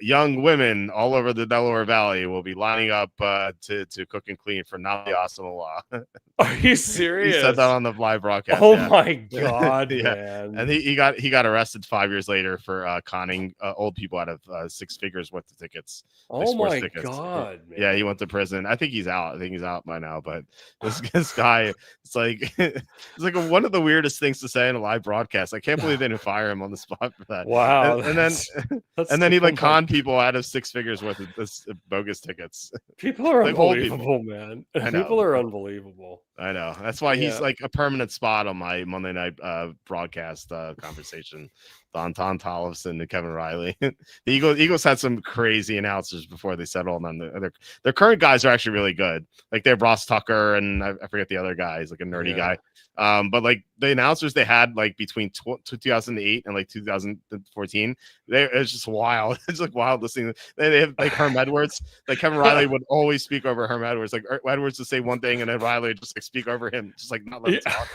young women all over the Delaware Valley will be lining up to cook and clean for Nnamdi Asomugha. Are you serious? He said that on the live broadcast. Oh my god, yeah. man! And he got arrested 5 years later for conning old people out of 6 figures worth of tickets. Oh my god, man! Yeah, he went to prison. I think he's out. I think he's out by now. But this guy, it's like one of the weirdest things to say in a live broadcast. I can't believe they didn't fire him on the spot for that. Wow. And then he like conned people out of 6 figures worth of this bogus tickets. People are like unbelievable, man. People are unbelievable. I know. That's why he's like a permanent spot on my Monday night broadcast conversation. Don Tollefson and Kevin Riley. The Eagles had some crazy announcers before they settled on their current guys are actually really good. Like they have Ross Tucker and I forget the other guy. He's like a nerdy guy. But like the announcers they had like between 2008 and like 2014, it's just wild. It's like wild listening. They have like Herm Edwards. Like Kevin Riley would always speak over Herm Edwards. Like Edwards would say one thing and then Riley would just like speak over him, just like not let him talk.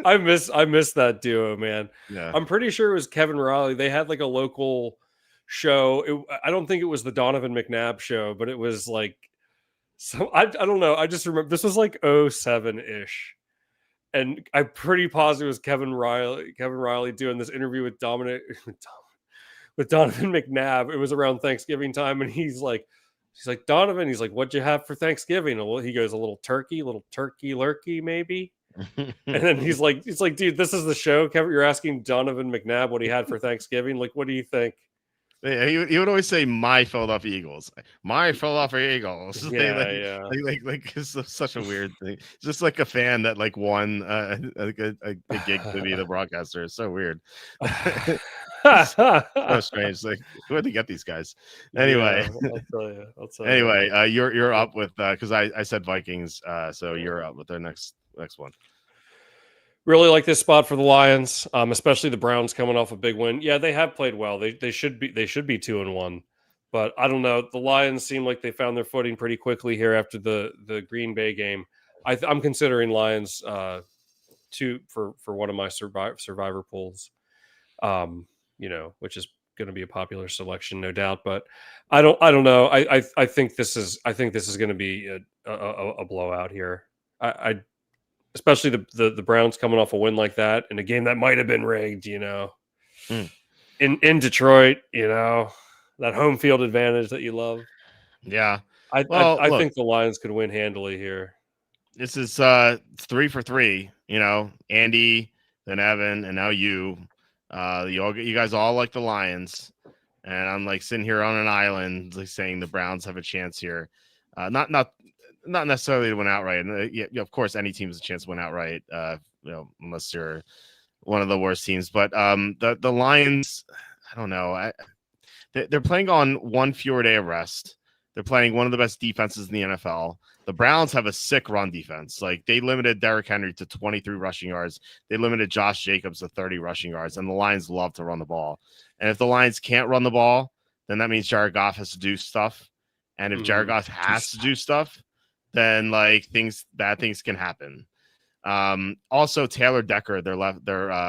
I miss that duo, man. Yeah. I'm pretty sure it was Kevin Riley. They had like a local show. I don't think it was the Donovan McNabb show, but it was like I don't know. I just remember this was like 07-ish. And I'm pretty positive it was Kevin Riley doing this interview with Donovan McNabb. It was around Thanksgiving time, and he's like, Donovan, he's like, what'd you have for Thanksgiving? And he goes, a little turkey lurkey, maybe. And then he's like, dude, this is the show. Kevin, you're asking Donovan McNabb what he had for Thanksgiving. Like, what do you think? Yeah, he would always say my Philadelphia Eagles. My Philadelphia Eagles. Yeah, Like it's such a weird thing. Just like a fan that like won a gig to be the broadcaster. It's so weird. So strange. Like where'd they get these guys? Anyway, I'll tell you. Anyway, you're up with because I said Vikings, so you're up with their next one. Really like this spot for the Lions, especially the Browns coming off a big win. Yeah, they have played well. They should be 2-1, but I don't know. The Lions seem like they found their footing pretty quickly here after the Green Bay game. I'm considering Lions for one of my survivor pools, which is going to be a popular selection, no doubt. But I don't know. I think this is going to be a blowout here. Especially the Browns coming off a win like that in a game that might have been rigged, in Detroit, that home field advantage that you love. Yeah. I think the Lions could win handily here. This is 3 for 3, Andy, then Evan, and now you. You guys all like the Lions. And I'm like sitting here on an island like saying the Browns have a chance here. Not necessarily to win outright. Of course, any team has a chance to win outright, unless you're one of the worst teams. But the Lions, I don't know. They're playing on one fewer day of rest. They're playing one of the best defenses in the NFL. The Browns have a sick run defense. Like they limited Derrick Henry to 23 rushing yards. They limited Josh Jacobs to 30 rushing yards. And the Lions love to run the ball. And if the Lions can't run the ball, then that means Jared Goff has to do stuff. And if Jared Goff has to do stuff, then like bad things can happen. Also Taylor Decker, their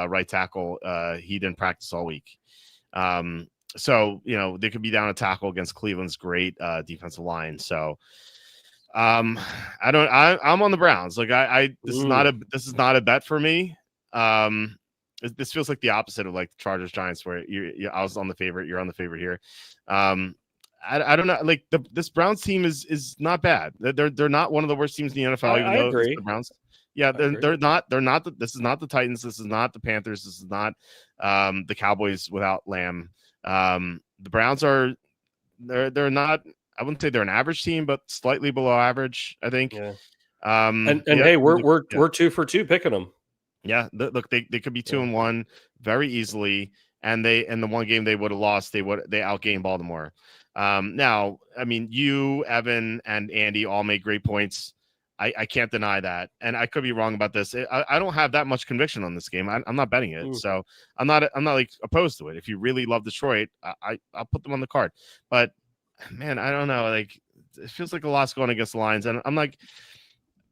right tackle, he didn't practice all week. So they could be down a tackle against Cleveland's great defensive line. So I'm on the Browns. Like this is not a bet for me. This feels like the opposite of like the Chargers Giants, where I was on the favorite, you're on the favorite here. I don't know. Like this Browns team is not bad. They're not one of the worst teams in the NFL. I agree. The Browns. Yeah, I agree. they're not this is not the Titans, this is not the Panthers, this is not the Cowboys without Lamb. The Browns are they're not, I wouldn't say they're an average team, but slightly below average, I think. Yeah. And Yeah, hey, we're 2 for 2 picking them. yeah, look, they could be 2-1 very easily, and the one game they would have lost, they outgained Baltimore. Now, I mean, you, Evan, and Andy all made great points. I can't deny that, and I could be wrong about this. I don't have that much conviction on this game. I'm not betting it, so I'm not like opposed to it. If you really love Detroit, I'll put them on the card. But man, I don't know. Like, it feels like a lot's going against the Lions, and I'm like,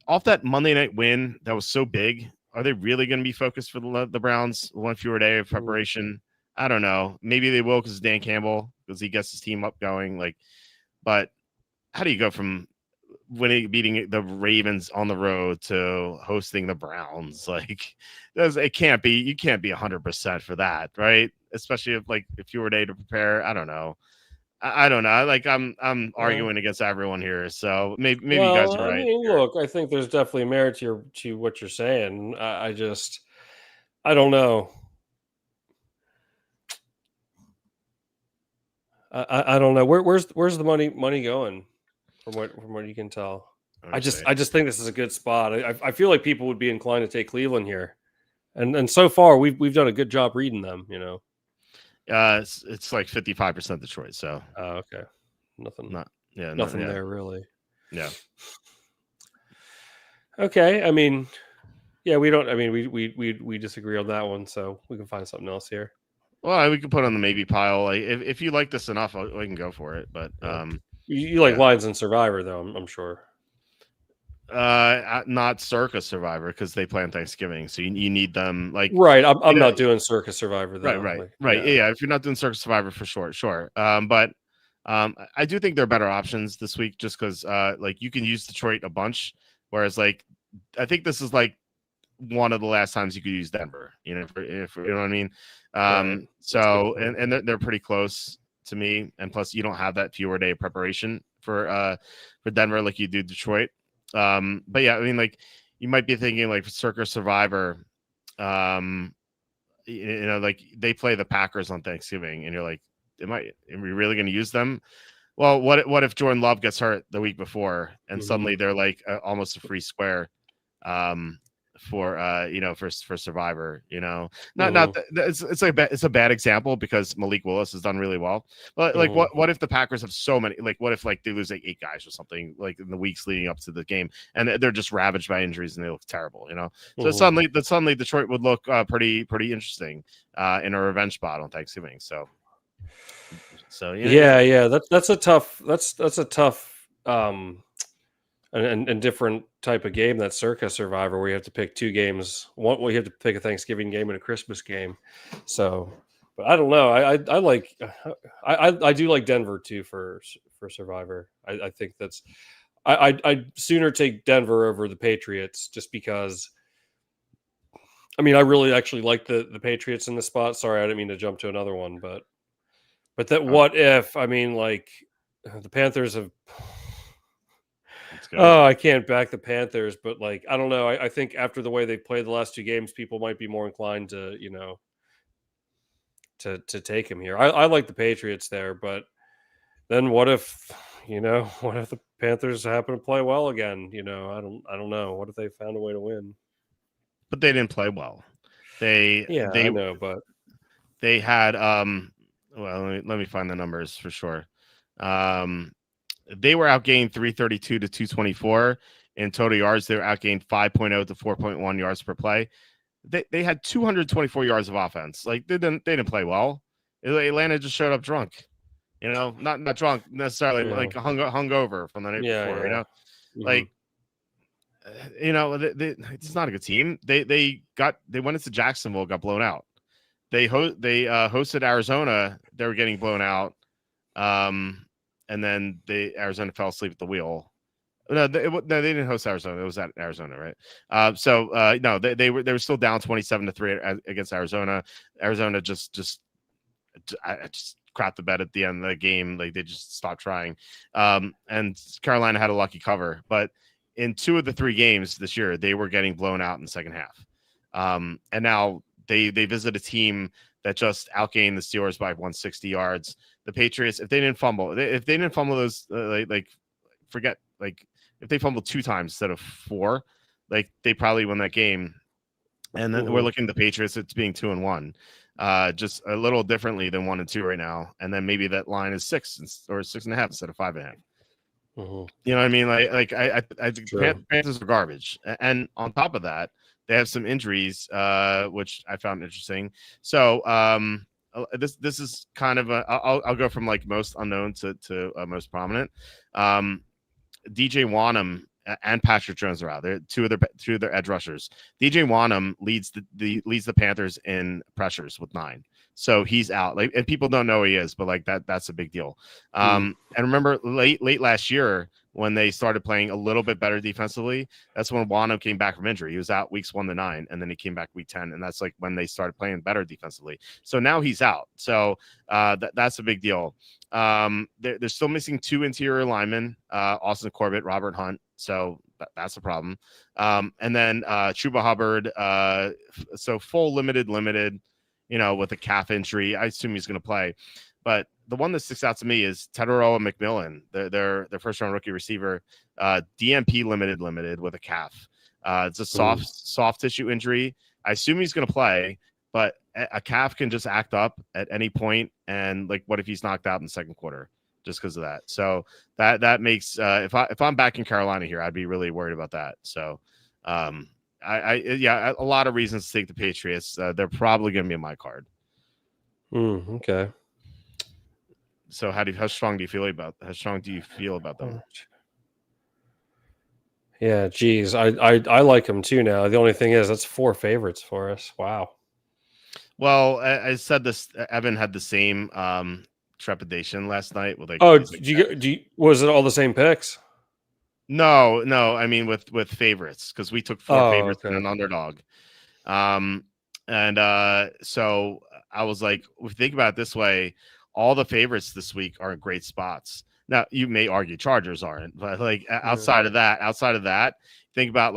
off that Monday night win that was so big, are they really going to be focused for the Browns? One fewer day of preparation. I don't know. Maybe they will because Dan Campbell, because he gets his team up going. Like, but how do you go from beating the Ravens on the road to hosting the Browns? Like, it can't be. You can't be 100% for that, right? Especially if you were a day to prepare. I don't know. I don't know. Like, I'm arguing against everyone here, so maybe you guys are I right. mean, look, I think there's definitely merit to what you're saying. I don't know. I don't know. Where's the money going from what you can tell? I just think this is a good spot. I feel like people would be inclined to take Cleveland here, and so far we've done a good job reading them. It's like 55% Detroit. So okay, nothing nothing there really. Yeah. Okay, I mean, yeah, we don't. I mean, we disagree on that one, so we can find something else here. Well, we can put on the maybe pile. Like, if you like this enough, we can go for it. But you like Lions and Survivor, though, I'm sure. Not Circus Survivor, because they play on Thanksgiving, so you need them. Like, right, I'm not doing Circus Survivor though. Right. Yeah. If you're not doing Circus Survivor, for sure. But I do think there are better options this week, just because like, you can use Detroit a bunch, whereas like, I think this is like one of the last times you could use Denver. If you know what I mean. Right. So and they're pretty close to me, and plus you don't have that fewer day of preparation for Denver like you do Detroit. But yeah, I mean, like, you might be thinking like Circus Survivor, like they play the Packers on Thanksgiving, and you're like, are we really going to use them? Well, what if Jordan Love gets hurt the week before, and suddenly they're like almost a free square, for Survivor, it's a bad example because Malik Willis has done really well, but like, what if the Packers have so many, like, what if like they lose like 8 guys or something, like in the weeks leading up to the game, and they're just ravaged by injuries and they look terrible, so suddenly Detroit would look pretty interesting in a revenge spot on Thanksgiving. So yeah, that's a tough and different type of game, that Circus Survivor, where you have to pick 2 games. One, you have to pick a Thanksgiving game and a Christmas game. So, but I don't know. I do like Denver too for Survivor. I think that's I'd sooner take Denver over the Patriots, just because. I mean, I really actually like the Patriots in the spot. Sorry, I didn't mean to jump to another one, but that what if? I mean, like, the Panthers have. Oh, I can't back the Panthers, but like, I don't know. I think after the way they played the last 2 games, people might be more inclined to, to take him here. I like the Patriots there, but then what if the Panthers happen to play well again? I don't know. What if they found a way to win? But they didn't play well. I know, but they had well, let me find the numbers for sure. They were outgained 332 to 224 in total yards. They were outgained 5.0 to 4.1 yards per play. They had 224 yards of offense. Like, they didn't play well. Atlanta just showed up drunk. Not drunk necessarily, like hungover from the night before. Like, it's not a good team. They went into Jacksonville, got blown out. They hosted Arizona. They were getting blown out. And then Arizona fell asleep at the wheel. No, they didn't host Arizona. It was at Arizona, right? No, they were still down 27-3 against Arizona. Arizona just crapped the bed at the end of the game. Like, they just stopped trying. And Carolina had a lucky cover, but in 2 of the 3 games this year, they were getting blown out in the second half. And now they visit a team that just outgained the Steelers by 160 yards. The Patriots, if they didn't fumble those, forget, like, if they fumbled 2 times instead of 4, like, they probably won that game. And then we're looking at the Patriots, it's being 2-1, just a little differently than 1-2 right now. And then maybe that line is 6 or 6.5 instead of 5.5. You know what I mean? I think Panthers are garbage. And on top of that, they have some injuries, which I found interesting. So this is kind of I'll go from like most unknown to most prominent. DJ Wanham and Patrick Jones are out. They're two of their edge rushers. DJ Wanham leads the Panthers in pressures with 9. So he's out. Like, and people don't know who he is, but like that's a big deal. And remember late last year when they started playing a little bit better defensively, that's when Wanham came back from injury. He was out weeks 1 to 9, and then he came back week 10, and that's like when they started playing better defensively. So now he's out. So that's a big deal. They're still missing 2 interior linemen, Austin Corbett, Robert Hunt. So that's a problem. And then Chuba Hubbard. So full limited, with a calf injury. I assume he's going to play. But the one that sticks out to me is Teteroa McMillan, their first-round rookie receiver, DMP limited with a calf. It's a soft tissue injury. I assume he's going to play, but a calf can just act up at any point. And like, what if he's knocked out in the second quarter just because of that? So that makes if I'm back in Carolina here, I'd be really worried about that. So a lot of reasons to take the Patriots. They're probably going to be in my card. Okay. So how strong do you feel about them? Yeah, geez, I like them too now. The only thing is that's 4 favorites for us. Wow. Well, I said this. Evan had the same trepidation last night with like. Oh, was it all the same picks? No. I mean with favorites, because we took 4 favorites and an underdog. So I was like, if you think about it this way, all the favorites this week are in great spots. Now you may argue Chargers aren't, but like outside of that, think about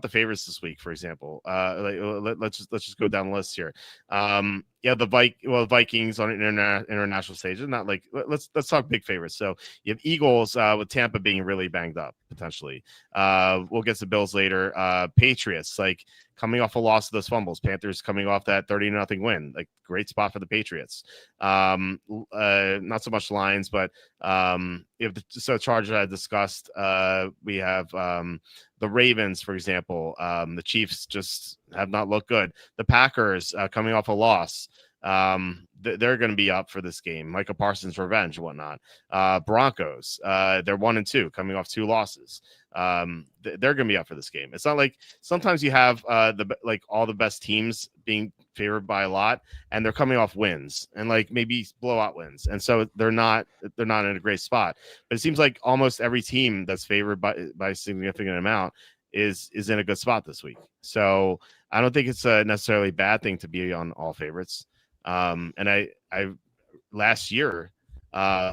the favorites this week, for example. Let's just go down the list here. The Vikings on an international stage. Not like let's talk big favorites. So you have Eagles with Tampa being really banged up potentially. We'll get to Bills later. Patriots coming off a loss of those fumbles. Panthers coming off that 30-0 win. Like, great spot for the Patriots. Not so much Lions, but Chargers I discussed. We have the Ravens, for example. The Chiefs just have not looked good. The Packers coming off a loss. They're going to be up for this game. Micah Parsons' revenge, whatnot. Broncos, they're 1-2, coming off 2 losses. They're going to be up for this game. It's not like sometimes you have all the best teams being favored by a lot, and they're coming off wins and like maybe blowout wins, and so they're not in a great spot. But it seems like almost every team that's favored by a significant amount is in a good spot this week. So I don't think it's a necessarily bad thing to be on all favorites. And I last year,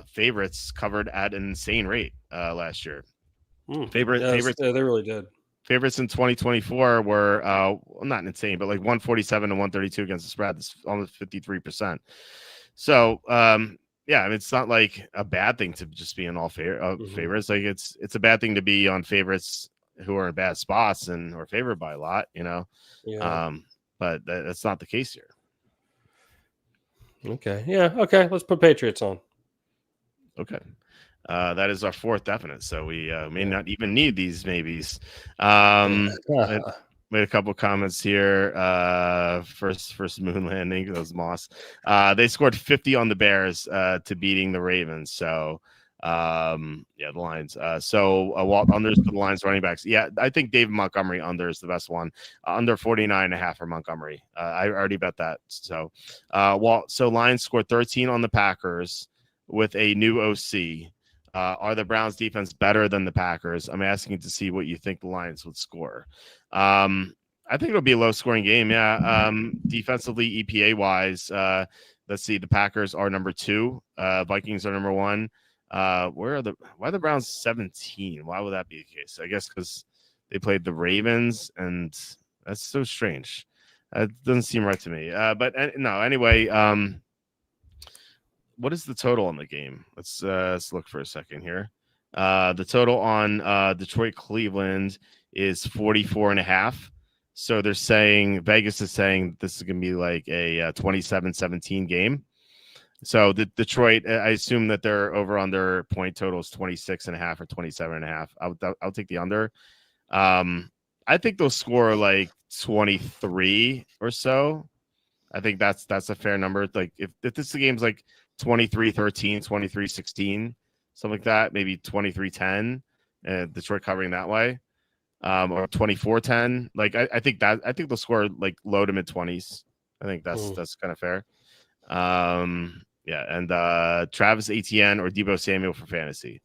favorites covered at an insane rate last year. Favorites, they really did. Favorites in 2024 were not insane, but like 147 to 132 against the spread. That's almost 53%. So it's not like a bad thing to just be in all favorites. Like it's a bad thing to be on favorites who are in bad spots and are favored by a lot, but that's not the case here. Okay. Yeah. Okay. Let's put Patriots on. Okay. That is our 4th definite. So we may not even need these maybes. Made a couple comments here. First moon landing. That was Moss. They scored 50 on the Bears to beating the Ravens. So the Lions. Walt, unders to the Lions running backs. Yeah, I think David Montgomery under is the best one. Under 49.5 for Montgomery. I already bet that. So Walt, so Lions scored 13 on the Packers with a new OC. Are the Browns defense better than the Packers? I'm asking to see what you think the Lions would score. I think it'll be a low scoring game. Yeah. Defensively, EPA wise, let's see. The Packers are number 2. Vikings are number 1. Why are the Browns 17? Why would that be the case? I guess because they played the Ravens, and that's so strange. That doesn't seem right to me. But no, anyway, what is the total on the game? Let's look for a second here. The total on Detroit Cleveland is 44.5. So they're saying Vegas is saying this is going to be like a 27-17 game. So the Detroit, I assume that their over under point total is 26.5 or 27.5. I'll take the under. I think they'll score like 23 or so. I think that's a fair number. Like if this game's like 23-13, 23-16, something like that, maybe 23-10, Detroit covering that way. Or 24-10. Like I think they'll score like low to mid 20s. I think that's kind of fair. Yeah, and Travis Etienne or Deebo Samuel for fantasy.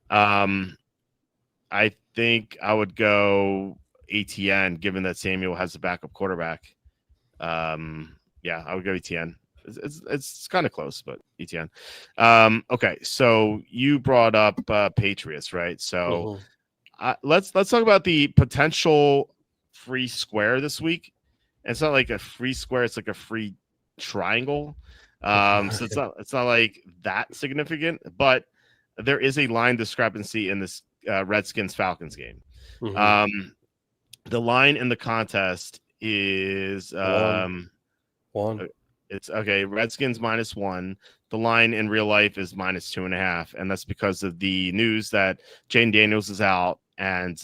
I think I would go Etienne, given that Samuel has a backup quarterback. Yeah, I would go Etienne. It's kind of close, but Etienne. Okay, so you brought up Patriots, right? So let's talk about the potential free square this week. And it's not like a free square; it's like a free triangle. So it's not like that significant, but there is a line discrepancy in this Redskins Falcons game. The line in the contest is one. It's okay. Redskins -1. The line in real life is -2.5, and that's because of the news that Jane Daniels is out and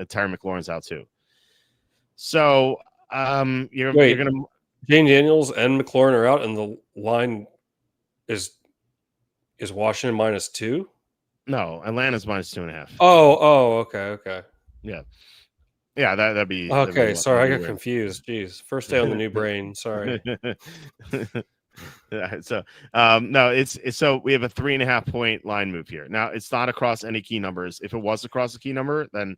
Terry McLaurin's out too. So you're gonna Jane Daniels and McLaurin are out, and the line is Washington -2. No, Atlanta's -2.5. Oh, okay. Yeah, that'd be okay. Sorry, I got weird. confused. Jeez, first day on the new brain. Sorry. So no, it's so we have a 3.5 point line move here. Now it's not across any key numbers. If it was across a key number, then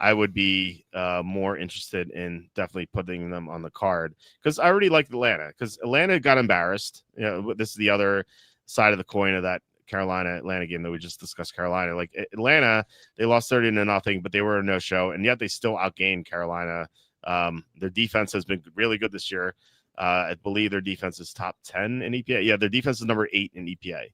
I would be more interested in definitely putting them on the card, because I already like Atlanta, because Atlanta got embarrassed. You know, this is the other side of the coin of that Carolina-Atlanta game that we just discussed. Carolina, like Atlanta, they lost 30-0, but they were a no-show, and yet they still outgained Carolina. Their defense has been really good this year. I believe their defense is top 10 in EPA. Yeah, their defense is number 8 in EPA.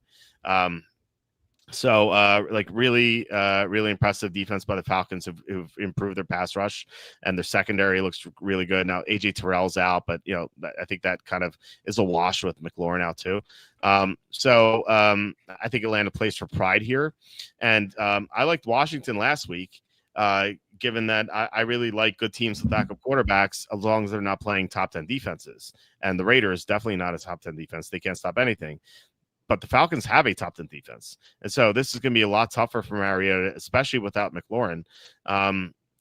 So like really impressive defense by the Falcons, who've improved their pass rush, and their secondary looks really good. Now AJ Terrell's out, but you know, I think that kind of is a wash with McLaurin out too. So I think Atlanta plays for pride here, and I liked Washington last week, given that I really like good teams with backup quarterbacks as long as they're not playing top 10 defenses. And the Raiders definitely not a top 10 defense. They can't stop anything. But the Falcons have a top 10 defense. And so this is going to be a lot tougher for Mariota, especially without McLaurin.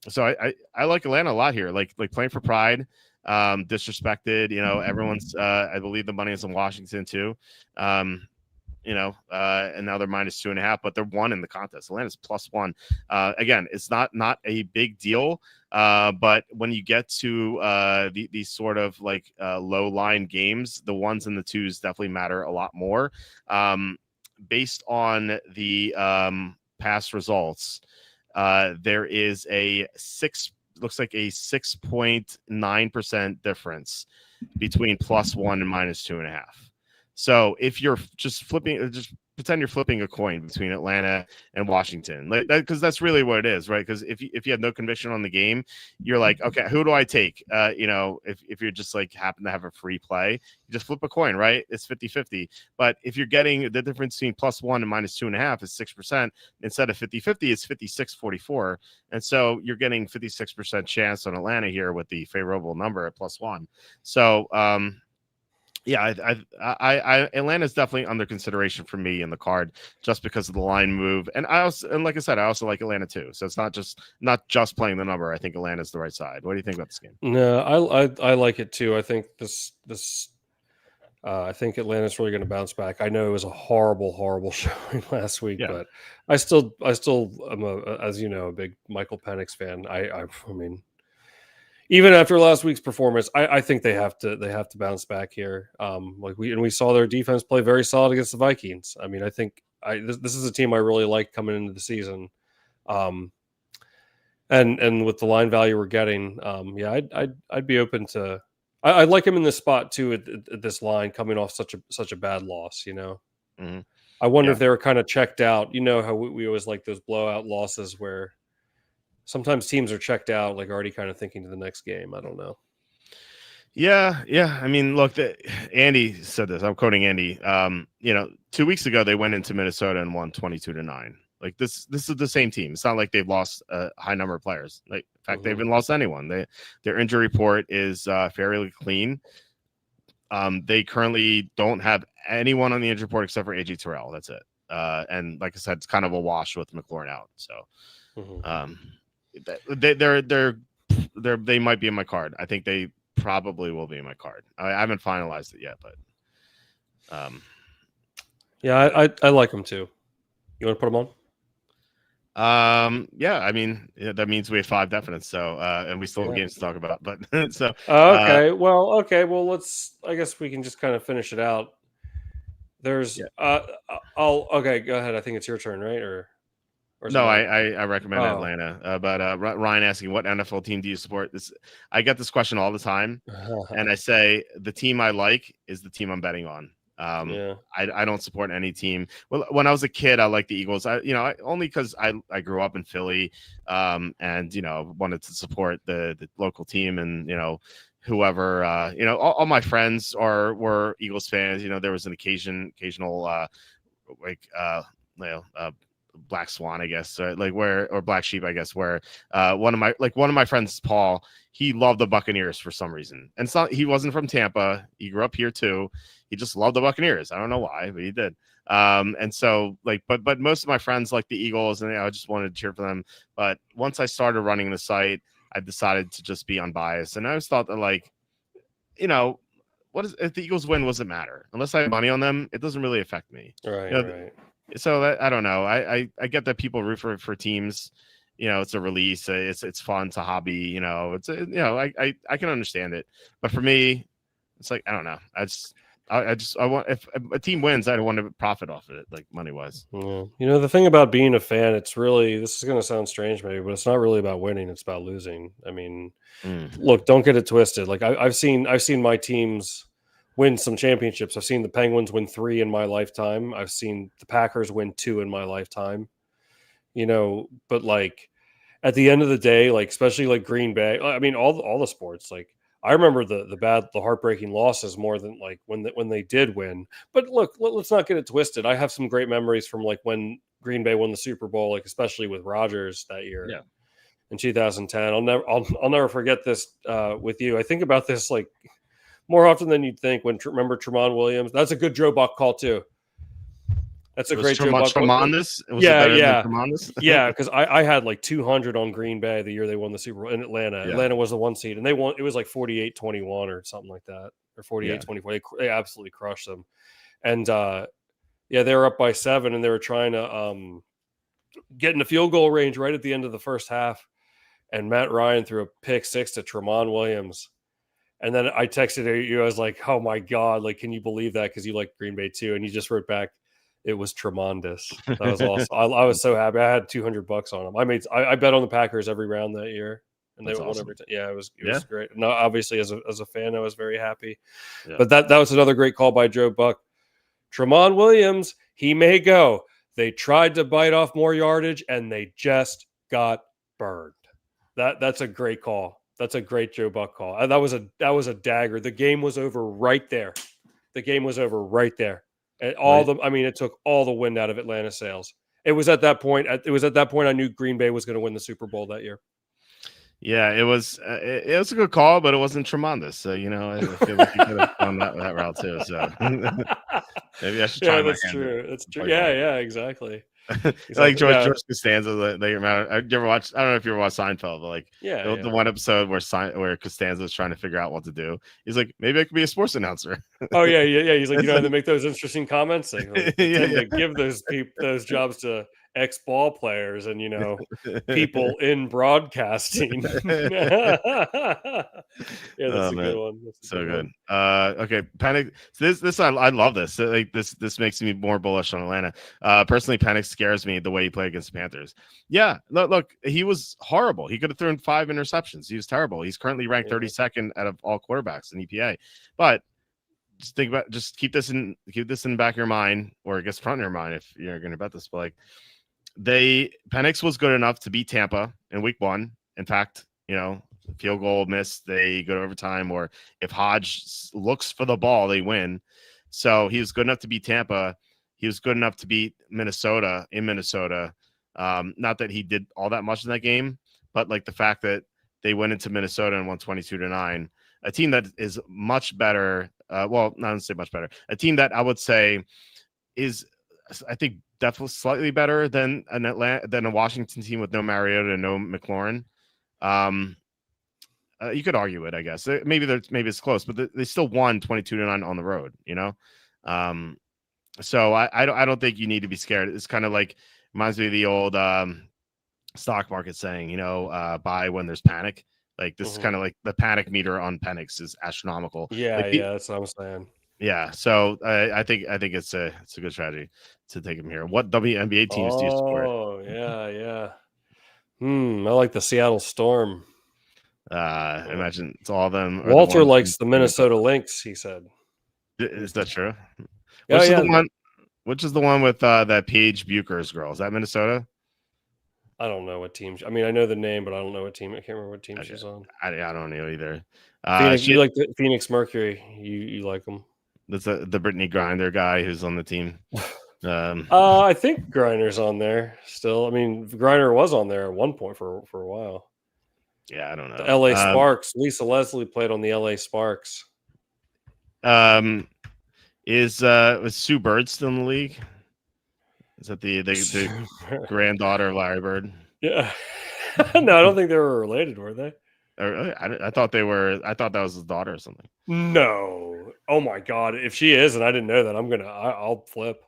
So I like Atlanta a lot here, like playing for pride, disrespected. You know, everyone's, I believe the money is in Washington too. You know, and now they're -2.5, but they're 1 in the contest. Atlanta's +1. Again, it's not a big deal, but when you get to these sort of like low line games, the 1s and the 2s definitely matter a lot more. Based on the past results, there is looks like a 6.9% difference between +1 and -2.5. So if you're just pretend you're flipping a coin between Atlanta and Washington, like that, because that's really what it is, right? Because if you have no conviction on the game, you're like, okay, who do I take? You know, if you're just like happen to have a free play, you just flip a coin, right? It's 50-50. But if you're getting the difference between +1 and -2.5 is 6%, instead of 50-50, it's 56-44. And so you're getting 56% chance on Atlanta here with the favorable number at +1. So yeah, I Atlanta's definitely under consideration for me in the card, just because of the line move, and like I said, I also like Atlanta too. So it's not just playing the number. I think Atlanta's the right side. What do you think about this game? No, I like it too. I think I think Atlanta's really going to bounce back. I know it was a horrible showing last week, but I still am as you know, a big Michael Penix fan. I mean, even after last week's performance, I think they have to bounce back here. We saw their defense play very solid against the Vikings. I mean, I think this is a team I really like coming into the season. And with the line value we're getting, yeah, I'd be open to. I'd like him in this spot too at this line coming off such a bad loss. Mm-hmm. I wonder Yeah. if they were kind of checked out. You know how we always like those blowout losses where sometimes teams are checked out, like already kind of thinking to the next game. I don't know. Yeah. I mean, look, Andy said this. I'm quoting Andy. 2 weeks ago they went into Minnesota and won 22-9. Like this is the same team. It's not like they've lost a high number of players. Like, in fact, they haven't lost anyone. Their injury report is fairly clean. They currently don't have anyone on the injury report except for AJ Terrell. That's it. And like I said, it's kind of a wash with McLaurin out. So, they might be in my card. I think they probably will be in my card. I haven't finalized it yet, but yeah, I like them too. You want to put them on? Yeah, I mean, that means we have 5 definites. So, and we still have games to talk about. But so, okay, well, let's. I guess we can just kind of finish it out. There's, okay, go ahead. I think it's your turn, right? Or no, I recommend Atlanta. But Ryan asking, what NFL team do you support? I get this question all the time, and I say the team I like is the team I'm betting on. I don't support any team. Well, when I was a kid, I liked the Eagles. Only because I grew up in Philly, and wanted to support the local team, and whoever all my friends were Eagles fans. There was an occasional Black Swan, I guess, or Black Sheep, I guess, where one of my friends, Paul, he loved the Buccaneers for some reason, and he wasn't from Tampa. He grew up here too. He just loved the Buccaneers. I don't know why, but he did. And so but most of my friends like the Eagles, and I just wanted to cheer for them. But once I started running the site, I decided to just be unbiased, and I always thought that if the Eagles win, what does it matter? Unless I have money on them, it doesn't really affect me. Right. So I don't know. I get that people root for teams. It's a release. It's fun. It's a hobby. I can understand it. But for me, it's like, I don't know. I want, if a team wins, I don't want to profit off of it, like money wise. Yeah. The thing about being a fan, it's really, this is going to sound strange maybe, but it's not really about winning. It's about losing. I mean, look, don't get it twisted. Like I've seen my teams win some championships. I've seen the Penguins win 3 in my lifetime. I've seen the Packers win 2 in my lifetime, but like at the end of the day, like, especially like Green Bay, I mean, all the sports, like I remember the heartbreaking losses more than like when they did win. But look, let's not get it twisted. I have some great memories from like when Green Bay won the Super Bowl, like especially with Rodgers that year. Yeah. In 2010. I'll never forget this with you. I think about this like more often than you'd think. Remember Tramon Williams? That's a good Joe Buck call too. That's a great Joe Buck. Yeah, because I had like 200 on Green Bay the year they won the Super Bowl in Atlanta. Yeah. Atlanta was the 1 seed, and they won. It was like 48-21 or something like that, or 48-24. They absolutely crushed them. And they were up by 7, and they were trying to get in the field goal range right at the end of the first half. And Matt Ryan threw a pick 6 to Tramon Williams. And then I texted you. I was like, "Oh my god! Like, can you believe that? Because you like Green Bay too." And you just wrote back, "It was tremendous." That was awesome. I was so happy. I had $200 on them. I bet on the Packers every round that year, and they won every time. Yeah, it was great. No, obviously as a fan, I was very happy. Yeah. But that was another great call by Joe Buck. Tramon Williams, he may go. They tried to bite off more yardage, and they just got burned. That's a great call. That's a great Joe Buck call. That was a dagger. The game was over right there. And it took all the wind out of Atlanta sails. It was at that point I knew Green Bay was going to win the Super Bowl that year. Yeah, it was a good call, but it wasn't tremendous. So, I feel like you could have gone that route too. So maybe I should try my hand. That's true. Yeah, exactly. Like George Costanza. You ever watch? I don't know if you ever watched Seinfeld, but the one episode where Costanza is trying to figure out what to do. He's like, maybe I could be a sports announcer. Oh yeah. He's like, they make those interesting comments. Like, they give those jobs to ex-ball players and people in broadcasting. Yeah, that's Oh a good man, one. That's a so good good. one. Okay, Panic. So this I love this. Like this makes me more bullish on Atlanta. Personally, Panic scares me the way he played against the Panthers. Yeah, look, he was horrible. He could have thrown 5 interceptions. He was terrible. He's currently ranked Yeah. 32nd out of all quarterbacks in EPA. But just keep this in the back of your mind, or I guess front of your mind if you're going to bet this. But like Penix was good enough to beat Tampa in week 1. In fact, field goal missed, they go to overtime, or if Hodge looks for the ball, they win. So he was good enough to beat Tampa. He was good enough to beat Minnesota in Minnesota. Not that he did all that much in that game, but like the fact that they went into Minnesota and won 22-9, a team that is much better. Well, not to say much better, a team that I would say is, I think, definitely slightly better than a Washington team with no Mariota and no McLaurin. You could argue it, I guess. Maybe it's close, but they still won 22-9 on the road. So I don't think you need to be scared. It's kind of like reminds me of the old stock market saying, buy when there's panic. Like this is kind of like the panic meter on Penix is astronomical. Yeah, Like that's what I'm saying. yeah, so I think it's a good strategy to take him here. What WNBA teams do you support? Oh, yeah. I like the Seattle Storm. I imagine it's all of them. Walter likes the Minnesota Lynx, he said. Is that true? Which Which is the one with that Paige Bucher's girl? Is that Minnesota? I don't know what team. I mean, I know the name, but I don't know what team. I can't remember what team she's on. I don't know either. Phoenix, you like the Phoenix Mercury? You like them? That's the Brittany Grinder guy who's on the team. I think Griner's on there still. I mean, Griner was on there at one point for a while. Yeah, I don't know. The LA Sparks. Lisa Leslie played on the LA Sparks. Was Sue Bird still in the league? Is that the granddaughter of Larry Bird? Yeah. No, I don't think they were related, were they? I thought they were. I thought that was his daughter or something. No. Oh my God! If she is, and I didn't know that, I'll flip.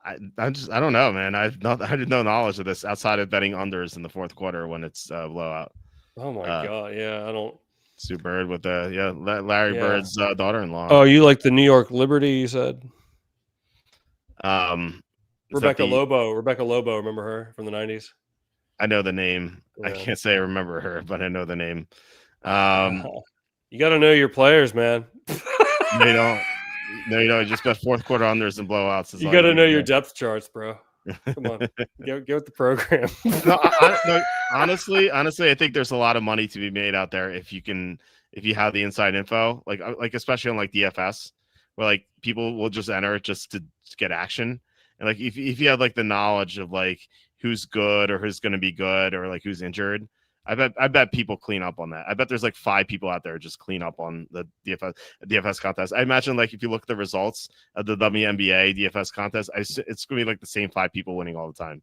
I don't know, man. I had no knowledge of this outside of betting unders in the fourth quarter when it's blowout. Oh my God! Yeah, I don't. Sue Bird with Larry Bird's daughter-in-law. Oh, you like the New York Liberty? You said. Rebecca Lobo. Remember her from the 90s? I know the name. Yeah. I can't say I remember her, but I know the name. You got to know your players, man. They don't. No, you just got fourth quarter unders and blowouts. You got to know your depth charts, bro. Come on, get with the program. No, honestly, I think there's a lot of money to be made out there if you have the inside info, like especially on like DFS, where like people will just enter just to get action, and like if you have like the knowledge of like who's good or who's going to be good or like who's injured. I bet people clean up on that. I bet there's like 5 people out there just clean up on the DFS contest. I imagine like if you look at the results of the WNBA DFS contest, it's gonna be like the same 5 people winning all the time.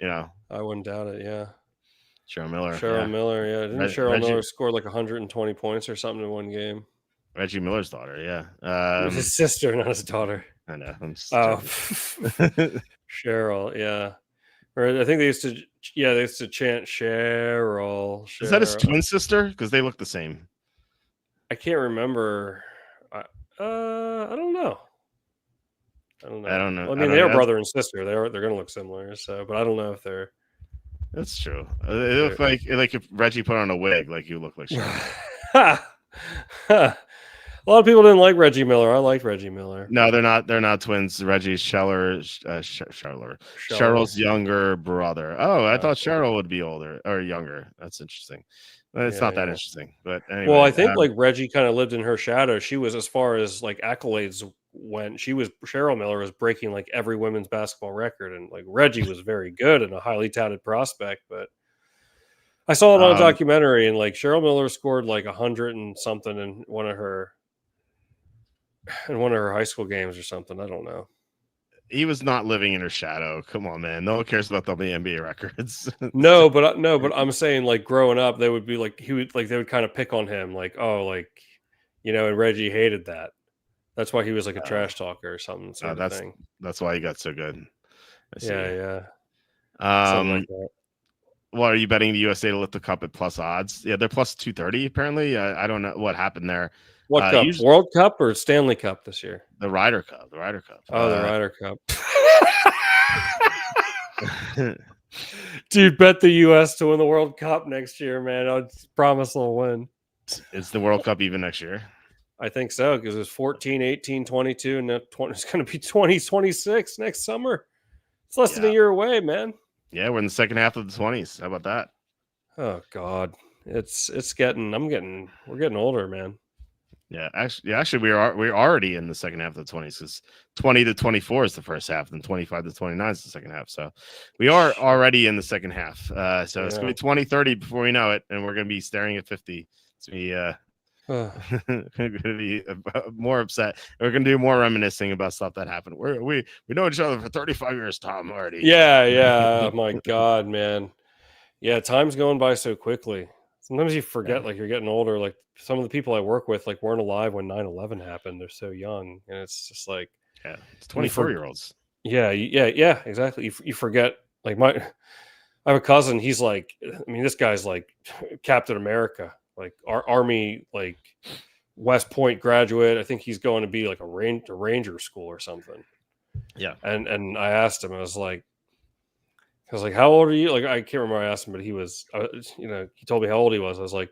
I wouldn't doubt it. Yeah, Cheryl Miller. Yeah. Didn't Cheryl Miller score like 120 points or something in one game? Reggie Miller's daughter. Yeah, it was his sister, not his daughter. I know. Cheryl. Yeah. Or I think they used to chant Cheryl. Is that his twin sister? Because they look the same. I can't remember. I don't know. I don't know. Well, I mean, they're brother and sister. They're going to look similar. So, but I don't know if they're. That's true. It looks like if Reggie put on a wig, like you look like Cheryl. A lot of people didn't like Reggie Miller. I liked Reggie Miller. No, they're not. They're not twins. Reggie's Cheryl's younger brother. Oh, I thought Cheryl would be older or younger. That's interesting. It's not that interesting. But anyway. Well, I think like Reggie kind of lived in her shadow. She was, as far as like accolades went, Cheryl Miller was breaking like every women's basketball record, and like Reggie was very good and a highly touted prospect, but. I saw it on a documentary, and like Cheryl Miller scored like 100 and something in one of her high school games or something. I don't know. He was not living in her shadow. Come on, man. No one cares about WNBA records. No, but I'm saying like growing up, they would be like they would kind of pick on him, like, oh, like, and Reggie hated that. That's why he was like a trash talker or something. That's why he got so good. Yeah. Something like Um, that. well, are you betting the USA to lift the cup at plus odds? Yeah, they're plus 230 apparently. I don't know what happened there. What cup? Usually World Cup or Stanley Cup this year? the Ryder Cup, the Ryder Cup. Oh, the Ryder Cup. Dude, bet the U.S. to win the World Cup next year, man. I promise they'll win. Is the World Cup even next year? I think so, because it was 14, 18, 22, and it's going to be 2026 next summer. It's less than a year away, man. Yeah, we're in the second half of the 20s. How about that? Oh God, we're getting older, man. Yeah, actually, we're already in the second half of the 20s because 20 to 24 is the first half, and 25 to 29 is the second half. So we are already in the second half. So it's gonna be 2030 before we know it, and we're gonna be staring at 50. It's gonna be more upset. We're gonna do more reminiscing about stuff that happened. We know each other for 35 years, Tom. Already. Yeah. My God, man. Yeah, time's going by so quickly. Sometimes you forget, like, you're getting older. Like, some of the people I work with, like, weren't alive when 9/11 happened. They're so young, and it's just like, it's 24-year-olds. Yeah, exactly. You forget. Like, I have a cousin. He's like, I mean, this guy's like Captain America, like Army, like West Point graduate. I think he's going to be like a ranger school or something. Yeah. And I asked him, I was like, how old are you? Like, I can't remember. I asked him, but he was, he told me how old he was. I was like,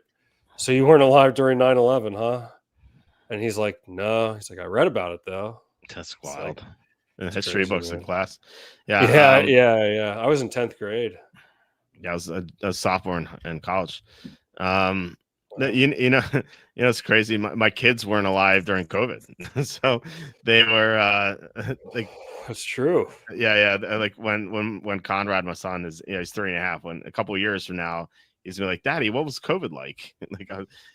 so you weren't alive during 9/11, huh? And he's like, no. He's like, I read about it though. That's wild. Like, in history crazy, books man. in class. Yeah. Yeah. I was in 10th grade. Yeah, I was a sophomore in college. You know, it's crazy. My kids weren't alive during COVID, so they were like, that's true. Yeah. Like when Conrad, my son, is he's 3.5. When a couple of years from now, he's gonna be like, Daddy, what was COVID like? Like,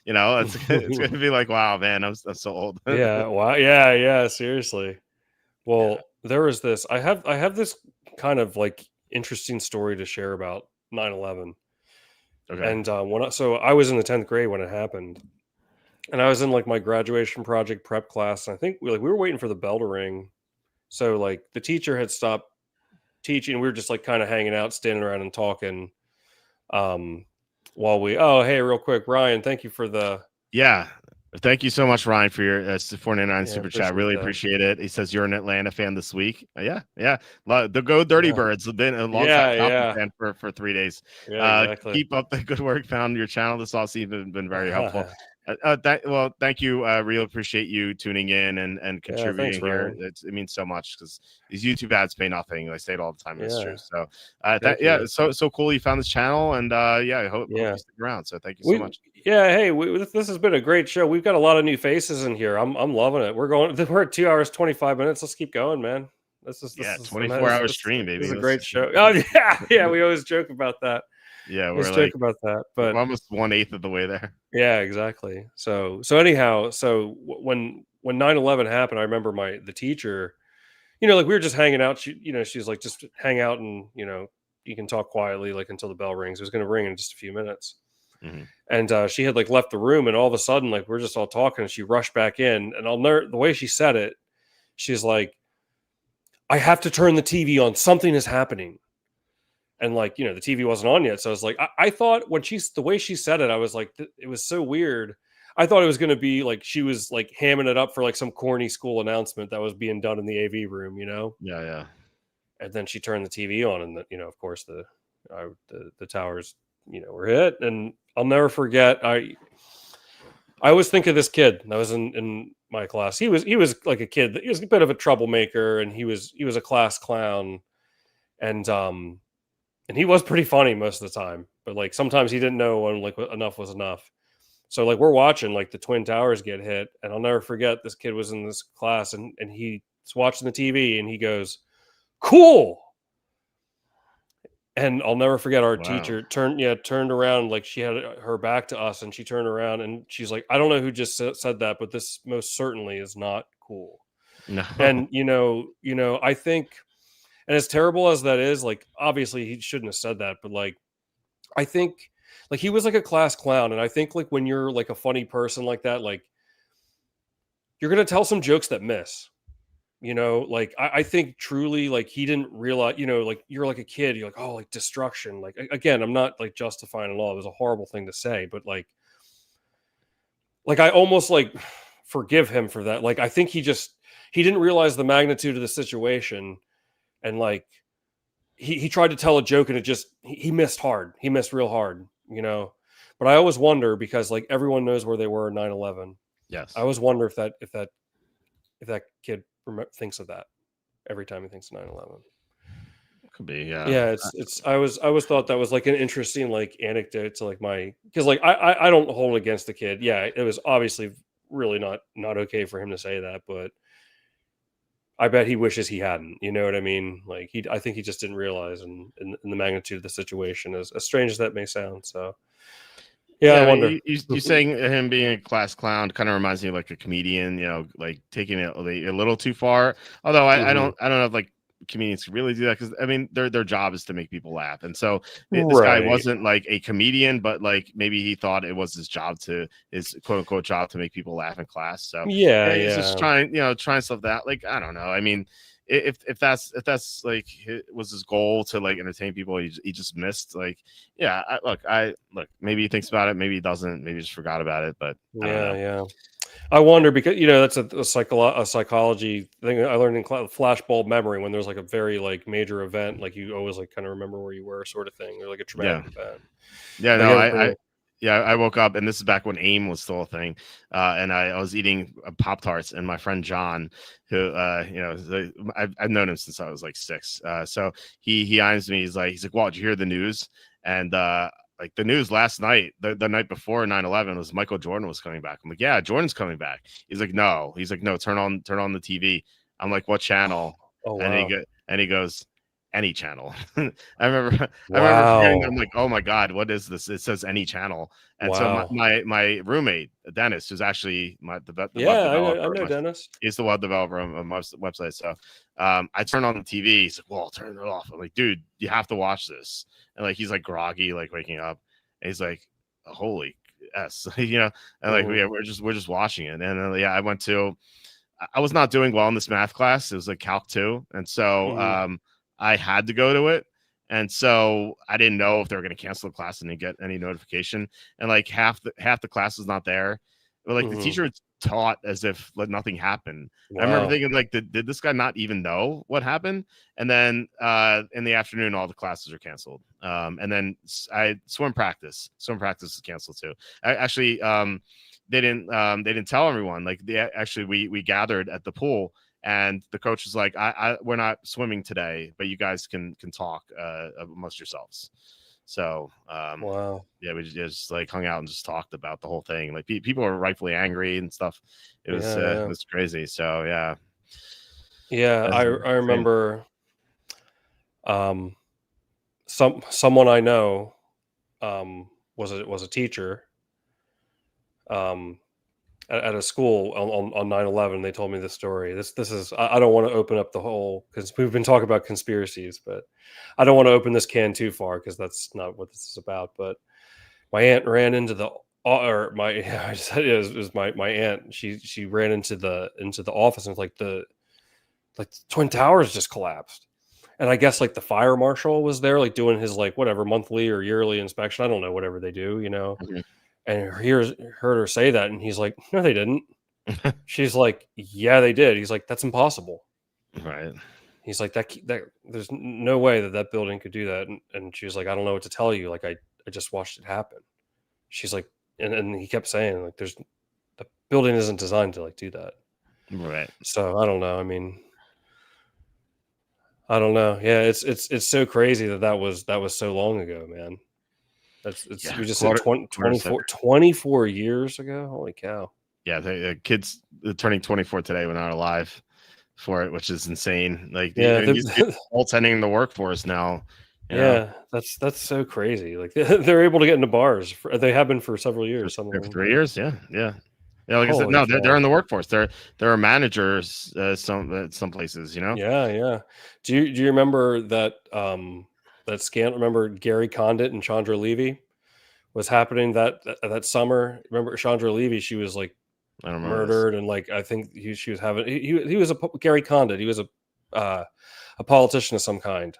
it's gonna be like, wow, man, I'm so old. Yeah. Wow. Yeah. Seriously. Well, there was this. I have this kind of like interesting story to share about 9/11. Okay. And so I was in the 10th grade when it happened, and I was in like my graduation project prep class. And I think we were waiting for the bell to ring. So like the teacher had stopped teaching. We were just like kind of hanging out, standing around and talking. While hey, real quick, Ryan, thank you for the Thank you so much, Ryan, for your 499 super chat. Really that. appreciate it. He says you're an Atlanta fan this week. Yeah. The Go Dirty Birds have been a long time fan for 3 days. Yeah, exactly. Keep up the good work. Found your channel this all season, been very helpful. Thank you. Really appreciate you tuning in and contributing here. It means so much because these YouTube ads pay nothing. I say it all the time. It's true. So so cool you found this channel, and I hope you stick around. So thank you so much. Yeah, hey, this has been a great show. We've got a lot of new faces in here. I'm loving it. We're at 2 hours 25 minutes. Let's keep going, man. This is 24-hour stream, baby. This is a great show. Oh yeah. We always joke about that. Yeah, we're joke about that, but we're almost 1/8 of the way there. Yeah, exactly. So anyhow, when 9/11 happened, I remember the teacher, like we were just hanging out. She's like, just hang out and you can talk quietly like until the bell rings. It was going to ring in just a few minutes. Mm-hmm. And she had like left the room, and all of a sudden, like we're just all talking, and she rushed back in. And the way she said it, she's like, "I have to turn the TV on. Something is happening." And like the TV wasn't on yet, so I was like, I thought the way she said it, I was like, it was so weird. I thought it was going to be like she was like hamming it up for like some corny school announcement that was being done in the AV room, Yeah. And then she turned the TV on, and of course the towers were hit. And I'll never forget, I always think of this kid that was in my class. He was like a kid. He was a bit of a troublemaker, and he was a class clown, and he was pretty funny most of the time. But like sometimes he didn't know when like enough was enough. So like we're watching like the Twin Towers get hit, and I'll never forget, this kid was in this class, and he's watching the TV, and he goes, "Cool." And I'll never forget, our teacher turned around, like she had her back to us, and she turned around and she's like, "I don't know who just said that, but this most certainly is not cool." No. And I think, and as terrible as that is, like obviously he shouldn't have said that, but like I think like he was like a class clown, and I think like when you're like a funny person like that, like you're gonna tell some jokes that miss. like I think truly, like he didn't realize, like you're like a kid, you're like, oh, like destruction. Like again, I'm not like justifying it all. It was a horrible thing to say, but like I almost like forgive him for that. Like I think he didn't realize the magnitude of the situation, and like he tried to tell a joke and he missed hard. He missed real hard, But I always wonder, because like everyone knows where they were in 9/11. Yes. I always wonder if that kid thinks of that every time he thinks of 9/11. Could be, yeah. Yeah, it's I always thought that was like an interesting like anecdote to like because like I don't hold against the kid. Yeah, it was obviously really not okay for him to say that, but I bet he wishes he hadn't. You know what I mean? Like I think he just didn't realize in the magnitude of the situation, as strange as that may sound. So yeah, I Yeah, wonder. you saying him being a class clown kind of reminds me of like a comedian, like taking it a little too far. Although Mhm. I don't know if like comedians can really do that, because I mean their job is to make people laugh, and so this guy Right. wasn't like a comedian, but like maybe he thought it was his quote unquote job to make people laugh in class. So Yeah, yeah, he's just yeah. trying stuff that, like, I don't know. I mean, if that's like was his goal to like entertain people, he just missed, like, yeah. Look, maybe he thinks about it, maybe he doesn't, maybe he just forgot about it, but I don't Yeah, know. yeah. I wonder, because that's a psychology thing I learned in flashbulb memory. When there's like a very like major event, like you always like kind of remember where you were, sort of thing, or like a traumatic Yeah. event. Yeah, Like no, everybody. I woke up, and this is back when AIM was still a thing, and I was eating Pop Tarts, and my friend John, who I've known him since I was like 6, so he eyes me, he's like, Walt, did you hear the news? And like the news last night, the night before 9/11, was Michael Jordan was coming back. I'm like, yeah, Jordan's coming back. He's like, no, turn on the TV. I'm like, what channel? Oh And wow, he goes, any channel. I remember forgetting. I'm wow, like, oh my god, what is this? It says any channel. And so wow. my roommate Dennis, who's actually the web Yeah, I developer, know Dennis. he's the web developer on my website. So I turn on the TV. He's like, well, turn it off. I'm like, dude, you have to watch this. And like he's like groggy, like waking up, and he's like, holy yes, and like Hmm. we're just watching it. And yeah, I was not doing well in this math class. It was like Calc 2. And so Hmm. I had to go to it. And so I didn't know if they were going to cancel the class and didn't get any notification. And like half the class was not there. But like the Hmm. teacher taught as if like nothing happened. I remember Wow. thinking, like, did this guy not even know what happened? And then in the afternoon, all the classes are canceled. And then swim practice is canceled too. Actually, they didn't tell everyone. Like, actually we gathered at the pool, and the coach was like, we're not swimming today, but you guys can talk amongst yourselves. So Wow. yeah, we just like hung out and just talked about the whole thing. Like people were rightfully angry and stuff. Yeah, It yeah. was crazy. So yeah, Yeah, that's I insane. remember um someone I know was a teacher um at a school on 9/11. They told me this story. This is I don't want to open up the whole, because we've been talking about conspiracies, but I don't want to open this can too far, because that's not what this is about. But my aunt ran into the or my I said it was my aunt. She ran into the office, and it's like the Twin Towers just collapsed. And I guess like the fire marshal was there, like doing his like whatever monthly or yearly inspection. I don't know, whatever they do. Mhm. And heard her say that, and he's like, "No, they didn't." She's like, "Yeah, they did." He's like, "That's impossible." Right. He's like, that there's no way that building could do that." And she was like, "I don't know what to tell you. Like, I just watched it happen." She's like, and he kept saying like, the building isn't designed to like do that. Right. So I don't know. I mean, I don't know. Yeah, it's so crazy that was so long ago, man. It's Yeah. we just said 20 Quarter cent- 24 years ago. Holy cow. Yeah. The kids turning 24 today were not alive for it, which is insane. Like Yeah, and these people are all tending the workforce now. You know, yeah, that's so crazy. Like they're able to get into bars. They have been for several years. Some of for them. 3 years. Yeah. Yeah. Yeah, like I said, Holy no, they're cow! in the workforce. There are managers, some places. Yeah, yeah. Do you remember that scan? Remember Gary Condit and Chandra Levy was happening that summer? Remember Chandra Levy? She was like I don't remember this. murdered, and like I think she was having he was a Gary Condit. He was a politician of some kind,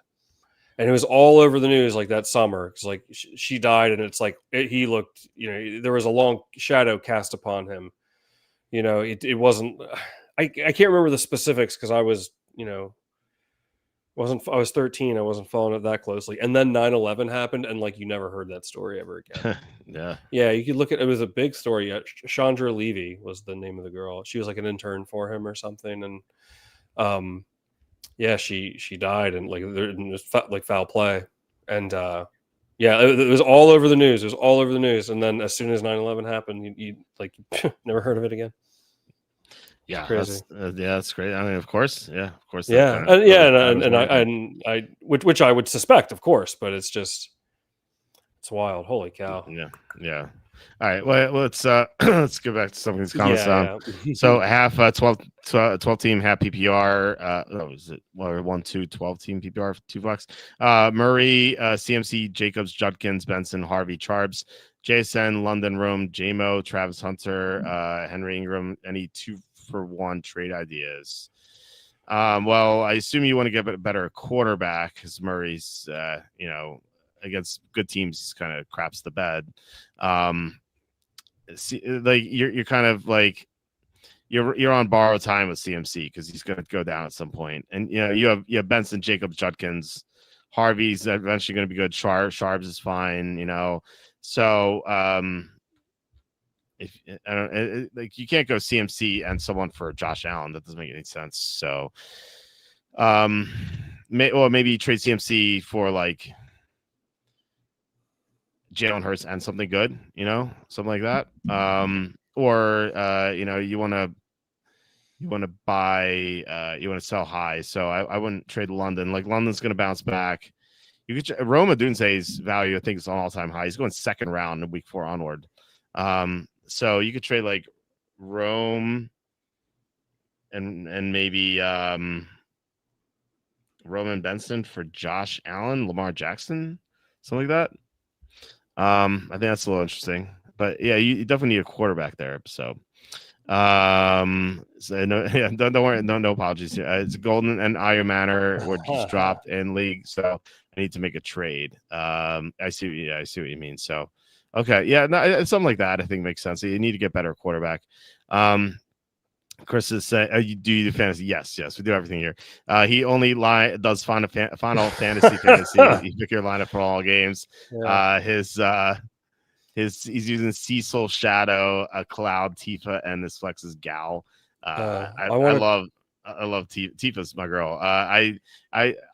and it was all over the news like that summer. It's like she died, and it's like he looked. There was a long shadow cast upon him. It wasn't. I can't remember the specifics because I was I was 13. I wasn't following it that closely, and then 9/11 happened, and like you never heard that story ever again. Yeah. Yeah, you could look at it. Was a big story. Chandra Levy was the name of the girl. She was like an intern for him or something, and yeah, she died, and like there was like foul play, and yeah, it was all over the news. It was all over the news, and then as soon as 9/11 happened, you like never heard of it again. Yeah, Crazy. That's great. I mean, of course, Yeah, which I would suspect, of course, but it's wild. Holy cow. Yeah. All right. Well, let's let's go back to some of these comments. Yeah. So half 12 team, half PPR. Is it 1-2 12 team PPR, $2? Murray, CMC, Jacobs, Judkins, Benson, Harvey, Charbs, JSN, London, Rome, JMO, Travis Hunter, Henry Ingram. Any 2-for-1 trade ideas? Well, I assume you want to get a better quarterback because Murray's, against good teams, he's kind of craps the bed. Like you're kind of like you're on borrowed time with CMC because he's going to go down at some point, and you have Benson, Jacobs, Judkins, Harvey's eventually going to be good. Sharps is fine, So if I don't like, you can't go CMC and someone for Josh Allen. That doesn't make any sense. So, maybe trade CMC for like Jalen Hurts and something good, something like that. Or you want to buy, you want to sell high. So I wouldn't trade London. Like London's going to bounce back. You could Roma Dunze's value, I think, is an all-time high. He's going second round in week 4 onward. So you could trade like Rome and maybe Roman Benson for Josh Allen, Lamar Jackson, something like that. I think that's a little interesting, but yeah, you definitely need a quarterback there. So, so don't worry, no apologies. It's Golden and Ayo Manor were just dropped in league, so I need to make a trade. I see what you mean. So, okay, yeah, no, something like that I think makes sense. You need to get better quarterback. Chris is saying, "You do fantasy?" Yes, we do everything here. He only does final fantasy. You pick your lineup for all games. Yeah. He's using Cecil, Shadow, Cloud, Tifa, and this flexes Gal. I love Tifa's my girl. I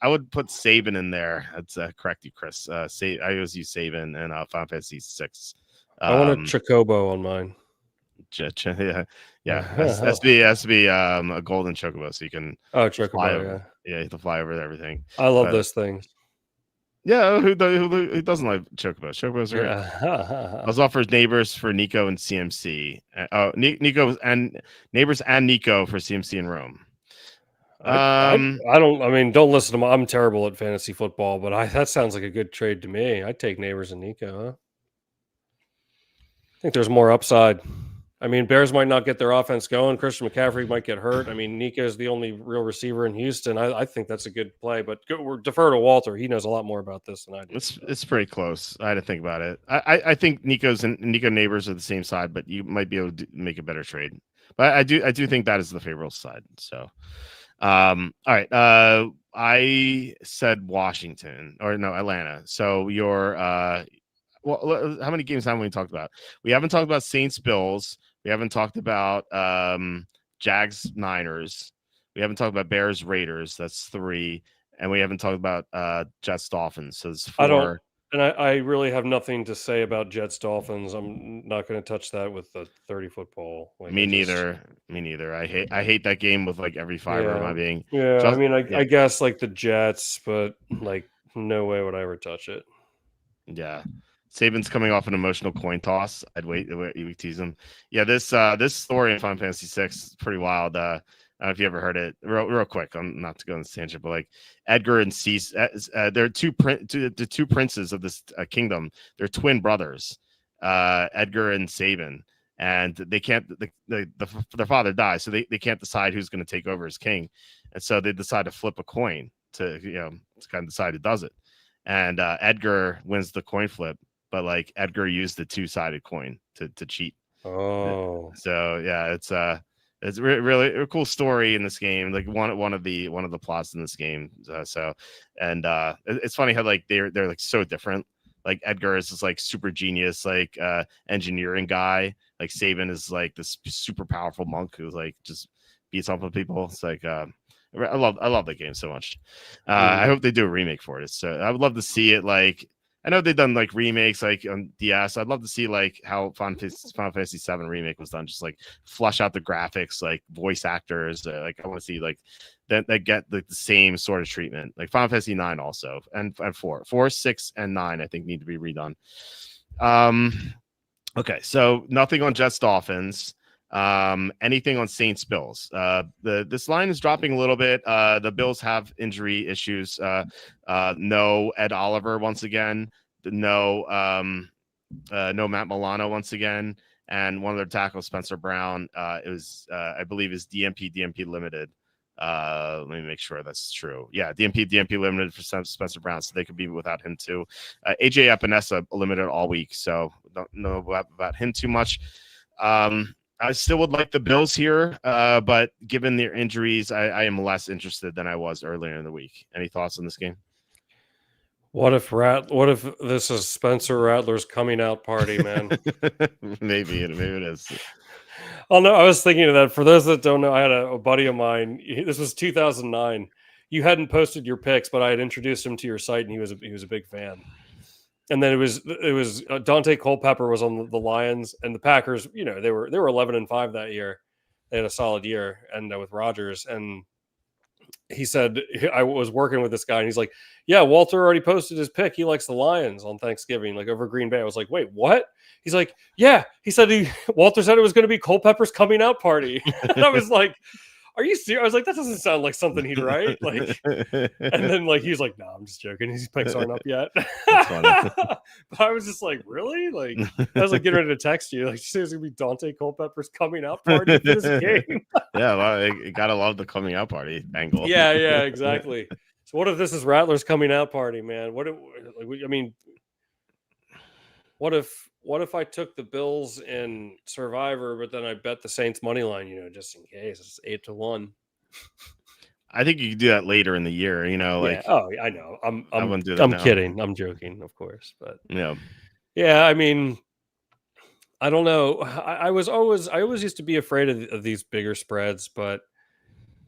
would put Saban in there. That's correct, you, Chris. I always use Saban in Final Fantasy 6. I want a Chocobo on mine. Yeah. Has to be a golden chocobo, so you can fly over. Yeah, you have to fly over everything. I love those things. Yeah, who doesn't like chocobos? Chocobos are I was offers neighbors for Nico and CMC. Nico and neighbors and Nico for CMC and Rome. Don't listen to me. I'm terrible at fantasy football, but that sounds like a good trade to me. I'd take neighbors and Nico. Huh? I think there's more upside. Bears might not get their offense going. Christian McCaffrey might get hurt. Nico is the only real receiver in Houston. I think that's a good play, but we're defer to Walter. He knows a lot more about this than I do. It's pretty close. I had to think about it. I think Nico neighbors are the same side, but you might be able to make a better trade. But I do think that is the favorable side. So, all right. I said Washington or no Atlanta. So you're well, how many games haven't we talked about? We haven't talked about Saints Bills. We haven't talked about Jags Niners. We haven't talked about Bears Raiders. That's 3, and we haven't talked about Jets Dolphins. So it's 4. I really have nothing to say about Jets Dolphins. I'm not going to touch that with the 30 football. Me neither. I hate that game with like every fiber of my being. Yeah, I guess like the Jets, but like no way would I ever touch it. Yeah. Saban's coming off an emotional coin toss. I'd wait tease him. Yeah, this story in Final Fantasy 6 is pretty wild. I don't know if you ever heard it. Real quick, I'm not to go on this tangent, but like Edgar and Cease, they're two princes of this kingdom. They're twin brothers, Edgar and Sabin, and they can't. Their father dies, so they can't decide who's going to take over as king, and so they decide to flip a coin to to kind of decide who does it. And Edgar wins the coin flip, but like Edgar used the two-sided coin to cheat. Oh, So yeah, it's really a cool story in this game. Like one of the plots in this game. It's funny how like they're like so different. Like Edgar is this like super genius like engineering guy. Like Sabin is like this super powerful monk who like just beats up on people. It's like I love that game so much. I hope they do a remake for it. So I would love to see it. Like I know they've done like remakes like on DS. I'd love to see like how Final Fantasy VII remake was done. Just like flush out the graphics, like voice actors. Like I want to see like that get like the same sort of treatment. Like Final Fantasy 9 also and 4, 6, and 9 I think need to be redone. Okay, so nothing on Jets Dolphins. Anything on Saints Bills? This line is dropping a little bit. The Bills have injury issues. No Ed Oliver once again. No Matt Milano once again, and one of their tackles, Spencer Brown. It was I believe is DMP limited. Let me make sure that's true. Yeah, DMP limited for Spencer Brown, so they could be without him too. AJ Epinesa limited all week, so don't know about him too much. I still would like the Bills here, but given their injuries, I am less interested than I was earlier in the week. Any thoughts on this game? what if this is Spencer Rattler's coming out party, man? maybe it is. Oh no, I was thinking of that. For those that don't know, I had a buddy of mine. This was 2009. You hadn't posted your picks, but I had introduced him to your site, and he was a big fan. And then it was Dante Culpepper was on the Lions, and the Packers. You know, they were 11-5 that year. They had a solid year, and with Rodgers. And he said, I was working with this guy, and he's like, "Yeah, Walter already posted his pick. He likes the Lions on Thanksgiving, like over Green Bay." I was like, "Wait, what?" He's like, "Yeah." He said Walter said it was going to be Culpepper's coming out party, and I was like, "Are you serious?" I was like, "That doesn't sound like something he'd write." Like, and then like he was like, "No, I'm just joking. His picks aren't up yet." But I was just like, "Really?" Like, I was like getting ready to text you. Like, you say it's gonna be Dante Culpepper's coming out party for this game? Yeah, well, you gotta love the coming out party angle. Yeah, exactly. So what if this is Rattler's coming out party, man? What if I took the Bills in Survivor, but then I bet the Saints money line, just in case it's 8-1. I think you could do that later in the year, like oh, I know. I wouldn't do that I'm now. kidding. I'm joking, of course, but yeah. I mean, I don't know. I always used to be afraid of these bigger spreads, but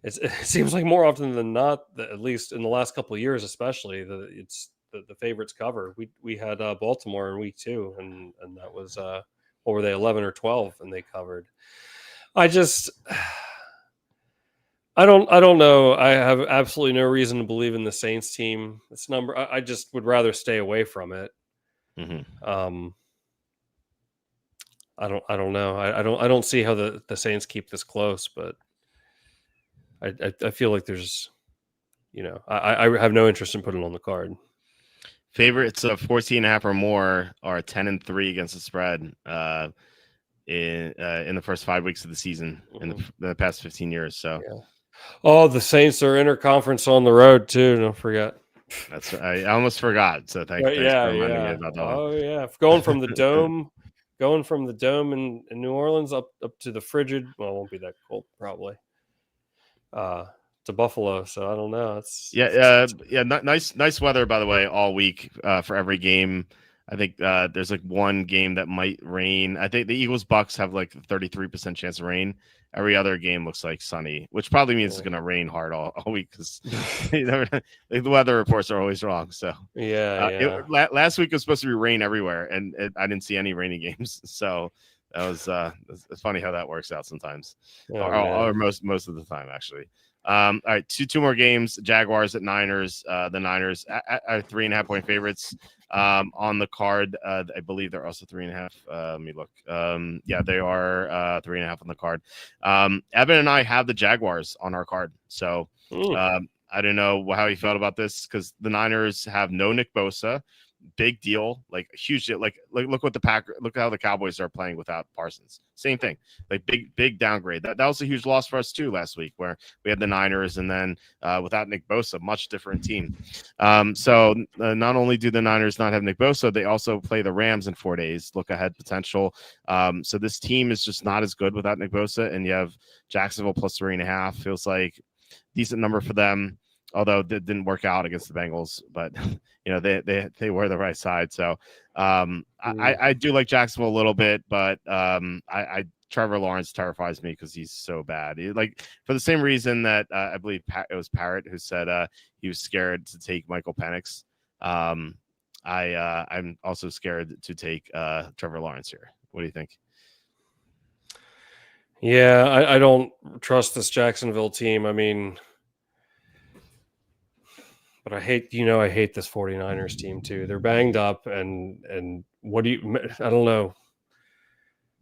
it seems like more often than not, at least in the last couple of years, especially, it's the favorites cover. We had Baltimore in week 2, and that was what were they, 11 or 12, and they covered. I don't know. I have absolutely no reason to believe in the Saints team. This number, I just would rather stay away from it. Mm-hmm. I don't know. I don't see how the Saints keep this close, but I feel like there's, I have no interest in putting it on the card. Favorites of 14.5 or more are 10-3 against the spread in the first 5 weeks of the season in the past 15 years. So, oh, the Saints are interconference on the road too. Don't forget. That's I almost forgot. So thanks for reminding me about that. Oh yeah, going from the dome, in New Orleans up to the frigid. Well, it won't be that cold probably. To Buffalo, so I don't know. Nice weather by the way all week for every game. I think there's like one game that might rain. I think the Eagles Bucks have like 33% chance of rain. Every other game looks like sunny, which probably means it's going to rain hard all week because the weather reports are always wrong. So last week was supposed to be rain everywhere, and I didn't see any rainy games. So that was it's funny how that works out sometimes, or most of the time actually. All right, two more games. Jaguars at Niners. The Niners are 3.5 point favorites on the card. I believe they're also 3.5. Let me look. They are 3.5 on the card. Evan and I have the Jaguars on our card, so I don't know how you felt about this because the Niners have no Nick Bosa. big deal, like a huge deal. Like look what look how the Cowboys are playing without Parsons. Same thing, like big downgrade. That was a huge loss for us too last week, where we had the Niners, and then without Nick Bosa, much different team. So not only do the Niners not have Nick Bosa, they also play the Rams in 4 days. Look ahead potential. So this team is just not as good without Nick Bosa, and you have Jacksonville plus 3.5. Feels like decent number for them, although it didn't work out against the Bengals, but they were the right side. So I do like Jacksonville a little bit, but I Trevor Lawrence terrifies me because he's so bad. Like for the same reason that I believe it was Parrott who said he was scared to take Michael Penix. I'm also scared to take Trevor Lawrence here. What do you think? Yeah, I don't trust this Jacksonville team. I mean, but I hate this 49ers team too. They're banged up, and what do you? I don't know.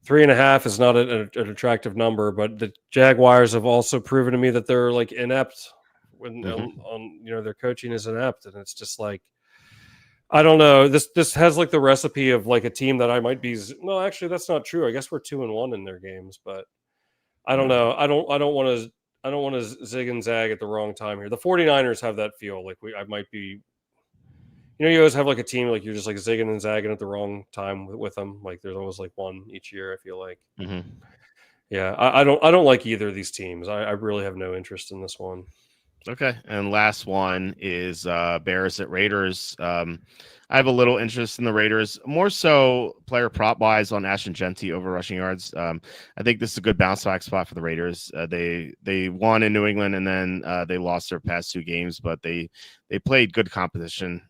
3.5 is not an attractive number, but the Jaguars have also proven to me that they're like inept when on their coaching is inept, and it's just like, I don't know. This has like the recipe of like a team that I might be. No, actually, that's not true. I guess we're 2-1 in their games, but I don't know. I don't want to zig and zag at the wrong time here. The 49ers have that feel like I might be. You always have like a team like you're just like zigging and zagging at the wrong time with them. Like there's always like one each year. I feel like. Yeah, I don't like either of these teams. I really have no interest in this one. Okay, and last one is Bears at Raiders. I have a little interest in the Raiders, more so player prop wise on Ashton Genty over rushing yards. I think this is a good bounce back spot for the Raiders. They won in New England, and then they lost their past 2 games, but they played good competition.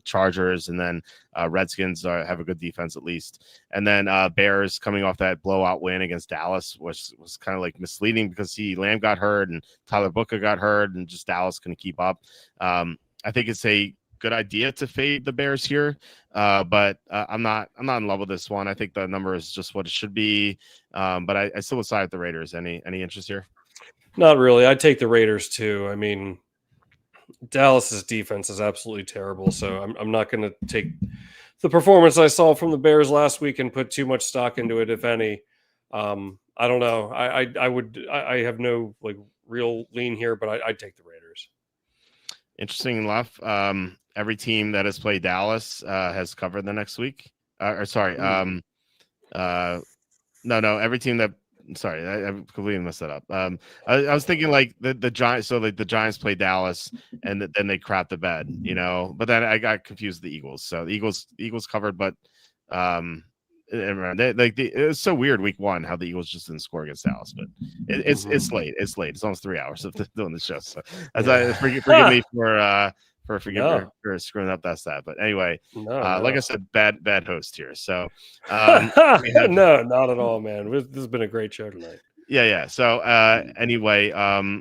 Chargers, and then Redskins have a good defense at least, and then Bears coming off that blowout win against Dallas was kind of like misleading because Lamb got hurt and Tyler Booker got hurt, and just Dallas couldn't keep up. I think it's a good idea to fade the Bears here, but I'm not in love with this one. I think the number is just what it should be, but I still would side with the Raiders. Any interest here? Not really. I'd take the Raiders too. I mean, Dallas's defense is absolutely terrible, so I'm not going to take the performance I saw from the Bears last week and put too much stock into it, if any. I don't know. I have no like real lean here, but I'd take the Raiders. Interesting enough, every team that has played Dallas has covered the next week. Every team that. Sorry, I completely messed that up. I was thinking like the Giants. So like the Giants play Dallas, and then they crap the bed, But then I got confused with the Eagles. So the Eagles covered, but it was so weird week 1 how the Eagles just didn't score against Dallas. But it's late. It's late. It's almost 3 hours of doing the show. So forgive me for screwing up that stat. But anyway, like I said, bad host here. So no, not at all, man. This has been a great show tonight. Yeah. So anyway,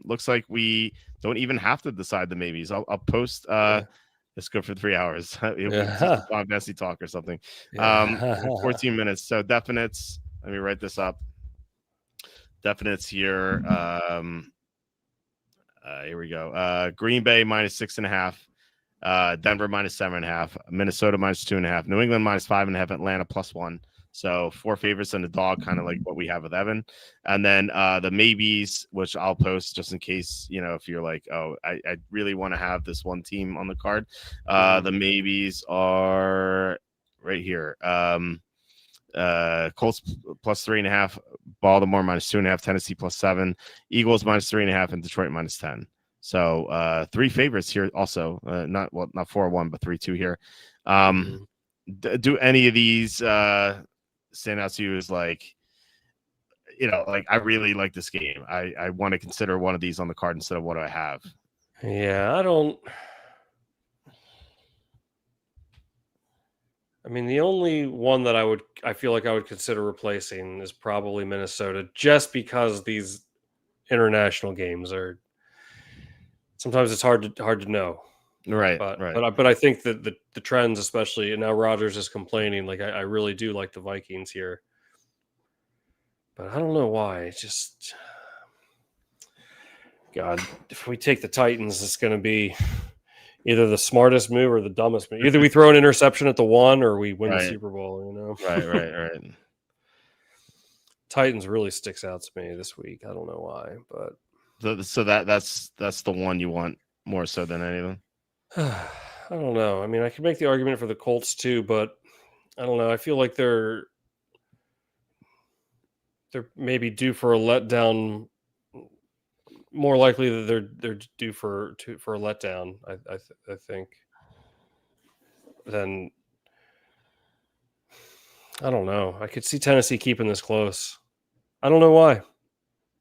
looks like we don't even have to decide the maybes. I'll post let's go for 3 hours. On Bessie talk or something. 14 minutes. So definites. Let me write this up. Definites here. Here we go. Green Bay minus 6.5. Denver minus 7.5. Minnesota minus 2.5. New England minus 5.5. Atlanta plus 1. So 4 favorites and a dog, kind of like what we have with Evan. And then the maybes, which I'll post just in case, if you're like, oh, I really want to have this one team on the card. The maybes are right here. Colts plus 3.5, Baltimore minus 2.5, Tennessee plus 7, Eagles minus 3.5, and Detroit minus 10. So 3 favorites here also. Not 4-1, but 3-2 here. Do any of these stand out to you as like, like I really like this game. I want to consider one of these on the card instead of what do I have? Yeah, I don't. I mean, the only one that I feel like I would consider replacing is probably Minnesota, just because these international games are sometimes it's hard to know. Right. But I think that the trends, especially, and now Rodgers is complaining, like I really do like the Vikings here. But I don't know why. It's just, God, if we take the Titans, it's going to be, either the smartest move or the dumbest move. Either we throw an interception at the 1 or we win the Right. Super Bowl, you know? Right. Titans really sticks out to me this week. I don't know why, but So that's the one you want more so than anything. I don't know. I mean, I could make the argument for the Colts too, but I don't know. I feel like they're maybe due for a letdown. More likely that they're due for a letdown. I think. Then I don't know. I could see Tennessee keeping this close. I don't know why.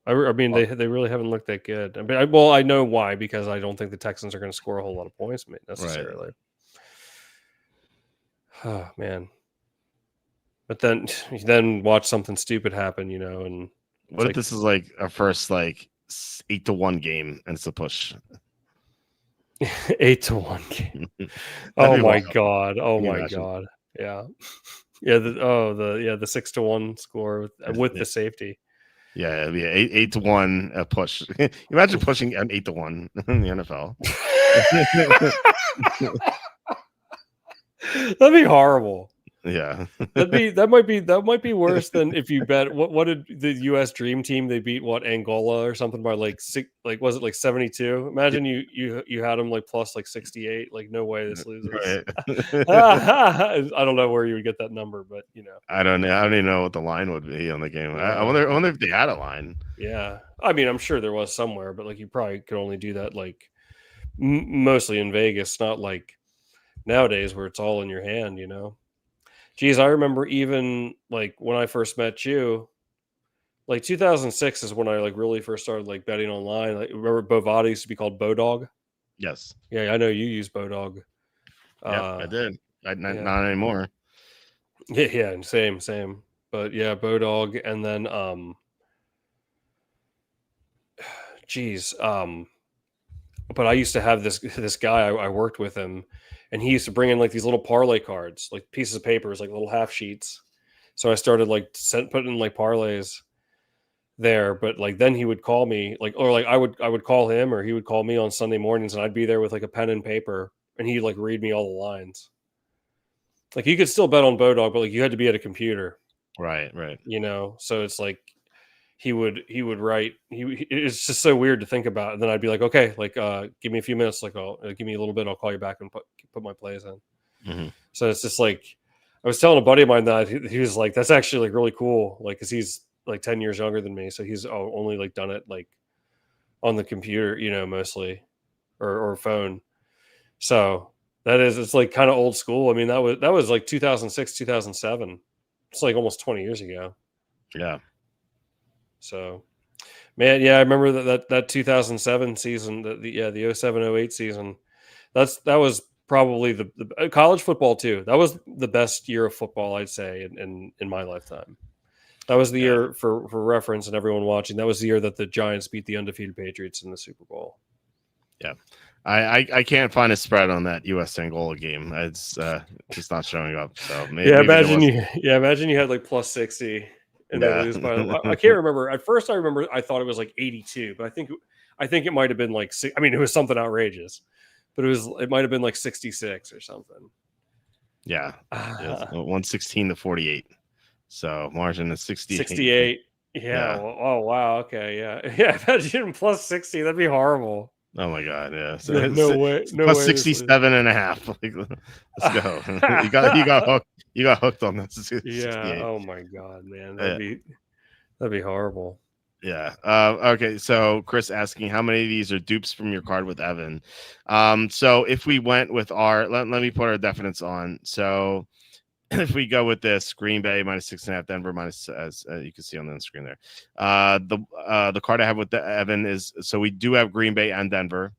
I mean, they really haven't looked that good. I mean, I know why, because I don't think the Texans are going to score a whole lot of points necessarily. Right. Oh man! But then watch something stupid happen, you know. And what if this is like our first 8-1 game and it's a push? 8-1 game. Oh my god! Oh my god! Yeah, yeah. The 6-1 score with the safety. Yeah, it'd be 8-1 push. Imagine pushing an 8-1 in the NFL. That'd be horrible. Yeah, that might be worse than if you bet. What did the U.S. Dream Team, they beat Angola or something by was it 72? Imagine you had them plus 68. No way this loses. Right. I don't know where you would get that number, but you know. I don't even know what the line would be on the game. Yeah. I wonder if they had a line. Yeah, I mean, I'm sure there was somewhere, but you probably could only do that mostly in Vegas, not like nowadays where it's all in your hand, you know. Geez, I remember even when I first met you, 2006 is when I really first started betting online. Remember Bovada used to be called Bodog? Yes. Yeah, I know you use Bodog. Yeah, I did. Not anymore. Yeah, same. But yeah, Bodog, and then but I used to have this guy. I worked with him, and he used to bring in these little parlay cards, pieces of papers, little half sheets. So I started putting in parlays there. But then he would call me, I would call him, or he would call me on Sunday mornings, and I'd be there with a pen and paper, and he'd read me all the lines. You could still bet on Bodog, but you had to be at a computer. Right. You know, so it's he would write. It's just so weird to think about. And then I'd be like, okay, give me a few minutes. I'll give me a little bit. I'll call you back and put my plays in. Mm-hmm. So it's just I was telling a buddy of mine that he was like, that's actually really cool. Because he's 10 years younger than me. So he's only done it on the computer, you know, mostly or phone. So it's kind of old school. I mean, that was 2006, 2007. It's almost 20 years ago. Yeah. So, man, yeah, I remember that 2007 season, the 07-08 season. That was probably the college football too. That was the best year of football, I'd say, in my lifetime. That was the year, for reference and everyone watching, that was the year that the Giants beat the undefeated Patriots in the Super Bowl. Yeah. I can't find a spread on that U.S. Angola game. It's just not showing up. So imagine you had plus 60 and they lose by. I can't remember. At first, I thought it was 82, but I think it might have been I mean, it was something outrageous, but it might have been 66 or something. Yeah, 116 to 48. So margin is 68. Yeah. Well, oh wow. Okay. Yeah. Imagine plus 60. That'd be horrible. Oh my god, yeah. So no way. Plus 67 and a half. Let's go. you got hooked on this. Yeah. Oh my god, man. That'd be horrible. Yeah. Okay. So Chris asking how many of these are dupes from your card with Evan. So if we went with let me put our definites on. So if we go with this, Green Bay -6.5, Denver minus, as you can see on the screen there. The card I have with Evan is, so we do have Green Bay and Denver.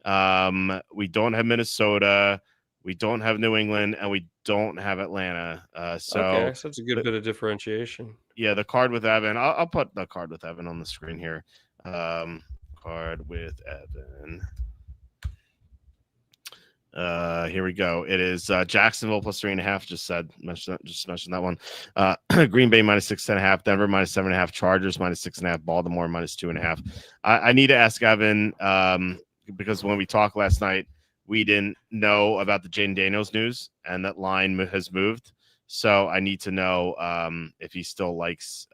We don't have Minnesota. We don't have New England, and we don't have Atlanta. So that's a good bit of differentiation. Yeah, the card with Evan. I'll put the card with Evan on the screen here. Card with Evan. Here we go. It is Jacksonville plus 3.5. Just mentioned that one. Green Bay -6.5, Denver -7.5, Chargers -6.5, Baltimore -2.5. I need to ask Evan because when we talked last night, we didn't know about the Jaden Daniels news, and that line has moved. So I need to know if he still likes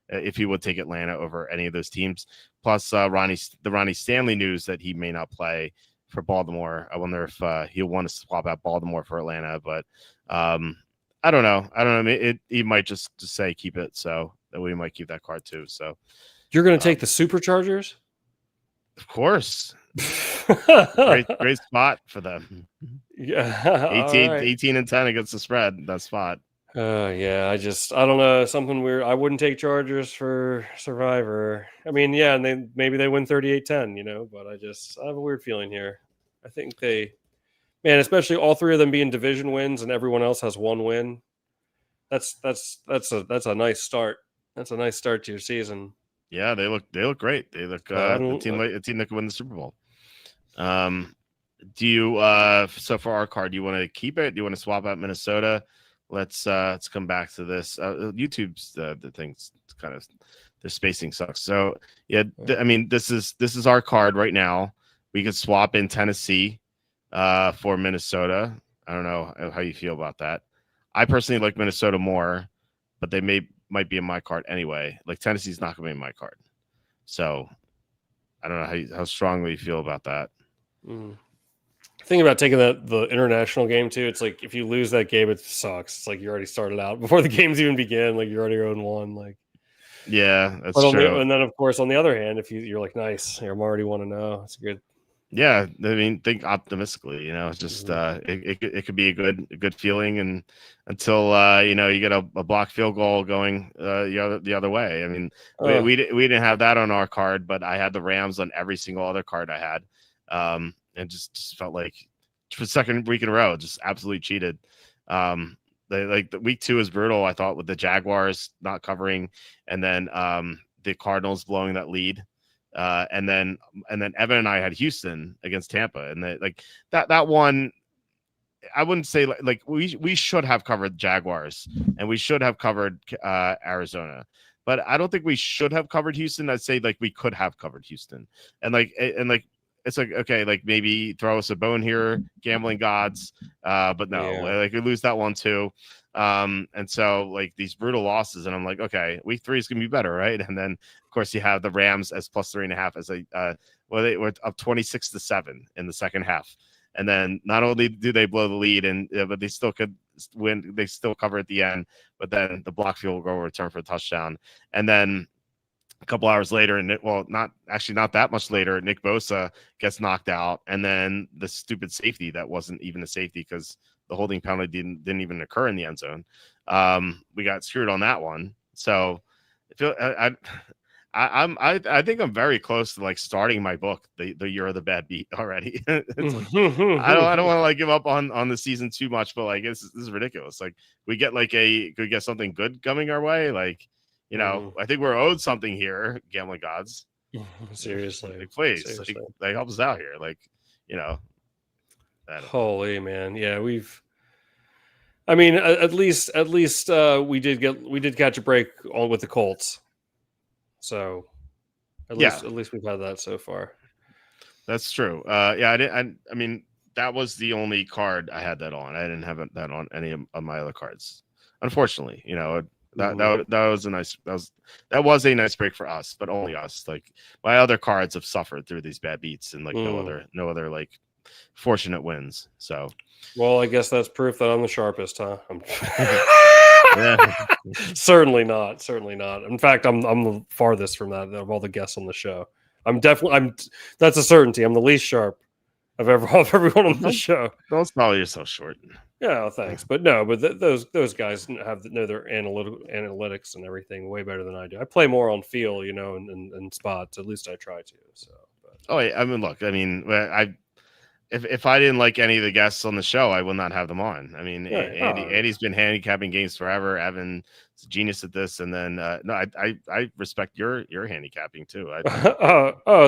if he would take Atlanta over any of those teams. Plus, the Ronnie Stanley news that he may not play for Baltimore. I wonder if he'll want to swap out Baltimore for Atlanta, but I don't know. He might just say keep it, so that we might keep that card too. So you're going to take the Superchargers, of course. great spot for them. Yeah, 18 and 10 against the spread. That spot. Yeah, I don't know, something weird. I wouldn't take Chargers for Survivor. I mean, yeah, and maybe they win 38-10, but I have a weird feeling here. I think especially all three of them being division wins and everyone else has one win. That's a nice start. That's a nice start to your season. Yeah, they look great. They look a team that could win the Super Bowl. Do you so for our card, do you want to keep it? Do you want to swap out Minnesota? Let's come back to this. YouTube's the things kind of the spacing sucks. So yeah, I mean this is our card right now. We could swap in Tennessee for Minnesota. I don't know how you feel about that. I personally like Minnesota more, but they might be in my card anyway. Like Tennessee's not going to be in my card, so I don't know how strongly you feel about that. Think about taking the international game too. It's like if you lose that game, it sucks. It's like you already started out before the games even begin. Like you're already 0-1. Like yeah, that's true. And then of course on the other hand, if you're like nice, I'm already 1-0. It's good. Yeah, I mean, think optimistically. It's just it could be a good feeling, and until you get a block field goal going the other way. I mean, we didn't have that on our card, but I had the Rams on every single other card I had, and just felt like for the second week in a row, just absolutely cheated. The week 2 is brutal. I thought with the Jaguars not covering, and then the Cardinals blowing that lead. And then Evan and I had Houston against Tampa, and that one, I wouldn't say like we should have covered Jaguars and we should have covered Arizona, but I don't think we should have covered Houston. I'd say like we could have covered Houston, and it's like, okay, like maybe throw us a bone here, gambling gods, but no, like we lose that one too. And so like these brutal losses, and I'm like, okay, week 3 is gonna be better, right? And then of course you have the Rams as plus 3.5 as they were up 26-7 in the second half, and then not only do they blow the lead, but they still could win, they still cover at the end, but then the block field goal return for a touchdown, and then a couple hours later, not that much later, Nick Bosa gets knocked out, and then the stupid safety that wasn't even a safety because the holding penalty didn't even occur in the end zone. We got screwed on that one. So I think I'm very close to like starting my book, the year of the bad beat already. I don't want to like give up on the season too much, but like this is ridiculous. Like we get something good coming our way, like. I think we're owed something here, gambling gods. Seriously, like, please, like help us out here, Holy man, yeah, I mean, at least we did catch a break with the Colts, so at least we've had that so far. That's true. I mean, that was the only card I had that on. I didn't have that on any of my other cards, unfortunately. That was a nice break for us, but only us. Like my other cards have suffered through these bad beats and like no other like fortunate wins. So, well, I guess that's proof that I'm the sharpest, huh? Yeah. Certainly not. In fact, I'm the farthest from that of all the guests on the show. That's a certainty. I'm the least sharp of everyone on the show. Don't smell yourself short. Yeah, thanks. But no, those guys know their analytics and everything way better than I do. I play more on feel, and spots. At least I try to. So. I mean, look. I mean, if I didn't like any of the guests on the show, I will not have them on. I mean, Andy's been handicapping games forever. Evan's a genius at this, and then I respect your handicapping too.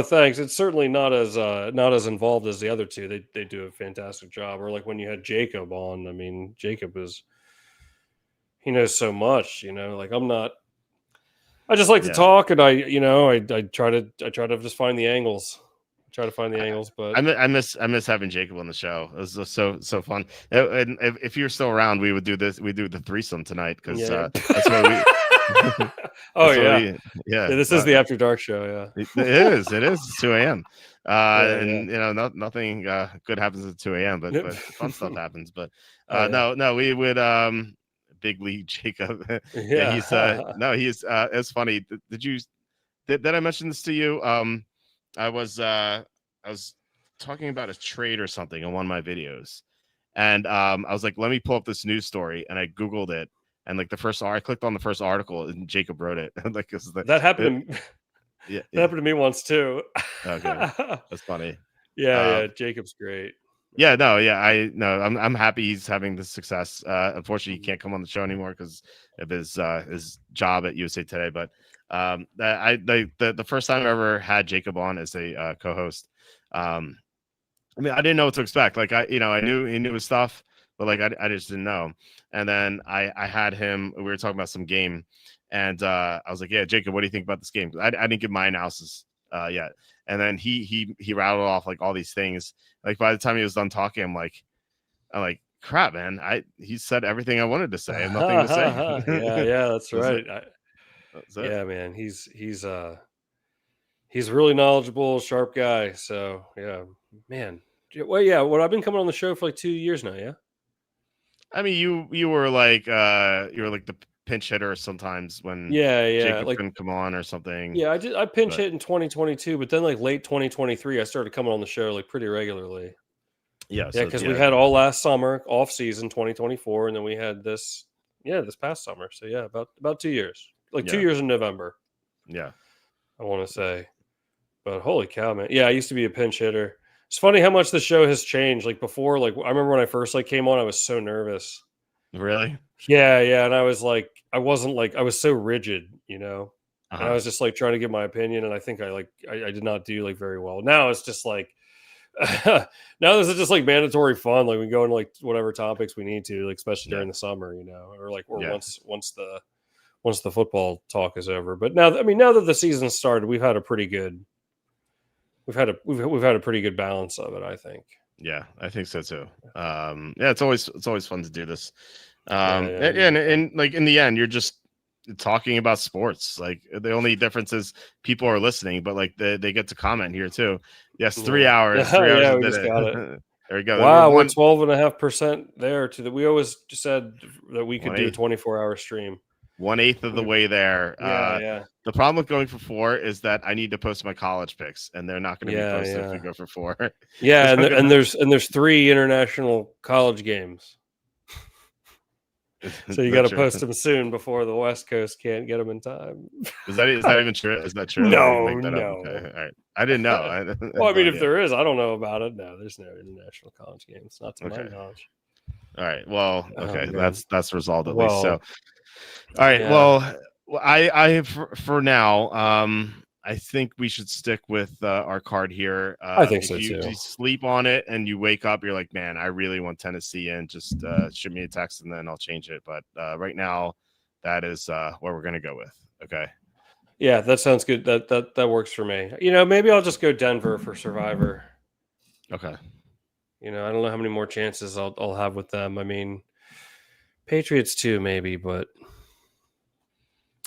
Thanks. It's certainly not as involved as the other two. They do a fantastic job. Or like when you had Jacob on. I mean, Jacob he knows so much. Like I'm not. I just like to talk, and I try to just find the angles. try to find the angles. But I miss having Jacob on the show. It was just so fun. And if you're still around, we would do this. We do the threesome tonight because that's what we. Oh that's yeah. yeah. Yeah, this is the After Dark show. Yeah, it is. It's 2 a.m. And yeah. nothing good happens at 2 a.m. But fun stuff happens. But Oh, yeah. no, we would big league Jacob. Yeah, he's no, he's it's funny. Did I mention this to you? I was talking about a trade or something on one of my videos, and I was like, let me pull up this news story, and I googled it, and like I clicked on the first article, and Jacob wrote it. Like that happened. Yeah, that happened to me once too. Okay, that's funny. Yeah, Jacob's great. Yeah, no, yeah, I'm happy he's having this success. Unfortunately, he can't come on the show anymore because of his job at USA Today. But the first time I ever had Jacob on as a co-host, I mean, I didn't know what to expect. Like I knew he knew his stuff, but like I just didn't know. And then I had him. We were talking about some game, and I was like, "Yeah, Jacob, what do you think about this game?" I didn't give my analysis yet. And then he rattled off like all these things. Like by the time he was done talking, I'm like, crap, man. He said everything I wanted to say. I have nothing to say. yeah, that's right. Yeah, man. He's really knowledgeable, sharp guy. So yeah, man. Well, yeah. Well, I've been coming on the show for like 2 years now. Yeah. I mean, you were like the pinch hitter sometimes when Jacob like, couldn't come on or something. Yeah, I pinch hit in 2022, but then like late 2023, I started coming on the show like pretty regularly. Yeah, because we had all last summer off season 2024, and then we had this past summer. So yeah, about 2 years, like 2 years in November. Yeah, I want to say, but holy cow, man! Yeah, I used to be a pinch hitter. It's funny how much the show has changed. Like before, like I remember when I first like came on, I was so nervous. Really? Yeah, and I was like, I was so rigid, and I was just like trying to give my opinion, and I think I did not do like very well. Now it's just like. Now this is just like mandatory fun. Like we go into like whatever topics we need to, like especially during the summer, or once the football talk is over. But now that the season started, we've had a pretty good balance of it, I think. Yeah, I think so too. It's always fun to do this. And like in the end, you're just talking about sports. Like the only difference is people are listening, but like they get to comment here too. Yes, 3 hours. 3 hours. Yeah, we just got it. There we go. Wow, we're 12.5% there. We always said that we could do a 24-hour stream. 1/8 of the way there. Yeah. The problem with going for 4 is that I need to post my college picks, and they're not going to be posted if we go for 4. Yeah, and there's 3 international college games. So you got to post them soon before the West Coast can't get them in time. Is that even true? Is that true? No. Okay. All right. I didn't know. Well, I mean, if there is, I don't know about it. No, there's no international college games, not to my knowledge. All right. Well, okay, that's resolved at least. So, all right. Yeah. Well, I for now, I think we should stick with our card here. I think so too. If you sleep on it and you wake up, you're like, man, I really want Tennessee in. Just shoot me a text and then I'll change it. But right now, that is where we're gonna go with. Okay. Yeah, that sounds good. That works for me. Maybe I'll just go Denver for Survivor. Okay. I don't know how many more chances I'll have with them. I mean, Patriots too, maybe, but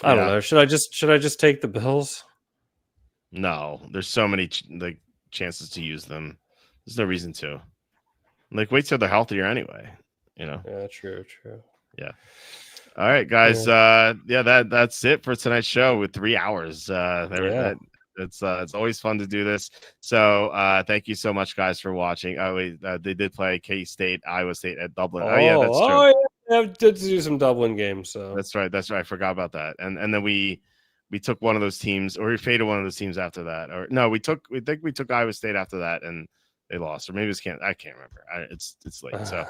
I don't know. Should I just take the Bills? No, there's so many chances to use them. There's no reason to. Like, wait till they're healthier anyway. Yeah, true. Yeah. All right, guys. That's it for tonight's show with 3 hours. It's always fun to do this. So thank you so much, guys, for watching. They did play K-State, Iowa State at Dublin. That's true. I did do some Dublin games. So that's right. I forgot about that. And then we took one of those teams, or we faded one of those teams after that. Or no, we took Iowa State after that, and they lost. Or maybe I can't remember. It's late. So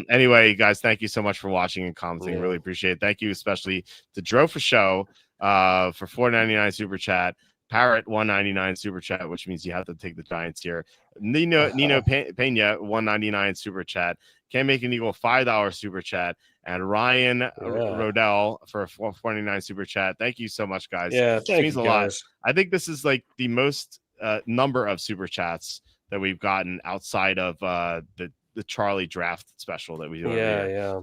anyway, guys, thank you so much for watching and commenting. Really appreciate it. Thank you especially to Dro for show for $4.99 super chat. Parrot $1.99 super chat, which means you have to take the Giants here. Nino Pena $1.99 super chat. Can't Make an Eagle $5 super chat, and Ryan Rodell for a $4.49 super chat. Thank you so much, guys. Yeah, this means a lot. I think this is like the most number of super chats that we've gotten outside of the Charlie draft special that we do every year.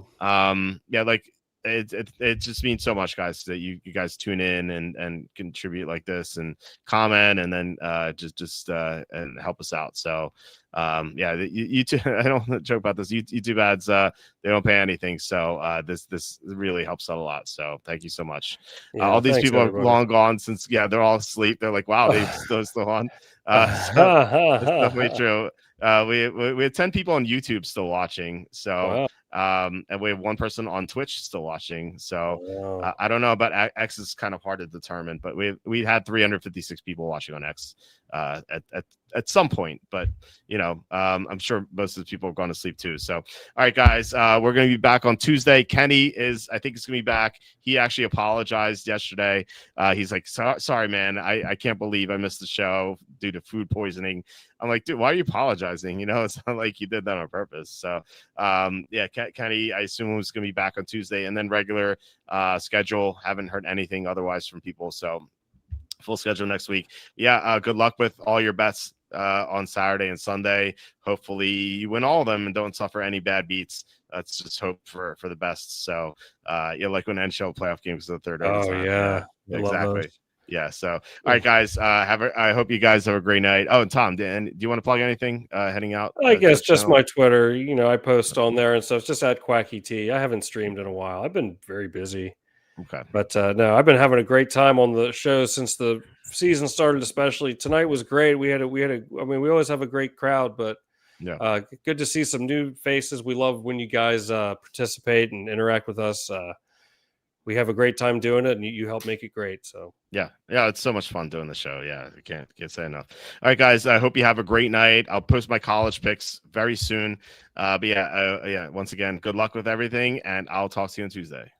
Yeah, like it just means so much, guys, that you guys tune in and contribute like this and comment and then just and help us out. So yeah, YouTube, I don't joke about this. YouTube ads, they don't pay anything, so this really helps out a lot. So thank you so much. All these people are long gone since they're all asleep. They're like, wow, they're still on. So that's definitely true. We have 10 people on YouTube still watching. So and we have one person on Twitch still watching. So I don't know about X. Is kind of hard to determine, but we had 356 people watching on X at some point. But I'm sure most of the people have gone to sleep too. So all right, guys, we're going to be back on Tuesday. Kenny I think he's going to be back. He actually apologized yesterday. He's like, sorry, man, I can't believe I missed the show due to food poisoning. I'm like, dude, why are you apologizing? It's not like you did that on purpose. So yeah, Kenny, I assume was going to be back on Tuesday, and then regular schedule. Haven't heard anything otherwise from people. So full schedule next week. Yeah, good luck with all your bets on Saturday and Sunday. Hopefully you win all of them and don't suffer any bad beats. Let's just hope for the best. So yeah, like when NHL playoff games the third overtime. Yeah, exactly. Yeah. So, all right, guys, I hope you guys have a great night. Oh, and Tom, do you want to plug anything heading out? I guess just my Twitter, I post on there and stuff. It's just at Quacky T. I haven't streamed in a while. I've been very busy. Okay. But no, I've been having a great time on the show since the season started, especially tonight was great. We always have a great crowd, but yeah, good to see some new faces. We love when you guys participate and interact with us. We have a great time doing it, and you help make it great. So yeah, it's so much fun doing the show. Yeah, I can't say enough. All right, guys, I hope you have a great night. I'll post my college picks very soon. But yeah, once again, good luck with everything, and I'll talk to you on Tuesday.